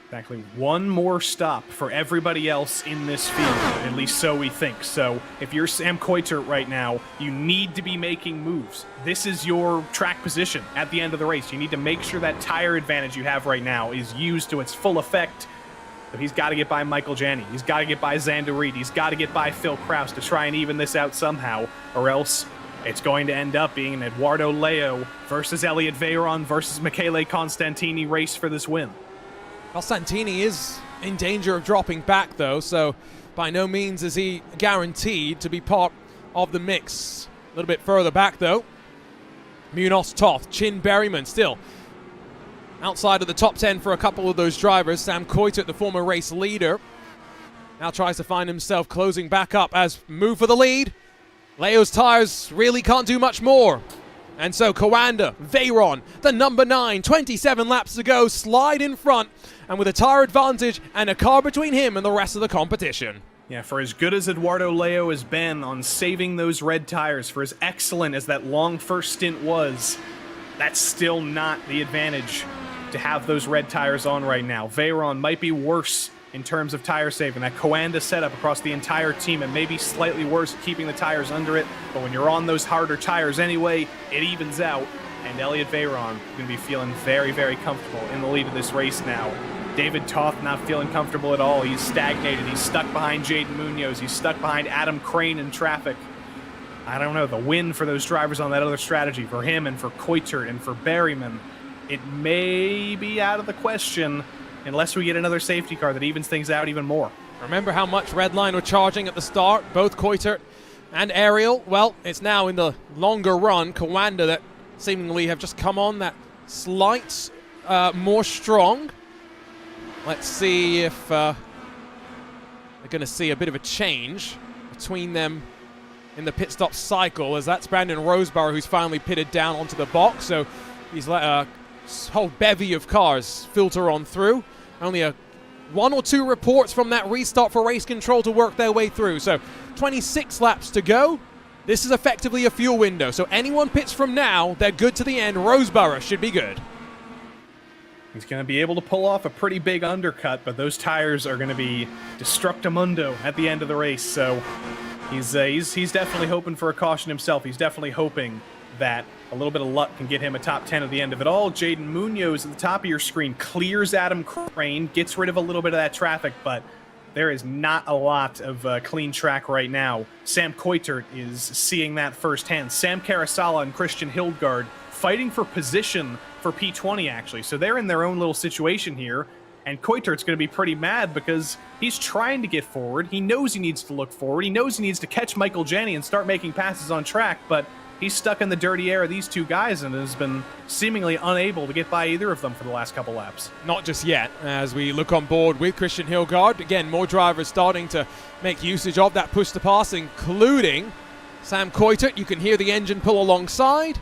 Exactly. One more stop for everybody else in this field, at least so we think. So if you're Sam Coitert right now, you need to be making moves. This is your track position at the end of the race. You need to make sure that tire advantage you have right now is used to its full effect. But he's got to get by Michael Janney. He's got to get by Xander Reed. He's got to get by Phil Kraus to try and even this out somehow, or else it's going to end up being an Eduardo Leo versus Elliot Veyron versus Michele Constantini race for this win. Santini is in danger of dropping back, though, so by no means is he guaranteed to be part of the mix. A little bit further back, though. Munoz, Toth, Chin, Berryman still outside of the top 10 for a couple of those drivers. Sam Coitert, the former race leader, now tries to find himself closing back up as move for the lead. Leo's tires really can't do much more. And so Coanda, Veyron, the number 9, 27 laps to go, slide in front, and with a tire advantage and a car between him and the rest of the competition. Yeah, for as good as Eduardo Leo has been on saving those red tires, for as excellent as that long first stint was, that's still not the advantage to have those red tires on right now. Veyron might be worse in terms of tire saving. That Coanda setup across the entire team, and maybe slightly worse at keeping the tires under it, but when you're on those harder tires anyway, it evens out, and Elliot Veyron is going to be feeling very, very comfortable in the lead of this race now. David Toth not feeling comfortable at all. He's stagnated. He's stuck behind Jaden Munoz. He's stuck behind Adam Crane in traffic. I don't know, the win for those drivers on that other strategy, for him and for Coitert and for Berryman, it may be out of the question unless we get another safety car that evens things out even more. Remember how much Redline were charging at the start, both Coitert and Ariel? Well, it's now in the longer run, Coanda that seemingly have just come on that slight more strong. Let's see if they're going to see a bit of a change between them in the pit stop cycle, as that's Brandon Roseborough who's finally pitted down onto the box. So he's let a whole bevy of cars filter on through. Only one or two reports from that restart for race control to work their way through. So 26 laps to go. This is effectively a fuel window. So anyone pits from now, they're good to the end. Roseborough should be good. He's going to be able to pull off a pretty big undercut, but those tires are going to be destructamundo at the end of the race. So he's definitely hoping for a caution himself. He's definitely hoping that a little bit of luck can get him a top 10 at the end of it all. Jaden Munoz at the top of your screen clears Adam Crane, gets rid of a little bit of that traffic, but there is not a lot of clean track right now. Sam Coitert is seeing that firsthand. Sam Carasala and Christian Hildgaard fighting for position for P20, actually. So they're in their own little situation here, and Coitert's going to be pretty mad because he's trying to get forward. He knows he needs to look forward. He knows he needs to catch Michael Janney and start making passes on track, but he's stuck in the dirty air of these two guys and has been seemingly unable to get by either of them for the last couple laps. Not just yet, as we look on board with Christian Hildgaard. Again, more drivers starting to make usage of that push-to-pass, including Sam Coitert. You can hear the engine pull alongside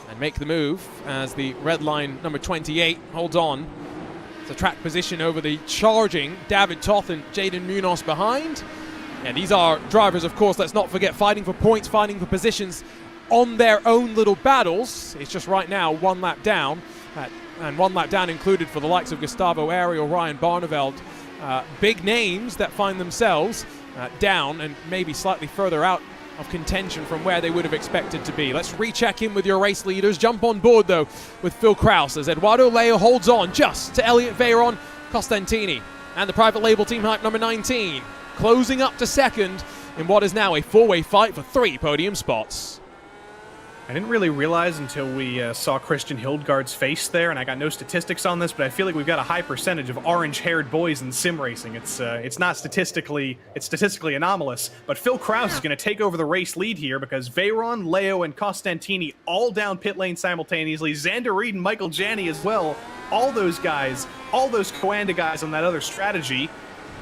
and make the move as the red line number 28 holds on. It's a track position over the charging David Toth and Jaden Munoz behind. And these are drivers, of course, let's not forget, fighting for points, fighting for positions on their own little battles. It's just right now one lap down, and one lap down included for the likes of Gustavo Ariel, Ryan Barneveld. Big names that find themselves down and maybe slightly further out of contention from where they would have expected to be. Let's recheck in with your race leaders. Jump on board, though, with Phil Kraus as Eduardo Leo holds on just to Elliot Veyron, Costantini, and the private label team hype number 19, closing up to second in what is now a four-way fight for 3 podium spots. I didn't really realize until we saw Christian Hildgaard's face there, and I got no statistics on this, but I feel like we've got a high percentage of orange-haired boys in sim racing. It's not statistically anomalous, but Phil Kraus is going to take over the race lead here because Veyron, Leo, and Costantini all down pit lane simultaneously. Xander Reed and Michael Janney as well. All those guys, all those Coanda guys on that other strategy,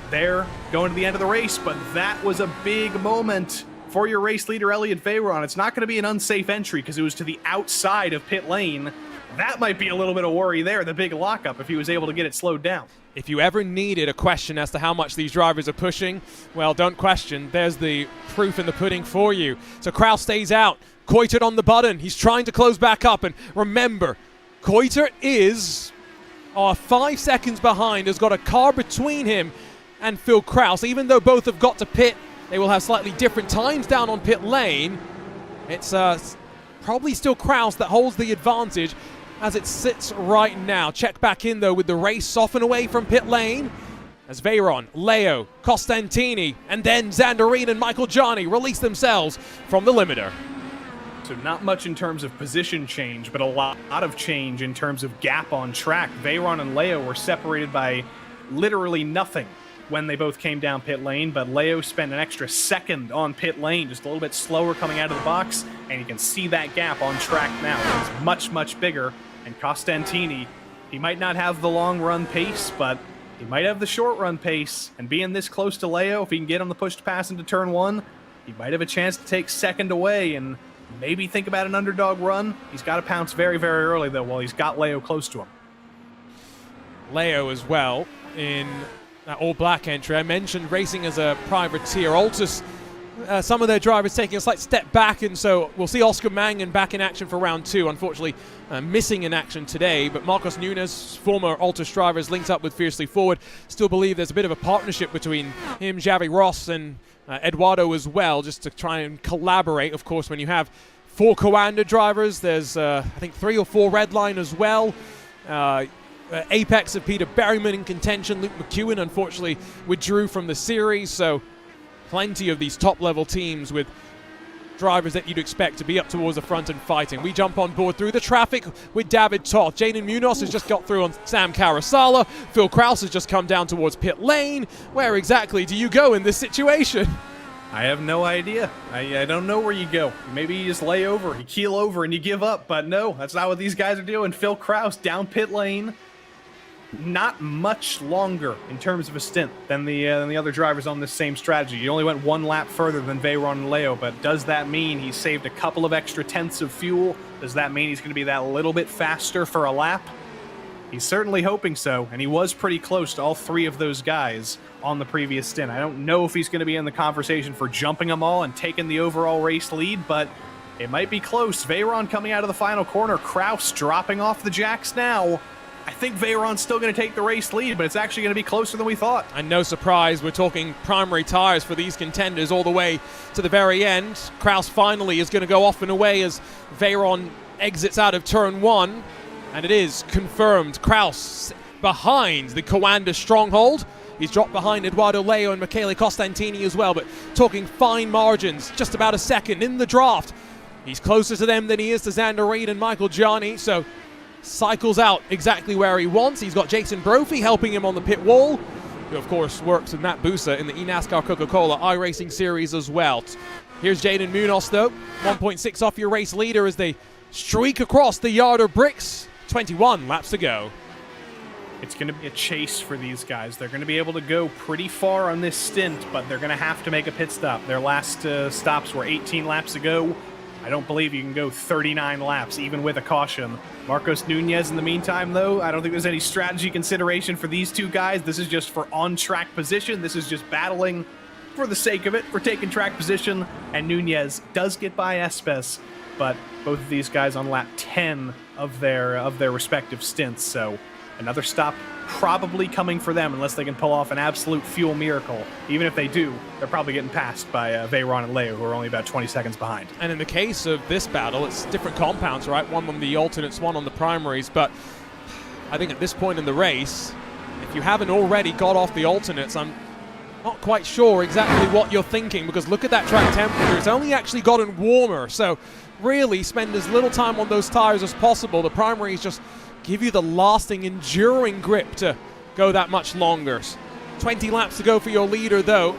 they're going to the end of the race, but that was a big moment for your race leader, Elliot Veyron. It's not going to be an unsafe entry because it was to the outside of pit lane. That might be a little bit of worry there, the big lockup, if he was able to get it slowed down. If you ever needed a question as to how much these drivers are pushing, well, don't question. There's the proof in the pudding for you. So Kraus stays out. Coitert on the button. He's trying to close back up. And remember, Coitert is 5 seconds behind, has got a car between him and Phil Kraus. Even though both have got to pit, they will have slightly different times down on pit lane. It's probably still Kraus that holds the advantage as it sits right now. Check back in, though, with the race soften away from pit lane as Veyron, Leo, Costantini, and then Xander Reed and Michael Janney release themselves from the limiter. So not much in terms of position change, but a lot of change in terms of gap on track. Veyron and Leo were separated by literally nothing when they both came down pit lane, but Leo spent an extra second on pit lane, just a little bit slower coming out of the box, and you can see that gap on track now. It's much, much bigger, and Costantini, he might not have the long run pace, but he might have the short run pace, and being this close to Leo, if he can get him the push to pass into turn one, he might have a chance to take second away and maybe think about an underdog run. He's got to pounce very, very early, though, while he's got Leo close to him. Leo as well in that all-black entry. I mentioned racing as a privateer. Altus, some of their drivers taking a slight step back, and so we'll see Oscar Mangan back in action for round two. Unfortunately, missing in action today, but Marcos Nunes, former Altus driver, is linked up with Fiercely Forward. Still believe there's a bit of a partnership between him, Javi Ross, and Eduardo as well, just to try and collaborate. Of course, when you have 4 Coanda drivers, there's I think 3 or 4 Redline as well. Apex of Peter Berryman in contention. Luke McEwen unfortunately withdrew from the series, so plenty of these top-level teams with drivers that you'd expect to be up towards the front and fighting. We jump on board through the traffic with David Toth. Jaden Munoz has just got through on Sam Carasala. Phil Kraus has just come down towards pit lane. Where exactly do you go in this situation? I have no idea. I don't know where you go. Maybe you just lay over, you keel over, and you give up. But no, that's not what these guys are doing. Phil Kraus down pit lane. Not much longer in terms of a stint than the other drivers on this same strategy. He only went 1 lap further than Veyron and Leo, but does that mean he saved a couple of extra tenths of fuel? Does that mean he's going to be that little bit faster for a lap? He's certainly hoping so, and he was pretty close to all 3 of those guys on the previous stint. I don't know if he's going to be in the conversation for jumping them all and taking the overall race lead, but it might be close. Veyron coming out of the final corner, Kraus dropping off the jacks now. I think Veyron's still going to take the race lead, but it's actually going to be closer than we thought. And no surprise, we're talking primary tires for these contenders all the way to the very end. Kraus finally is going to go off and away as Veyron exits out of turn 1. And it is confirmed. Kraus behind the Coanda stronghold. He's dropped behind Eduardo Leo and Michele Costantini as well, but talking fine margins, just about a second in the draft. He's closer to them than he is to Xander Reed and Michael Janney, so cycles out exactly where he wants. He's got Jason Brophy helping him on the pit wall, who of course works with Matt Busa in the eNASCAR Coca-Cola iRacing series as well. Here's Jaden Munoz though, 1.6 off your race leader as they streak across the yard of bricks. 21 laps to go. It's going to be a chase for these guys. They're going to be able to go pretty far on this stint, but they're going to have to make a pit stop. Their last stops were 18 laps ago. I don't believe you can go 39 laps, even with a caution. Marcos Nunez, in the meantime, though, I don't think there's any strategy consideration for these 2 guys. This is just for on-track position. This is just battling for the sake of it, for taking track position. And Nunez does get by Espes, but both of these guys on lap 10 of their respective stints. So another stop probably coming for them unless they can pull off an absolute fuel miracle. Even if they do, they're probably getting passed by Veyron and Leo, who are only about 20 seconds behind. And in the case of this battle, it's different compounds, right? One on the alternates, one on the primaries. But I think at this point in the race, if you haven't already got off the alternates, I'm not quite sure exactly what you're thinking, because look at that track temperature. It's only actually gotten warmer. So really spend as little time on those tires as possible. The primaries just give you the lasting, enduring grip to go that much longer. 20 laps to go for your leader, though,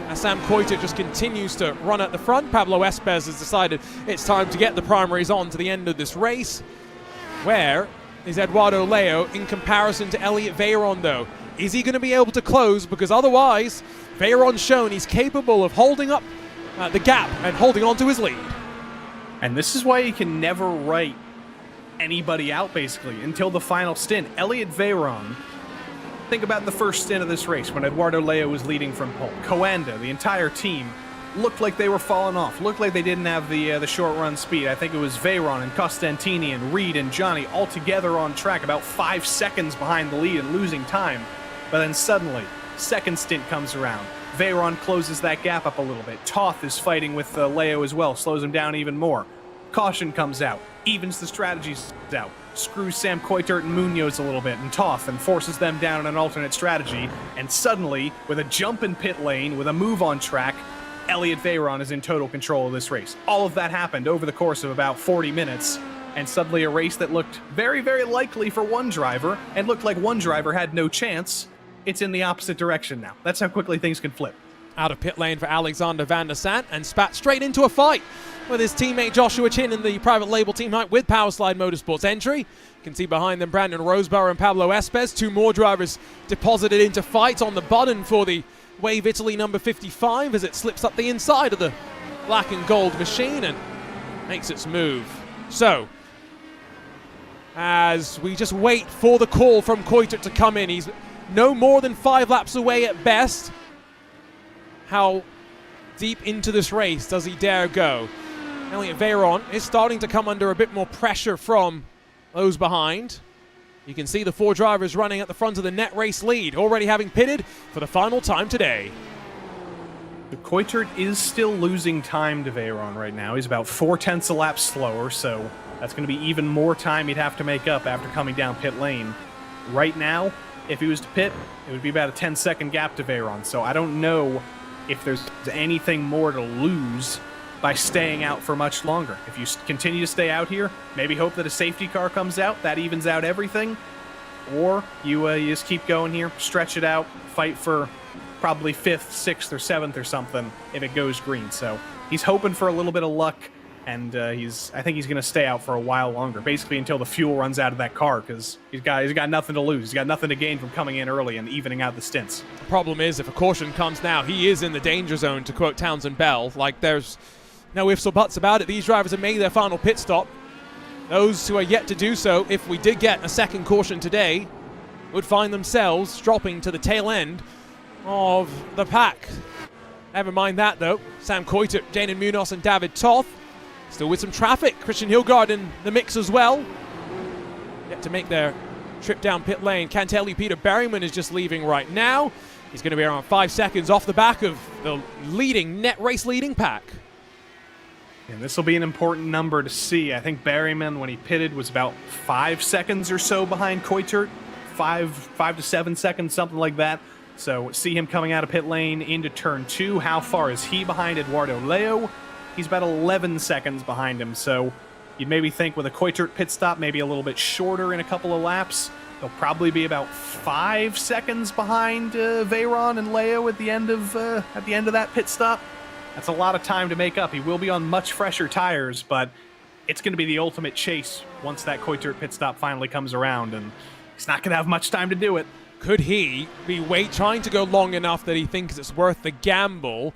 as Sam Coiter just continues to run at the front. Pablo Espez has decided it's time to get the primaries on to the end of this race. Where is Eduardo Leo in comparison to Elliot Veyron, though? Is he going to be able to close? Because otherwise, Veyron's shown he's capable of holding up the gap and holding on to his lead. And this is why you can never write anybody out, basically, until the final stint. Elliot Veyron, think about the first stint of this race when Eduardo Leo was leading from pole. Coanda, the entire team, looked like they were falling off, looked like they didn't have the short run speed. I think it was Veyron and Costantini and Reed and Johnny all together on track, about 5 seconds behind the lead and losing time. But then suddenly, second stint comes around. Veyron closes that gap up a little bit. Toth is fighting with Leo as well, slows him down even more. Caution comes out, evens the strategies out, screws Sam Coitert and Munoz a little bit, and Toth, and forces them down in an alternate strategy. And suddenly, with a jump in pit lane, with a move on track, Elliot Veyron is in total control of this race. All of that happened over the course of about 40 minutes, and suddenly a race that looked very, very likely for one driver, and looked like one driver had no chance, it's in the opposite direction now. That's how quickly things can flip. Out of pit lane for Alexander Van der Sant, and spat straight into a fight with his teammate Joshua Chin in the private label team height with Powerslide Motorsports entry. You can see behind them Brandon Roseborough and Pablo Espez. Two more drivers deposited into fight on the button for the Wave Italy number 55 as it slips up the inside of the black and gold machine and makes its move. So, as we just wait for the call from Coiter to come in, he's no more than 5 laps away at best. How deep into this race does he dare go? Elliot Veyron is starting to come under a bit more pressure from those behind. You can see the 4 drivers running at the front of the net race lead, already having pitted for the final time today. The Coitert is still losing time to Veyron right now. He's about 0.4 a lap slower, so that's going to be even more time he'd have to make up after coming down pit lane. Right now, if he was to pit, it would be about a 10-second gap to Veyron, so I don't know if there's anything more to lose by staying out for much longer. If you continue to stay out here, maybe hope that a safety car comes out, that evens out everything, or you just keep going here, stretch it out, fight for probably 5th, 6th, or 7th or something if it goes green. So he's hoping for a little bit of luck, and I think he's going to stay out for a while longer, basically until the fuel runs out of that car, because he's got nothing to lose. He's got nothing to gain from coming in early and evening out the stints. The problem is, if a caution comes now, he is in the danger zone, to quote Townsend Bell. Like, there's no ifs or buts about it. These drivers have made their final pit stop. Those who are yet to do so, if we did get a second caution today, would find themselves dropping to the tail end of the pack. Never mind that, though. Sam Coiter, Jaden Munoz, and David Toth still with some traffic. Christian Hilgard in the mix as well. Yet to make their trip down pit lane. Cantelli Peter Berryman is just leaving right now. He's going to be around 5 seconds off the back of the net race leading pack. And this will be an important number to see. I think Berryman, when he pitted, was about 5 seconds or so behind Coitert. 5 to 7 seconds, something like that. So see him coming out of pit lane into turn 2. How far is he behind Eduardo Leo? He's about 11 seconds behind him. So you'd maybe think with a Coitert pit stop, maybe a little bit shorter in a couple of laps. They'll probably be about 5 seconds behind Veyron and Leo at the end of that pit stop. That's a lot of time to make up. He will be on much fresher tires, but it's going to be the ultimate chase once that Coitert pit stop finally comes around, and he's not going to have much time to do it. Could he be trying to go long enough that he thinks it's worth the gamble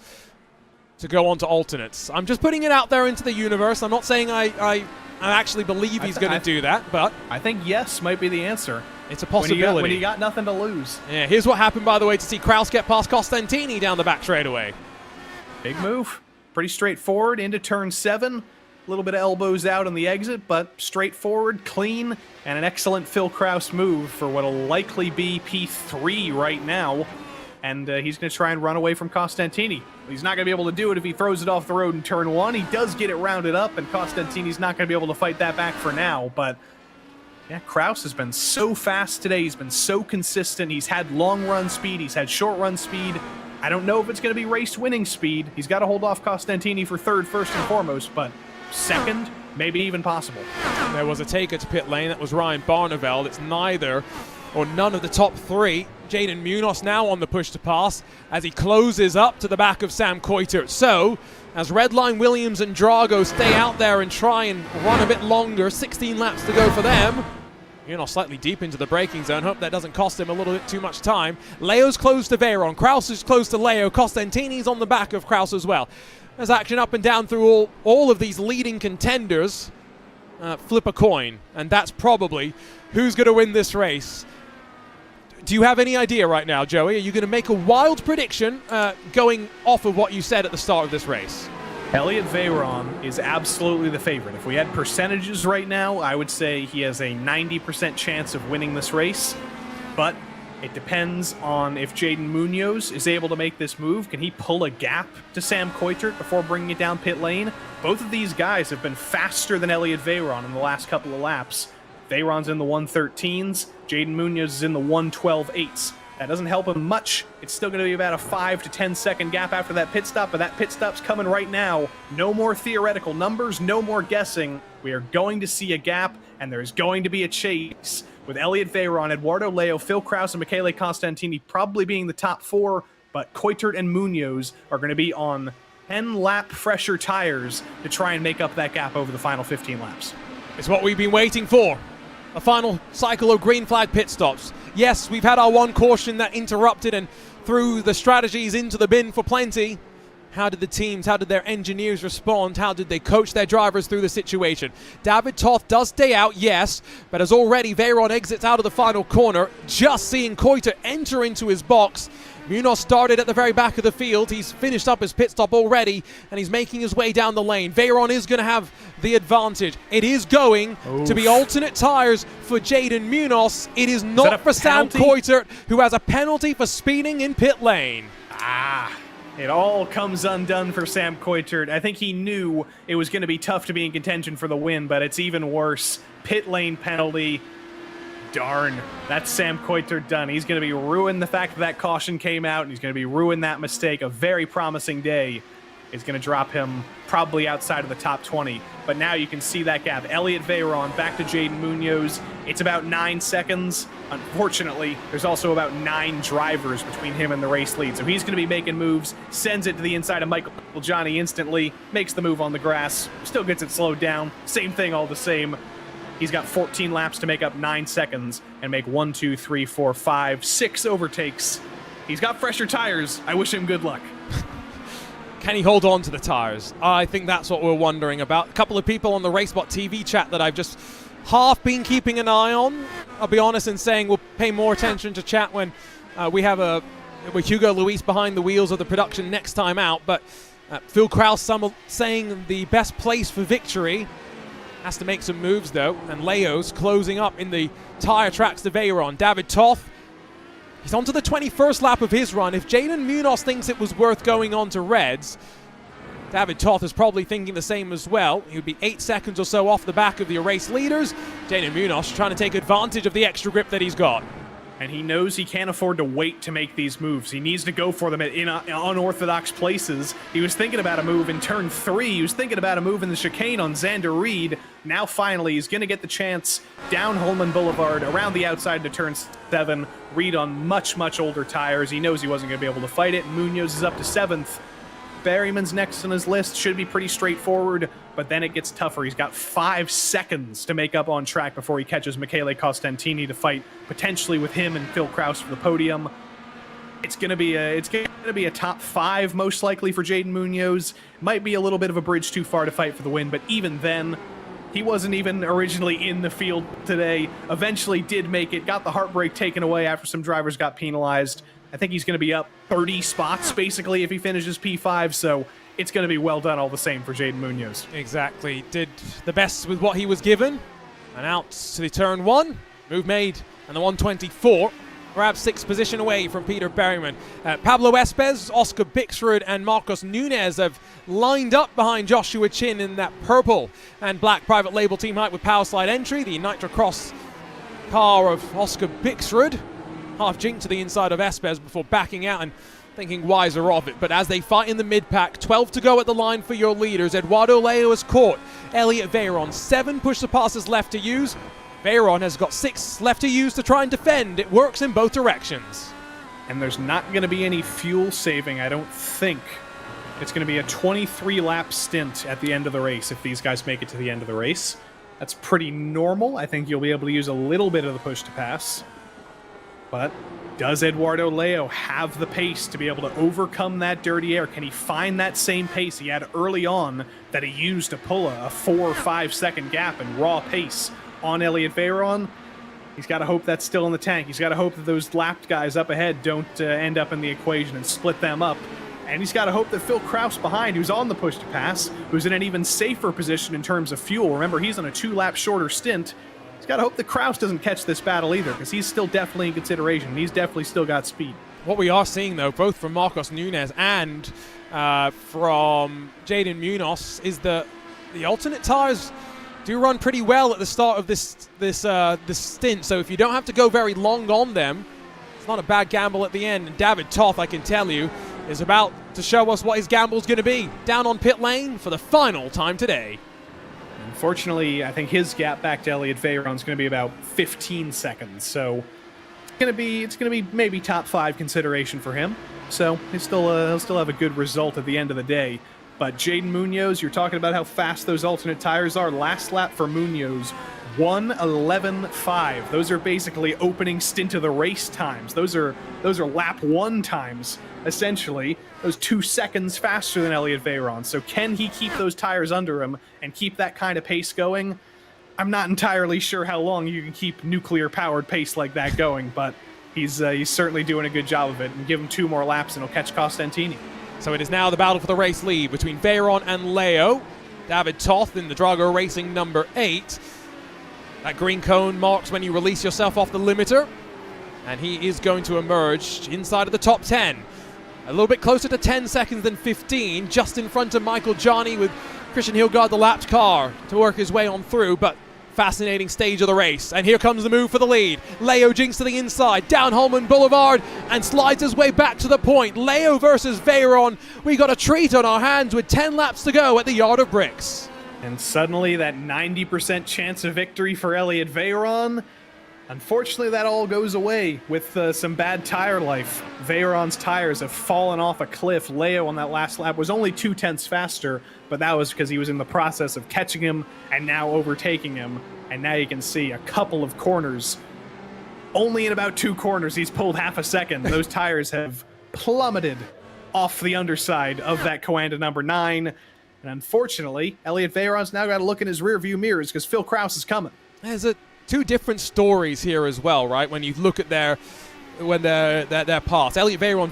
to go on to alternates? I'm just putting it out there into the universe. I'm not saying I actually believe he's going to do that, but I think yes might be the answer. It's a possibility. When you got nothing to lose. Yeah, here's what happened, by the way, to see Kraus get past Costantini down the back straightaway. Big move. Pretty straightforward into turn 7. A little bit of elbows out on the exit, but straightforward, clean, and an excellent Phil Kraus move for what will likely be P3 right now. And he's going to try and run away from Costantini. He's not going to be able to do it if he throws it off the road in turn 1. He does get it rounded up, and Costantini's not going to be able to fight that back for now. But yeah, Kraus has been so fast today. He's been so consistent. He's had long run speed. He's had short run speed. I don't know if it's going to be race winning speed. He's got to hold off Costantini for third, first and foremost, but second, maybe even possible. There was a taker to pit lane. That was Ryan Barneveld. It's neither or none of the top three. Jaden Munoz now on the push to pass as he closes up to the back of Sam Coitert. So, as Redline, Williams and Drago stay out there and try and run a bit longer, 16 laps to go for them. Munoz slightly deep into the braking zone. Hope that doesn't cost him a little bit too much time. Leo's close to Veyron. Kraus is close to Leo. Costantini's on the back of Kraus as well. There's action up and down through all of these leading contenders. Flip a coin, and that's probably who's going to win this race. Do you have any idea right now, Joey? Are you going to make a wild prediction going off of what you said at the start of this race? Elliot Veyron is absolutely the favorite. If we had percentages right now, I would say he has a 90% chance of winning this race. But it depends on if Jaden Munoz is able to make this move. Can he pull a gap to Sam Coitert before bringing it down pit lane? Both of these guys have been faster than Elliot Veyron in the last couple of laps. Veyron's in the 113s. Jaden Munoz is in the 112.8s. That doesn't help him much. It's still going to be about a 5 to 10 second gap after that pit stop, but that pit stop's coming right now. No more theoretical numbers, no more guessing. We are going to see a gap, and there's going to be a chase with Elliot Veyron, Eduardo Leo, Phil Kraus, and Michele Costantini probably being the top four, but Coitert and Munoz are going to be on 10-lap fresher tires to try and make up that gap over the final 15 laps. It's what we've been waiting for. A final cycle of green flag pit stops. Yes, we've had our one caution that interrupted and threw the strategies into the bin for plenty. How did the teams, how did their engineers respond? How did they coach their drivers through the situation? David Toth does stay out, yes, but as already Veyron exits out of the final corner, just seeing Coitert enter into his box. Munoz started at the very back of the field. He's finished up his pit stop already, and he's making his way down the lane. Veyron is going to have the advantage. It is going to be alternate tires for Jaden Munoz. It is not for Sam Coitert, who has a penalty for speeding in pit lane. It all comes undone for Sam Coitert. I think he knew it was going to be tough to be in contention for the win, but it's even worse. Pit lane penalty. Darn, that's Sam Coitert done. He's going to be ruined the fact that caution came out, and he's going to be ruined that mistake. A very promising day is going to drop him probably outside of the top 20. But now you can see that gap. Elliot Veyron back to Jaden Munoz. It's about 9 seconds. Unfortunately, there's also about 9 drivers between him and the race lead. So he's going to be making moves, sends it to the inside of Michael Johnny instantly, makes the move on the grass, still gets it slowed down. Same thing all the same. He's got 14 laps to make up 9 seconds and make 1, 2, 3, 4, 5, 6 overtakes. He's got fresher tires. I wish him good luck. Can he hold on to the tires? I think that's what we're wondering about. A couple of people on the RaceBot TV chat that I've just half been keeping an eye on. I'll be honest in saying we'll pay more attention to chat when we have with Hugo Luis behind the wheels of the production next time out. But Phil Kraus saying the best place for victory. Has to make some moves, though, and Leo's closing up in the tire tracks to Veyron. David Toth, he's on to the 21st lap of his run. If Jaden Munoz thinks it was worth going on to Reds, David Toth is probably thinking the same as well. He would be 8 seconds or so off the back of the race leaders. Jaden Munoz trying to take advantage of the extra grip that he's got. And he knows he can't afford to wait to make these moves. He needs to go for them in unorthodox places. He was thinking about a move in turn 3. He was thinking about a move in the chicane on Xander Reed. Now finally he's going to get the chance down Holman Boulevard, around the outside to turn 7. Reed on much, much older tires. He knows he wasn't going to be able to fight it. Munoz is up to 7th. Berryman's next on his list. Should be pretty straightforward, but then it gets tougher. He's got 5 seconds to make up on track before he catches Michele Costantini to fight potentially with him and Phil Kraus for the podium. It's gonna be a top 5 most likely for Jaden Munoz. Might be a little bit of a bridge too far to fight for the win, but even then, he wasn't even originally in the field today. Eventually did make it, got the heartbreak taken away after some drivers got penalized. I think he's going to be up 30 spots, basically, if he finishes P5, so it's going to be well done all the same for Jaden Munoz. Exactly. Did the best with what he was given. And out to the turn 1. Move made. And the 124 grabs 6th position away from Peter Berryman. Pablo Espez, Oscar Bixrud, and Marcos Nunez have lined up behind Joshua Chin in that purple and black private label team height with power slide entry. The Nitrocross car of Oscar Bixrud half jinked to the inside of Espez before backing out and thinking wiser of it. But as they fight in the mid-pack, 12 to go at the line for your leaders. Eduardo Leo is caught. Elliot Veyron, 7 push-to-passes left to use. Veyron has got 6 left to use to try and defend. It works in both directions. And there's not going to be any fuel saving, I don't think. It's going to be a 23-lap stint at the end of the race if these guys make it to the end of the race. That's pretty normal. I think you'll be able to use a little bit of the push-to-pass. But does Eduardo Leo have the pace to be able to overcome that dirty air? Can he find that same pace he had early on that he used to pull a 4 or 5 second gap in raw pace on Elliot Veyron? He's got to hope that's still in the tank. He's got to hope that those lapped guys up ahead don't end up in the equation and split them up. And he's got to hope that Phil Kraus behind, who's on the push-to-pass, who's in an even safer position in terms of fuel. Remember, he's on a 2-lap shorter stint. He's got to hope that Kraus doesn't catch this battle either, because he's still definitely in consideration. He's definitely still got speed. What we are seeing, though, both from Marcos Nunez and from Jaden Munoz, is that the alternate tires do run pretty well at the start of this stint. So if you don't have to go very long on them, it's not a bad gamble at the end. And David Toth, I can tell you, is about to show us what his gamble's going to be down on pit lane for the final time today. Unfortunately, I think his gap back to Elliot Veyron is going to be about 15 seconds. So it's going to be maybe top 5 consideration for him. So he'll still have a good result at the end of the day. But Jaden Munoz, you're talking about how fast those alternate tires are. Last lap for Munoz, 1:11.5. Those are basically opening stint of the race times. Those are lap 1 times, essentially. Those 2 seconds faster than Elliot Veyron. So can he keep those tires under him and keep that kind of pace going? I'm not entirely sure how long you can keep nuclear-powered pace like that going, but he's certainly doing a good job of it. And give him 2 more laps and he'll catch Costantini. So it is now the battle for the race lead between Veyron and Leo. David Toth in the Drago Racing number 8. That green cone marks when you release yourself off the limiter. And he is going to emerge inside of the top 10. A little bit closer to 10 seconds than 15, just in front of Michael Johnny with Christian Hilgard, the lapped car, to work his way on through. But fascinating stage of the race. And here comes the move for the lead. Leo jinks to the inside, down Holman Boulevard, and slides his way back to the point. Leo versus Veyron. We got a treat on our hands with 10 laps to go at the Yard of Bricks. And suddenly that 90% chance of victory for Elliot Veyron, unfortunately that all goes away with some bad tire life. Veyron's tires have fallen off a cliff. Leo on that last lap was only 0.2 faster, but that was because he was in the process of catching him and now overtaking him. And now you can see a couple of corners. Only in about 2 corners he's pulled half a second. Those tires have plummeted off the underside of that Coanda number 9. And unfortunately, Elliot Veyron's now got to look in his rearview mirrors because Phil Kraus is coming. There's 2 different stories here as well, right? When you look at their paths. Elliot Veyron,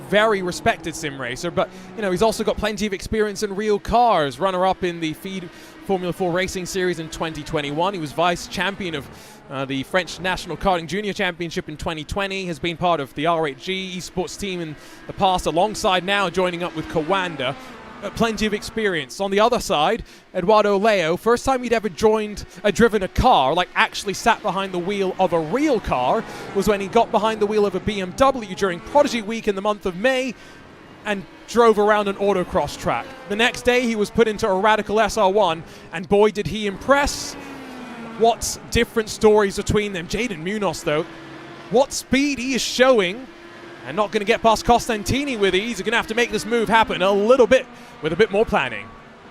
very respected sim racer, but he's also got plenty of experience in real cars. Runner-up in the Feed Formula 4 Racing Series in 2021. He was vice champion of the French National Karting Junior Championship in 2020. Has been part of the R8G esports team in the past, alongside now joining up with Coanda. Plenty of experience. On the other side, Eduardo Leo, first time he'd ever driven a car, like actually sat behind the wheel of a real car, was when he got behind the wheel of a BMW during Prodigy Week in the month of May and drove around an autocross track. The next day he was put into a Radical SR1, and boy did he impress. What different stories between them. Jaden Munoz, though, what speed he is showing, and not going to get past Costantini with ease. He's going to have to make this move happen a little bit with a bit more planning.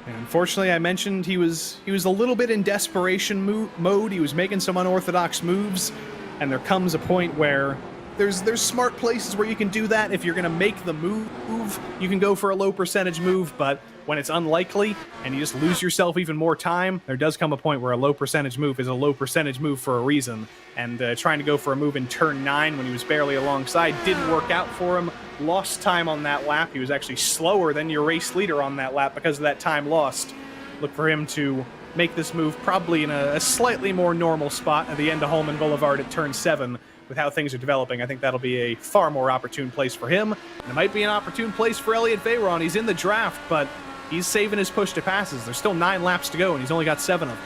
And unfortunately, I mentioned he was a little bit in desperation mode. He was making some unorthodox moves, and there comes a point where there's smart places where you can do that. If you're going to make the move, you can go for a low percentage move, but when it's unlikely and you just lose yourself even more time, there does come a point where a low percentage move is a low percentage move for a reason. And trying to go for a move in turn 9 when he was barely alongside didn't work out for him. Lost time on that lap. He was actually slower than your race leader on that lap because of that time lost. Look for him to make this move probably in a slightly more normal spot at the end of Holman Boulevard at turn 7. With how things are developing, I think that'll be a far more opportune place for him. And it might be an opportune place for Elliot Veyron. He's in the draft, but he's saving his push to passes. There's still 9 laps to go, and he's only got 7 of them.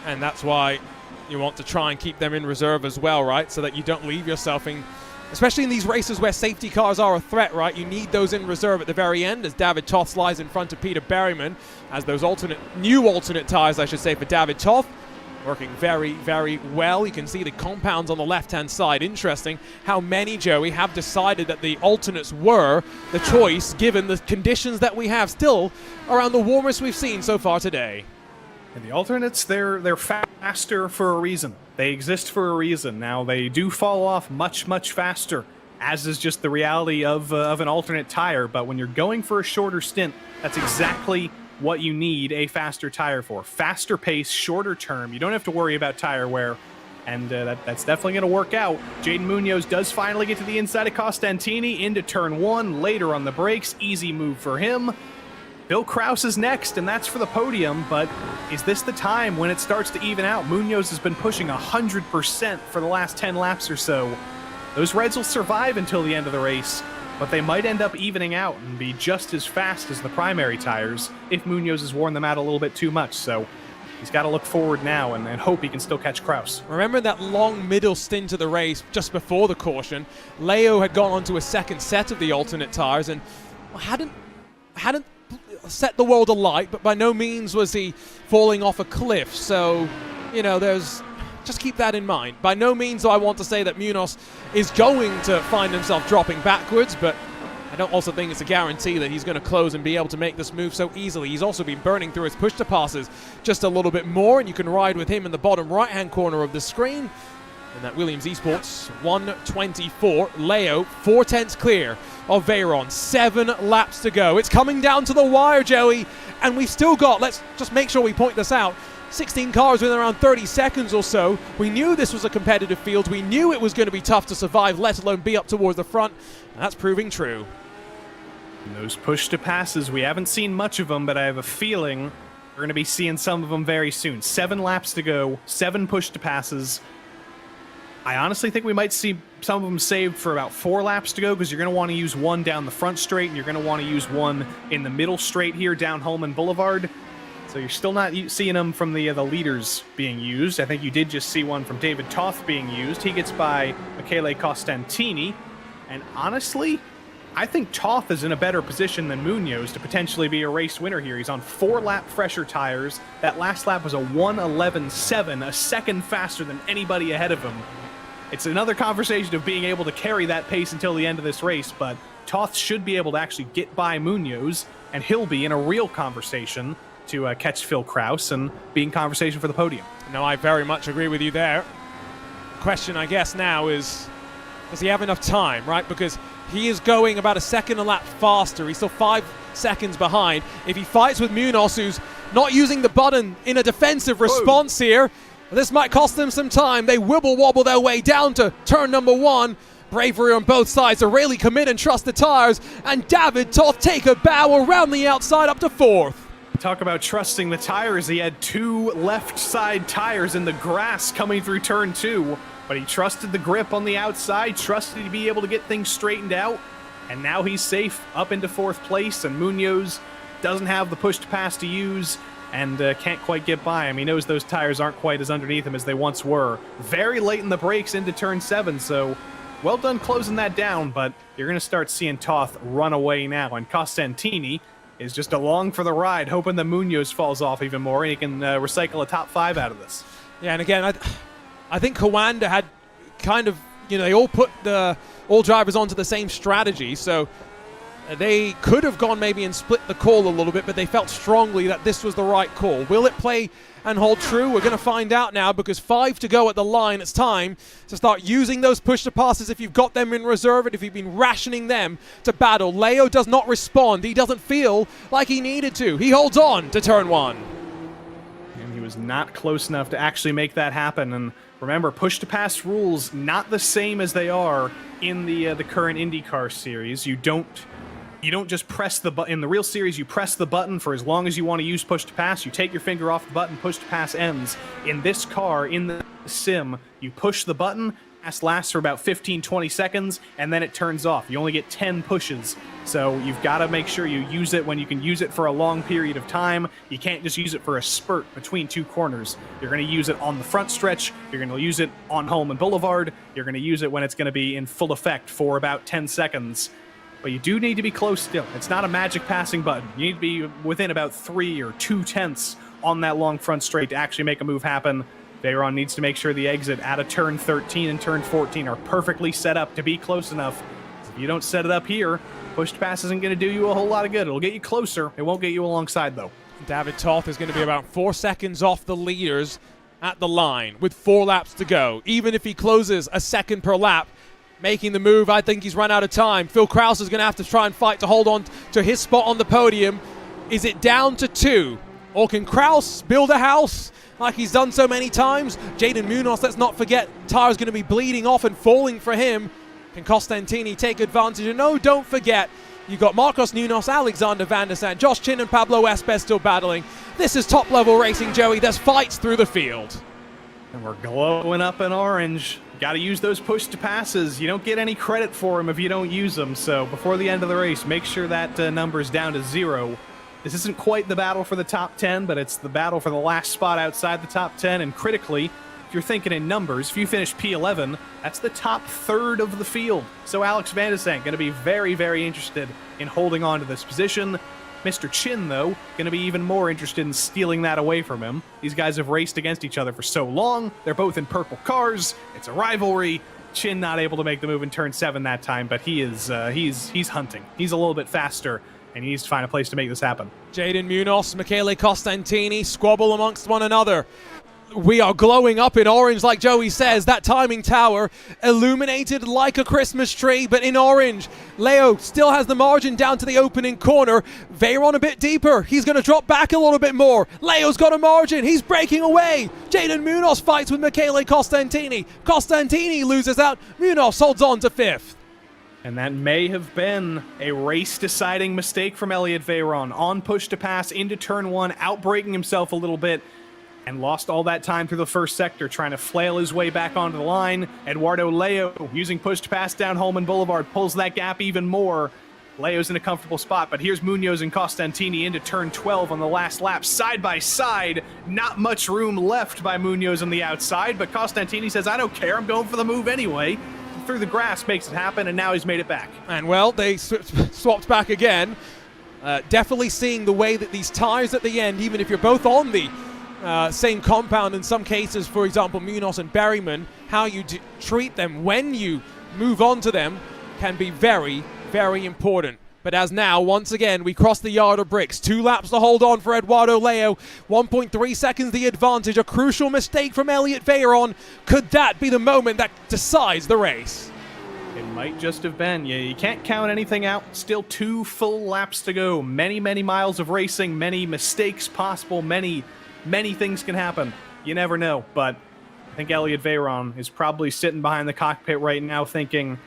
And that's why you want to try and keep them in reserve as well, right? So that you don't leave yourself in especially in these races where safety cars are a threat, right? You need those in reserve at the very end, as David Toth slides in front of Peter Berryman, as those new alternate tires, I should say, for David Toth, working very, very well. You can see the compounds on the left-hand side. Interesting how many, Joey, have decided that the alternates were the choice, given the conditions that we have still around the warmest we've seen so far today. And the alternates, they're faster for a reason. They exist for a reason. Now, they do fall off much, much faster, as is just the reality of an alternate tire. But when you're going for a shorter stint, that's exactly what you need a faster tire for. Faster pace, shorter term. You don't have to worry about tire wear, and that's definitely going to work out. Jaden Munoz does finally get to the inside of Costantini into turn 1, later on the brakes. Easy move for him. Bill Kraus is next, and that's for the podium, but is this the time when it starts to even out? Munoz has been pushing 100% for the last 10 laps or so. Those Reds will survive until the end of the race, but they might end up evening out and be just as fast as the primary tires if Munoz has worn them out a little bit too much. So he's got to look forward now and hope he can still catch Kraus. Remember that long middle stint of the race just before the caution? Leo had gone on to a second set of the alternate tires and hadn't set the world alight, but by no means was he falling off a cliff. So, you know, just keep that in mind. By no means do I want to say that Munoz is going to find himself dropping backwards, but I don't also think it's a guarantee that he's going to close and be able to make this move so easily. He's also been burning through his push-to-passes just a little bit more, and you can ride with him in the bottom right-hand corner of the screen. And that Williams Esports 124. Leo 4/10 clear of Veyron. 7 laps to go. It's coming down to the wire, Joey, and we've still got, let's just make sure we point this out, 16 cars within around 30 seconds or so. We knew this was a competitive field. We knew it was going to be tough to survive, let alone be up towards the front. And that's proving true. And those push-to-passes, we haven't seen much of them, but I have a feeling we're going to be seeing some of them very soon. 7 laps to go, 7 push-to-passes. I honestly think we might see some of them saved for about 4 laps to go, because you're going to want to use one down the front straight, and you're going to want to use one in the middle straight here down Holman Boulevard. So you're still not seeing them from the leaders being used. I think you did just see one from David Toth being used. He gets by Michele Costantini. And honestly, I think Toth is in a better position than Munoz to potentially be a race winner here. He's on 4-lap fresher tires. That last lap was a 1:11.7, a second faster than anybody ahead of him. It's another conversation of being able to carry that pace until the end of this race, but Toth should be able to actually get by Munoz, and he'll be in a real conversation to catch Phil Kraus and be in conversation for the podium. No, I very much agree with you there. The question, I guess, now is, does he have enough time, right? Because he is going about a second a lap faster. He's still 5 seconds behind. If he fights with Munoz, who's not using the button in a defensive response here, this might cost them some time. They wibble-wobble their way down to turn number 1. Bravery on both sides to really commit and trust the tires. And David Toth take a bow around the outside up to 4th. Talk about trusting the tires. He had 2 left side tires in the grass coming through turn 2, but he trusted the grip on the outside, trusted to be able to get things straightened out, and now he's safe up into 4th place, and Munoz doesn't have the push to pass to use and can't quite get by him. He knows those tires aren't quite as underneath him as they once were. Very late in the brakes into turn 7, so well done closing that down, but you're going to start seeing Toth run away now, and Costantini is just along for the ride, hoping that Munoz falls off even more and he can recycle a top 5 out of this. Yeah, and again, I think Kawanda had kind of, you know, they all put all drivers onto the same strategy, so they could have gone maybe and split the call a little bit, but they felt strongly that this was the right call. Will it play and hold true? We're going to find out now, because 5 to go at the line. It's time to start using those push-to-passes if you've got them in reserve and if you've been rationing them to battle. Leo does not respond. He doesn't feel like he needed to. He holds on to turn 1. And he was not close enough to actually make that happen. And remember, push-to-pass rules not the same as they are in the current IndyCar series. You don't just press the button. In the real series, you press the button for as long as you want to use push-to-pass. You take your finger off the button, push-to-pass ends. In this car, in the sim, you push the button, lasts for about 15-20 seconds, and then it turns off. You only get 10 pushes, so you've got to make sure you use it when you can use it for a long period of time. You can't just use it for a spurt between two corners. You're going to use it on the front stretch, you're going to use it on Holman Boulevard, you're going to use it when it's going to be in full effect for about 10 seconds. But you do need to be close still. It's not a magic passing button. You need to be within about 3 or 2/10 on that long front straight to actually make a move happen. Veyron needs to make sure the exit out of turn 13 and turn 14 are perfectly set up to be close enough. If you don't set it up here, push to pass isn't going to do you a whole lot of good. It'll get you closer. It won't get you alongside, though. David Toth is going to be about 4 seconds off the leaders at the line with 4 laps to go. Even if he closes a second per lap, making the move, I think he's run out of time. Phil Krause is going to have to try and fight to hold on to his spot on the podium. Is it down to 2? Or can Krause build a house like he's done so many times? Jaden Munoz, let's not forget, tires going to be bleeding off and falling for him. Can Costantini take advantage? And no, don't forget, you've got Marcos Nunes, Alexander Van der Sant, Josh Chin and Pablo Espes still battling. This is top-level racing, Joey. There's fights through the field. And we're glowing up in orange. Got to use those push to passes. You don't get any credit for them if you don't use them. So before the end of the race, make sure that number is down to 0. This isn't quite the battle for the top 10, but it's the battle for the last spot outside the top 10. And critically, if you're thinking in numbers, if you finish P11, that's the top third of the field. So Alex Van der Sant going to be very, very interested in holding on to this position. Mr. Chin, though, going to be even more interested in stealing that away from him. These guys have raced against each other for so long. They're both in purple cars. It's a rivalry. Chin not able to make the move in turn 7 that time, but he's hunting. He's a little bit faster, and he needs to find a place to make this happen. Jaden Munoz, Michele Costantini squabble amongst one another. We are glowing up in orange, like Joey says. That timing tower illuminated like a Christmas tree, but in orange. Leo still has the margin down to the opening corner. Veyron a bit deeper. He's going to drop back a little bit more. Leo's got a margin. He's breaking away. Jaden Munoz fights with Michele Costantini. Costantini loses out. Munoz holds on to 5th. And that may have been a race-deciding mistake from Elliot Veyron. On push to pass into turn 1, outbraking himself a little bit, and lost all that time through the first sector trying to flail his way back onto the line. Eduardo Leo, using push to pass down Holman Boulevard, pulls that gap even more. Leo's in a comfortable spot, but here's Munoz and Costantini into turn 12 on the last lap, side by side. Not much room left by Munoz on the outside, but Costantini says, I don't care, I'm going for the move anyway. Through the grass makes it happen, and now he's made it back. And well, they swapped back again. Definitely seeing the way that these tires at the end, even if you're both on the same compound in some cases, for example, Munoz and Berryman, how you treat them when you move on to them can be very, very important. But as now, once again, we cross the yard of bricks. 2 laps to hold on for Eduardo Leo. 1.3 seconds the advantage. A crucial mistake from Elliot Veyron. Could that be the moment that decides the race? It might just have been. You can't count anything out. Still 2 full laps to go. Many, many miles of racing. Many mistakes possible. Many things can happen. You never know. But I think Elliot Veyron is probably sitting behind the cockpit right now thinking,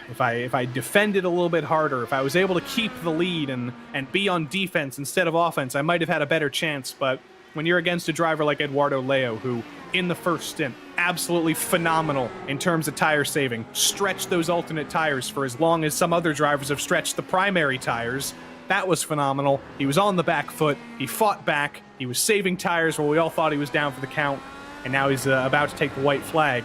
if I defended a little bit harder, if I was able to keep the lead and be on defense instead of offense, I might have had a better chance. But when you're against a driver like Eduardo Leo, who in the first stint, absolutely phenomenal in terms of tire saving, stretched those alternate tires for as long as some other drivers have stretched the primary tires. That was phenomenal. He was on the back foot. He fought back. He was saving tires while we all thought he was down for the count. And now he's about to take the white flag.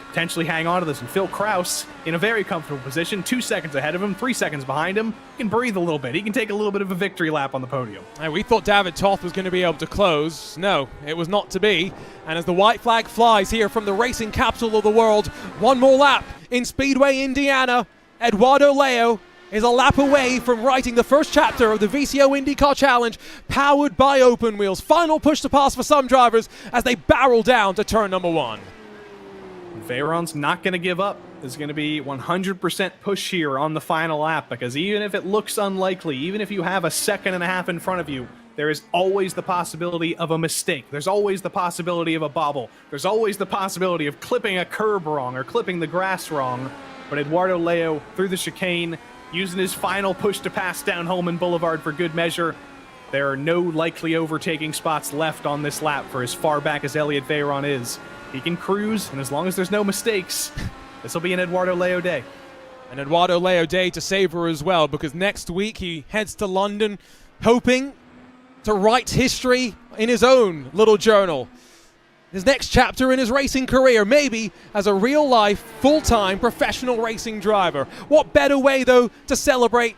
Potentially hang on to this. And Phil Krause in a very comfortable position, 2 seconds ahead of him, 3 seconds behind him. He can breathe a little bit. He can take a little bit of a victory lap on the podium. And we thought David Toth was going to be able to close. No, it was not to be. And as the white flag flies here from the racing capital of the world, one more lap in Speedway, Indiana. Eduardo Leo is a lap away from writing the first chapter of the VCO IndyCar Challenge, powered by Open Wheels. Final push to pass for some drivers as they barrel down to turn number 1. Veyron's not going to give up. There's going to be 100% push here on the final lap, because even if it looks unlikely, even if you have a second and a half in front of you, there is always the possibility of a mistake. There's always the possibility of a bobble. There's always the possibility of clipping a curb wrong or clipping the grass wrong. But Eduardo Leo, through the chicane, using his final push to pass down Holman Boulevard for good measure. There are no likely overtaking spots left on this lap for as far back as Elliot Veyron is. he can cruise, and as long as there's no mistakes, this will be an Eduardo Leo day. An Eduardo Leo day to savor as well, because next week he heads to London hoping to write history in his own little journal. His next chapter in his racing career, maybe as a real-life, full-time professional racing driver. What better way, though, to celebrate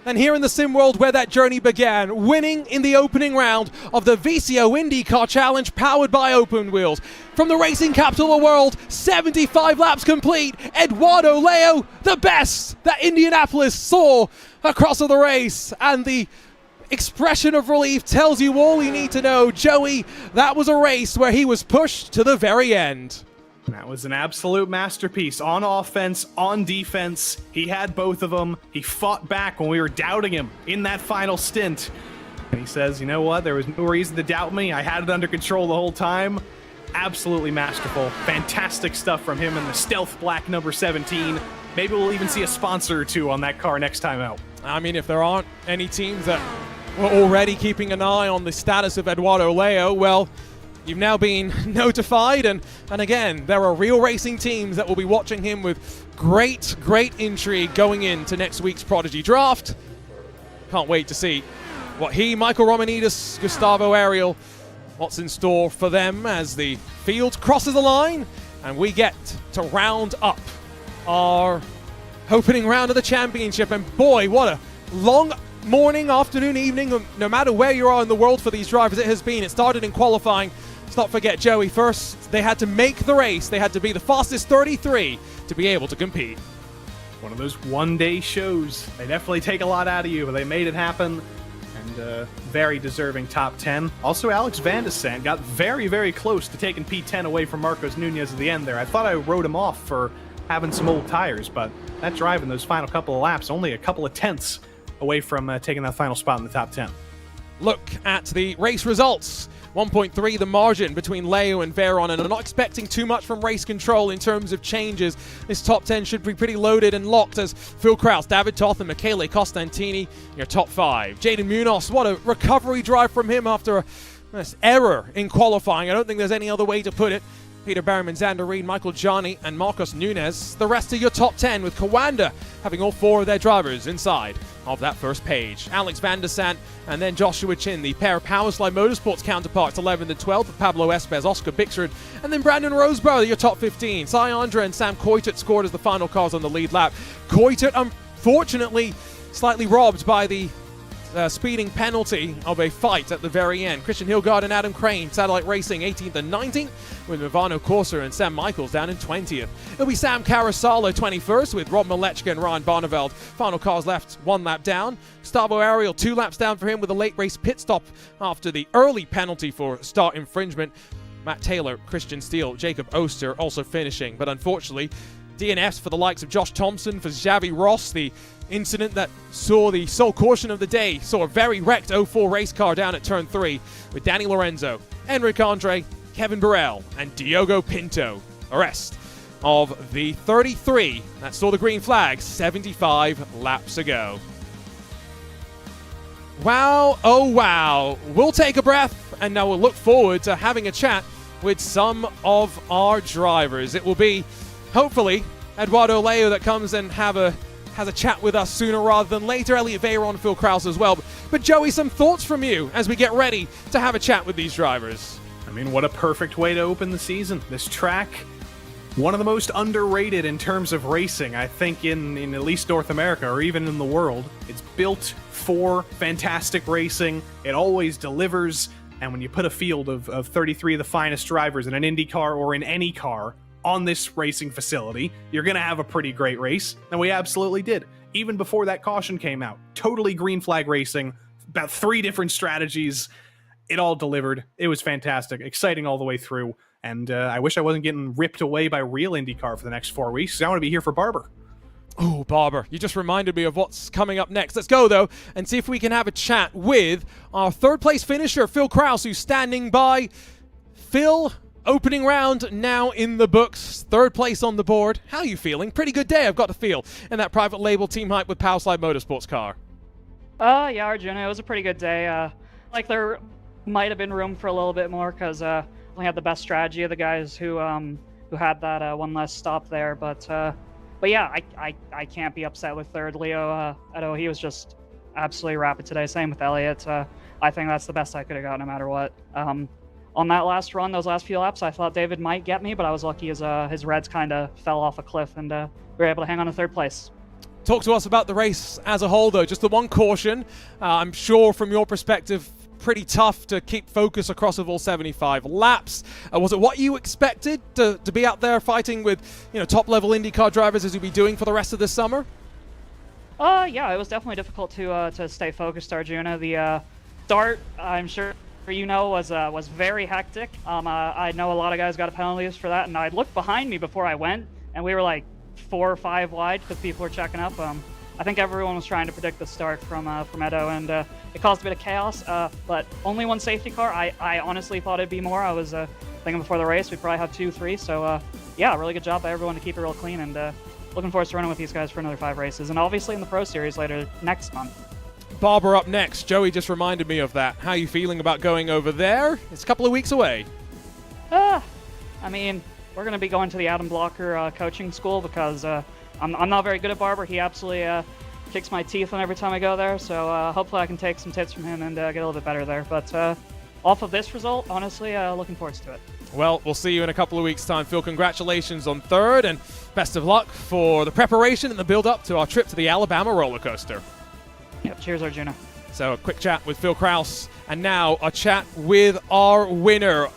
than here in the sim world where that journey began, winning in the opening round of the VCO IndyCar Challenge powered by Open Wheels. From the racing capital of the world, 75 laps complete, Eduardo Leo, the best that Indianapolis saw across the race. And the expression of relief tells you all you need to know. Joey, that was a race where he was pushed to the very end. That was an absolute masterpiece. On offense, on defense, he had both of them. He fought back when we were doubting him in that final stint. And he says, you know what, there was no reason to doubt me. I had it under control the whole time. Absolutely masterful. Fantastic stuff from him in the stealth black number 17. Maybe we'll even see a sponsor or two on that car next time out. I mean, if there aren't any teams that were already keeping an eye on the status of Eduardo Leo, well, you've now been notified, and again, there are real racing teams that will be watching him with great intrigue going into next week's Prodigy Draft. Can't wait to see what he, Michael Romanidis, Gustavo Ariel, what's in store for them as the field crosses the line and we get to round up our opening round of the championship. And boy, what a long morning, afternoon, evening, no matter where you are in the world for these drivers it has been. It started in qualifying. Let's not forget, Joey, first they had to make the race. They had to be the fastest 33 to be able to compete. One of those one-day shows. They definitely take a lot out of you, but they made it happen. And very deserving top 10. Also, Alex Van de Sant got very close to taking P10 away from Marcos Nunez at the end there. I thought I wrote him off for having some old tires, but that drive in those final couple of laps, only a couple of tenths away from taking that final spot in the top 10. Look at the race results. 1.3 the margin between Leo and Veron, and I'm not expecting too much from race control in terms of changes. This top 10 should be pretty loaded and locked as Phil Kraus, David Toth, and Michele Costantini, your top 5. Jaden Munoz, what a recovery drive from him after an error in qualifying. I don't think there's any other way to put it. Peter Berryman, Xander Reed, Michael Johnny, and Marcos Nunez. The rest of your top 10 with Kawanda having all 4 of their drivers inside of that first page. Alex Van de Sant and then Joshua Chin, the pair of Powerslide Motorsports counterparts, 11th and 12th, with Pablo Espez, Oscar Bixford, and then Brandon Roseborough, your top 15. Cy Andra and Sam Coitert scored as the final cars on the lead lap. Coitert, unfortunately, slightly robbed by the speeding penalty of a fight at the very end. Christian Hilgard and Adam Crane, Satellite Racing, 18th and 19th, with Movano Corsa and Sam Michaels down in 20th. It'll be Sam Carasalo 21st, with Rob Malechka and Ryan Barneveld. Final cars left 1 lap down. Gustavo Ariel 2 laps down for him with a late race pit stop after the early penalty for start infringement. Matt Taylor, Christian Steele, Jacob Oster also finishing, but unfortunately DNFs for the likes of Josh Thompson, for Xavi Ross. The incident that saw the sole caution of the day saw a very wrecked 04 race car down at turn 3 with Danny Lorenzo, Enric Andre, Kevin Burrell, and Diogo Pinto. The rest of the 33 that saw the green flag 75 laps ago. Wow, oh wow. We'll take a breath and now we'll look forward to having a chat with some of our drivers. It will be, hopefully, Eduardo Leo that comes and has a chat with us sooner rather than later. Elliot Veyron, Phil Kraus as well. But Joey, some thoughts from you as we get ready to have a chat with these drivers. I mean, what a perfect way to open the season. This track, one of the most underrated in terms of racing, I think, in at least North America or even in the world. It's built for fantastic racing. It always delivers. And when you put a field of 33 of the finest drivers in an IndyCar or in any car on this racing facility, you're going to have a pretty great race. And we absolutely did. Even before that caution came out. Totally green flag racing. About 3 different strategies. It all delivered. It was fantastic. Exciting all the way through. And I wish I wasn't getting ripped away by real IndyCar for the next 4 weeks. I want to be here for Barber. Oh, Barber, you just reminded me of what's coming up next. Let's go, though, and see if we can have a chat with our 3rd place finisher, Phil Kraus, who's standing by. Phil, opening round now in the books. 3rd place on the board. How are you feeling? Pretty good day, I've got to feel, in that private label team hype with Powerslide Motorsports car. Yeah, Arjuna, it was a pretty good day. Like there might have been room for a little bit more because definitely had the best strategy of the guys who had that one less stop there. But yeah, I can't be upset with third. Leo Edo, he was just absolutely rapid today. Same with Elliott. I think that's the best I could have got no matter what. On that last run, those last few laps, I thought David might get me, but I was lucky his reds kind of fell off a cliff, and we were able to hang on to third place. Talk to us about the race as a whole, though. Just the one caution. I'm sure from your perspective, pretty tough to keep focus across the full 75 laps. Was it what you expected to be out there fighting with, top-level IndyCar drivers as you'll be doing for the rest of this summer? Yeah, it was definitely difficult to stay focused, Arjuna. The start, I'm sure was very hectic. I know a lot of guys got penalties for that, and I looked behind me before I went, and we were like 4 or 5 wide because people were checking up. I think everyone was trying to predict the start from Edo, and it caused a bit of chaos. But only one safety car. I honestly thought it'd be more. I was thinking before the race we'd probably have 2, 3. So yeah, really good job by everyone to keep it real clean, and looking forward to running with these guys for another 5 races, and obviously in the Pro Series later next month. Barber up next. Joey just reminded me of that. How are you feeling about going over there? It's a couple of weeks away. I mean, we're going to be going to the Adam Blocker coaching school because I'm not very good at Barber. He absolutely kicks my teeth on every time I go there. So hopefully I can take some tips from him and get a little bit better there. But off of this result, honestly, looking forward to it. Well, we'll see you in a couple of weeks' time. Phil, congratulations on third, and best of luck for the preparation and the build-up to our trip to the Alabama roller coaster. Yep, cheers, Arjuna. So a quick chat with Phil Kraus, and now a chat with our winner.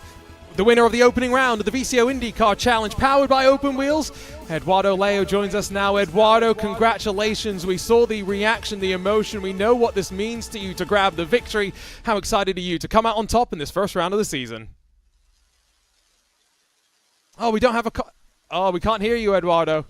The winner of the opening round of the VCO IndyCar Challenge, powered by Open Wheels. Eduardo Leo joins us now. Eduardo, congratulations. We saw the reaction, the emotion. We know what this means to you to grab the victory. How excited are you to come out on top in this first round of the season? Oh, we don't have a... we can't hear you, Eduardo.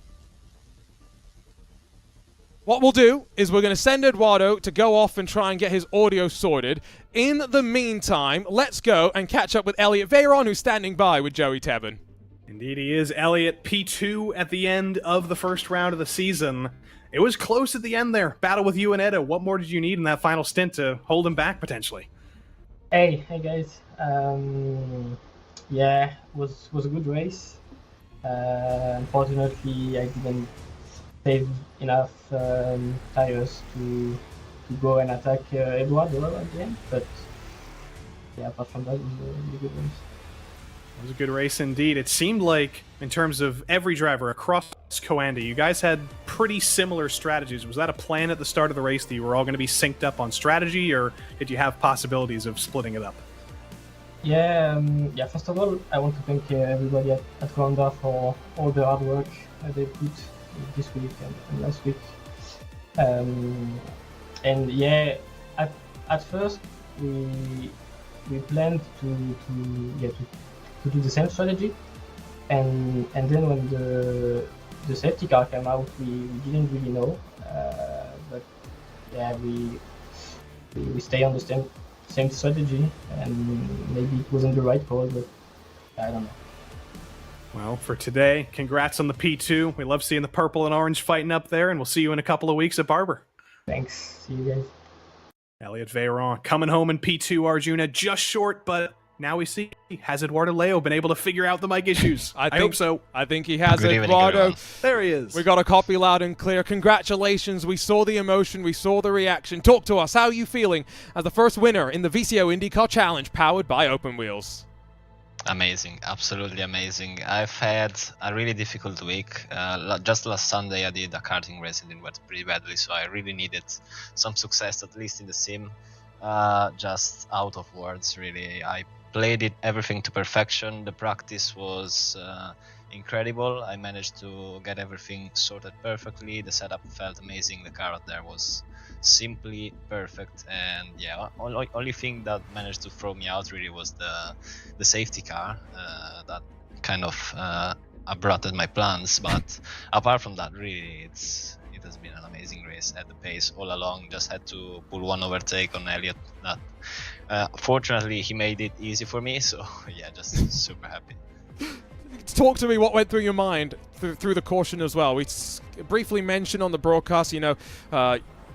What we'll do is we're going to send Eduardo to go off and try and get his audio sorted. In the meantime, let's go and catch up with Elliott Veyron, who's standing by with Joey Tebben. Indeed he is. Elliott, P2 at the end of the first round of the season. It was close at the end there. Battle with you and Edo. What more did you need in that final stint to hold him back, potentially? Hey guys. Yeah, was a good race. Unfortunately, I didn't save enough tires to go and attack Eduardo at the end, but yeah, apart from that, it was a really good race. It was a good race indeed. It seemed like, in terms of every driver across Coanda, you guys had pretty similar strategies. Was that a plan at the start of the race that you were all going to be synced up on strategy, or did you have possibilities of splitting it up? Yeah, first of all, I want to thank everybody at Coanda for all the hard work they put this week and last week. And yeah, at first we planned to do the same strategy, and then when the safety car came out, we didn't really know, but yeah, we stay on the same strategy, and maybe it wasn't the right call, but I don't know. Well, for today, congrats on the P2. We love seeing the purple and orange fighting up there, and we'll see you in a couple of weeks at Barber. Thanks. See you guys. Elliott Veyron coming home in P2, Arjuna, just short, but now we see, has Eduardo Leo been able to figure out the mic issues? I hope so. I think he has. Good evening, Eduardo. everyone. There he is. We got a copy loud and clear. Congratulations. We saw the emotion. We saw the reaction. Talk to us. How are you feeling as the first winner in the VCO IndyCar Challenge powered by Open Wheels? Amazing, absolutely amazing. I've had a really difficult week. Just last Sunday I did a karting race and it went pretty badly, so I really needed some success, at least in the sim. Just out of words, really. I played everything to perfection. The practice was incredible. I managed to get everything sorted perfectly. The setup felt amazing. The car out there was simply perfect, and yeah, only thing that managed to throw me out really was the safety car that kind of abrupted my plans. But apart from that, really it has been an amazing race at the pace all along. Just had to pull one overtake on Elliott that fortunately he made it easy for me, so yeah, just super happy. Talk to me what went through your mind through the caution as well. We briefly mentioned on the broadcast,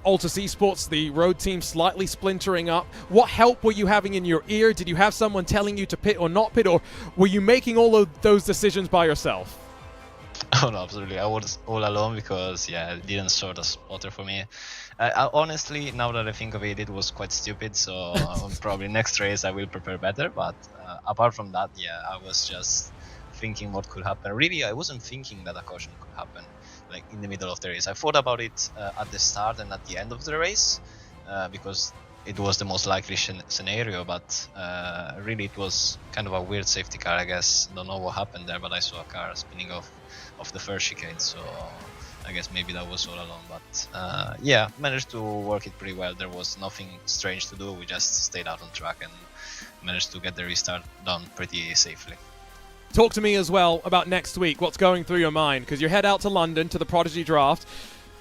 Altus Esports, the road team slightly splintering up. What help were you having in your ear? Did you have someone telling you to pit or not pit, or were you making all of those decisions by yourself? Oh no, absolutely. I was all alone because it didn't sort a spotter for me. Honestly, now that I think of it, it was quite stupid. So probably next race I will prepare better. But apart from that, I was just thinking what could happen. Really, I wasn't thinking that a caution could happen, like in the middle of the race. I thought about it at the start and at the end of the race because it was the most likely scenario. But really, it was kind of a weird safety car. I guess don't know what happened there, but I saw a car spinning off the first chicane, so I guess maybe that was all along. But managed to work it pretty well. There was nothing strange to do. We just stayed out on track and managed to get the restart done pretty safely. Talk to me as well about next week. What's going through your mind? Because you head out to London to the Prodigy Draft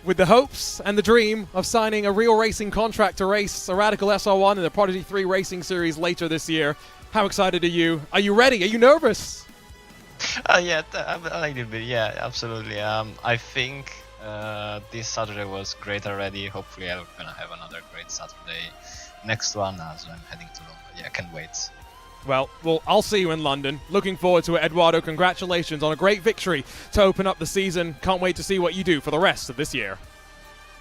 with the hopes and the dream of signing a real racing contract to race a Radical SR1 in the Prodigy 3 Racing Series later this year. How excited are you? Are you ready? Are you nervous? A little bit, absolutely. I think this Saturday was great already. Hopefully I'm gonna have another great Saturday next one as I'm heading to London. I can't wait. Well, I'll see you in London. Looking forward to it, Eduardo. Congratulations on a great victory to open up the season. Can't wait to see what you do for the rest of this year.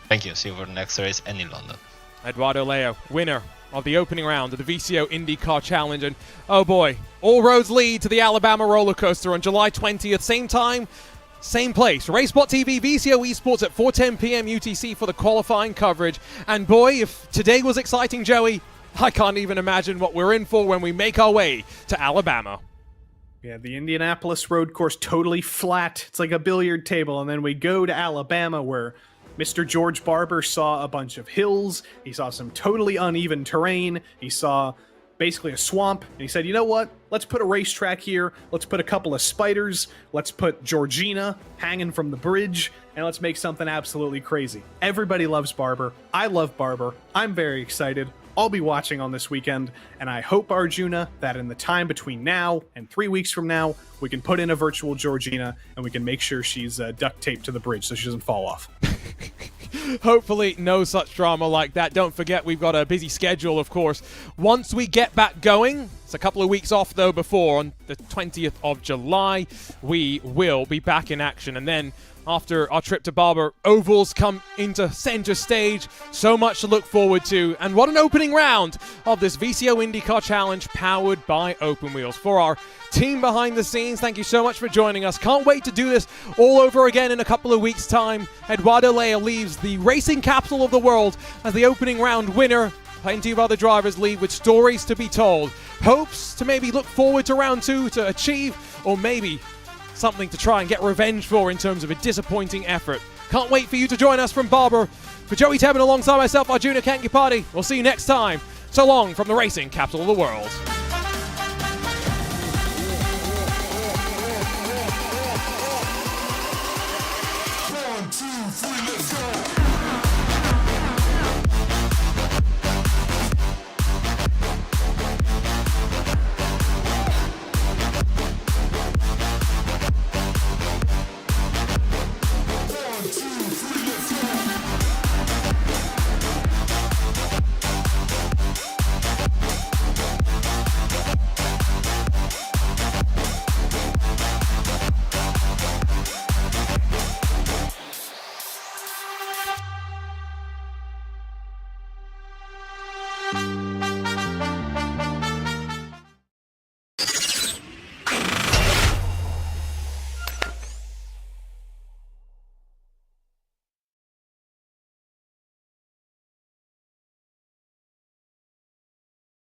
Thank you. See you for the next race and in London. Eduardo Leo, winner of the opening round of the VCO IndyCar Challenge. And oh boy, all roads lead to the Alabama roller coaster on July 20th. Same time, same place. RaceBot TV, VCO Esports at 4:10 p.m. UTC for the qualifying coverage. And boy, if today was exciting, Joey, I can't even imagine what we're in for when we make our way to Alabama. Yeah, the Indianapolis road course totally flat. It's like a billiard table. And then we go to Alabama where Mr. George Barber saw a bunch of hills. He saw some totally uneven terrain. He saw basically a swamp. And he said, you know what? Let's put a racetrack here. Let's put a couple of spiders. Let's put Georgina hanging from the bridge. And let's make something absolutely crazy. Everybody loves Barber. I love Barber. I'm very excited. I'll be watching on this weekend, and I hope, Arjuna, that in the time between now and 3 weeks from now, we can put in a virtual Georgina, and we can make sure she's duct taped to the bridge so she doesn't fall off. Hopefully no such drama like that. Don't forget we've got a busy schedule, of course. Once we get back going, it's a couple of weeks off though before, on the 20th of July, we will be back in action. And then after our trip to Barber, ovals come into center stage. So much to look forward to. And what an opening round of this VCO IndyCar Challenge powered by Open Wheels. For our team behind the scenes, thank you so much for joining us. Can't wait to do this all over again in a couple of weeks' time. Eduardo Leo leaves the racing capital of the world as the opening round winner. Plenty of other drivers leave with stories to be told. Hopes to maybe look forward to round two to achieve, or maybe something to try and get revenge for in terms of a disappointing effort. Can't wait for you to join us from Barber. For Joey Tebben alongside myself, Arjuna Kankipati, we'll see you next time. So long from the racing capital of the world.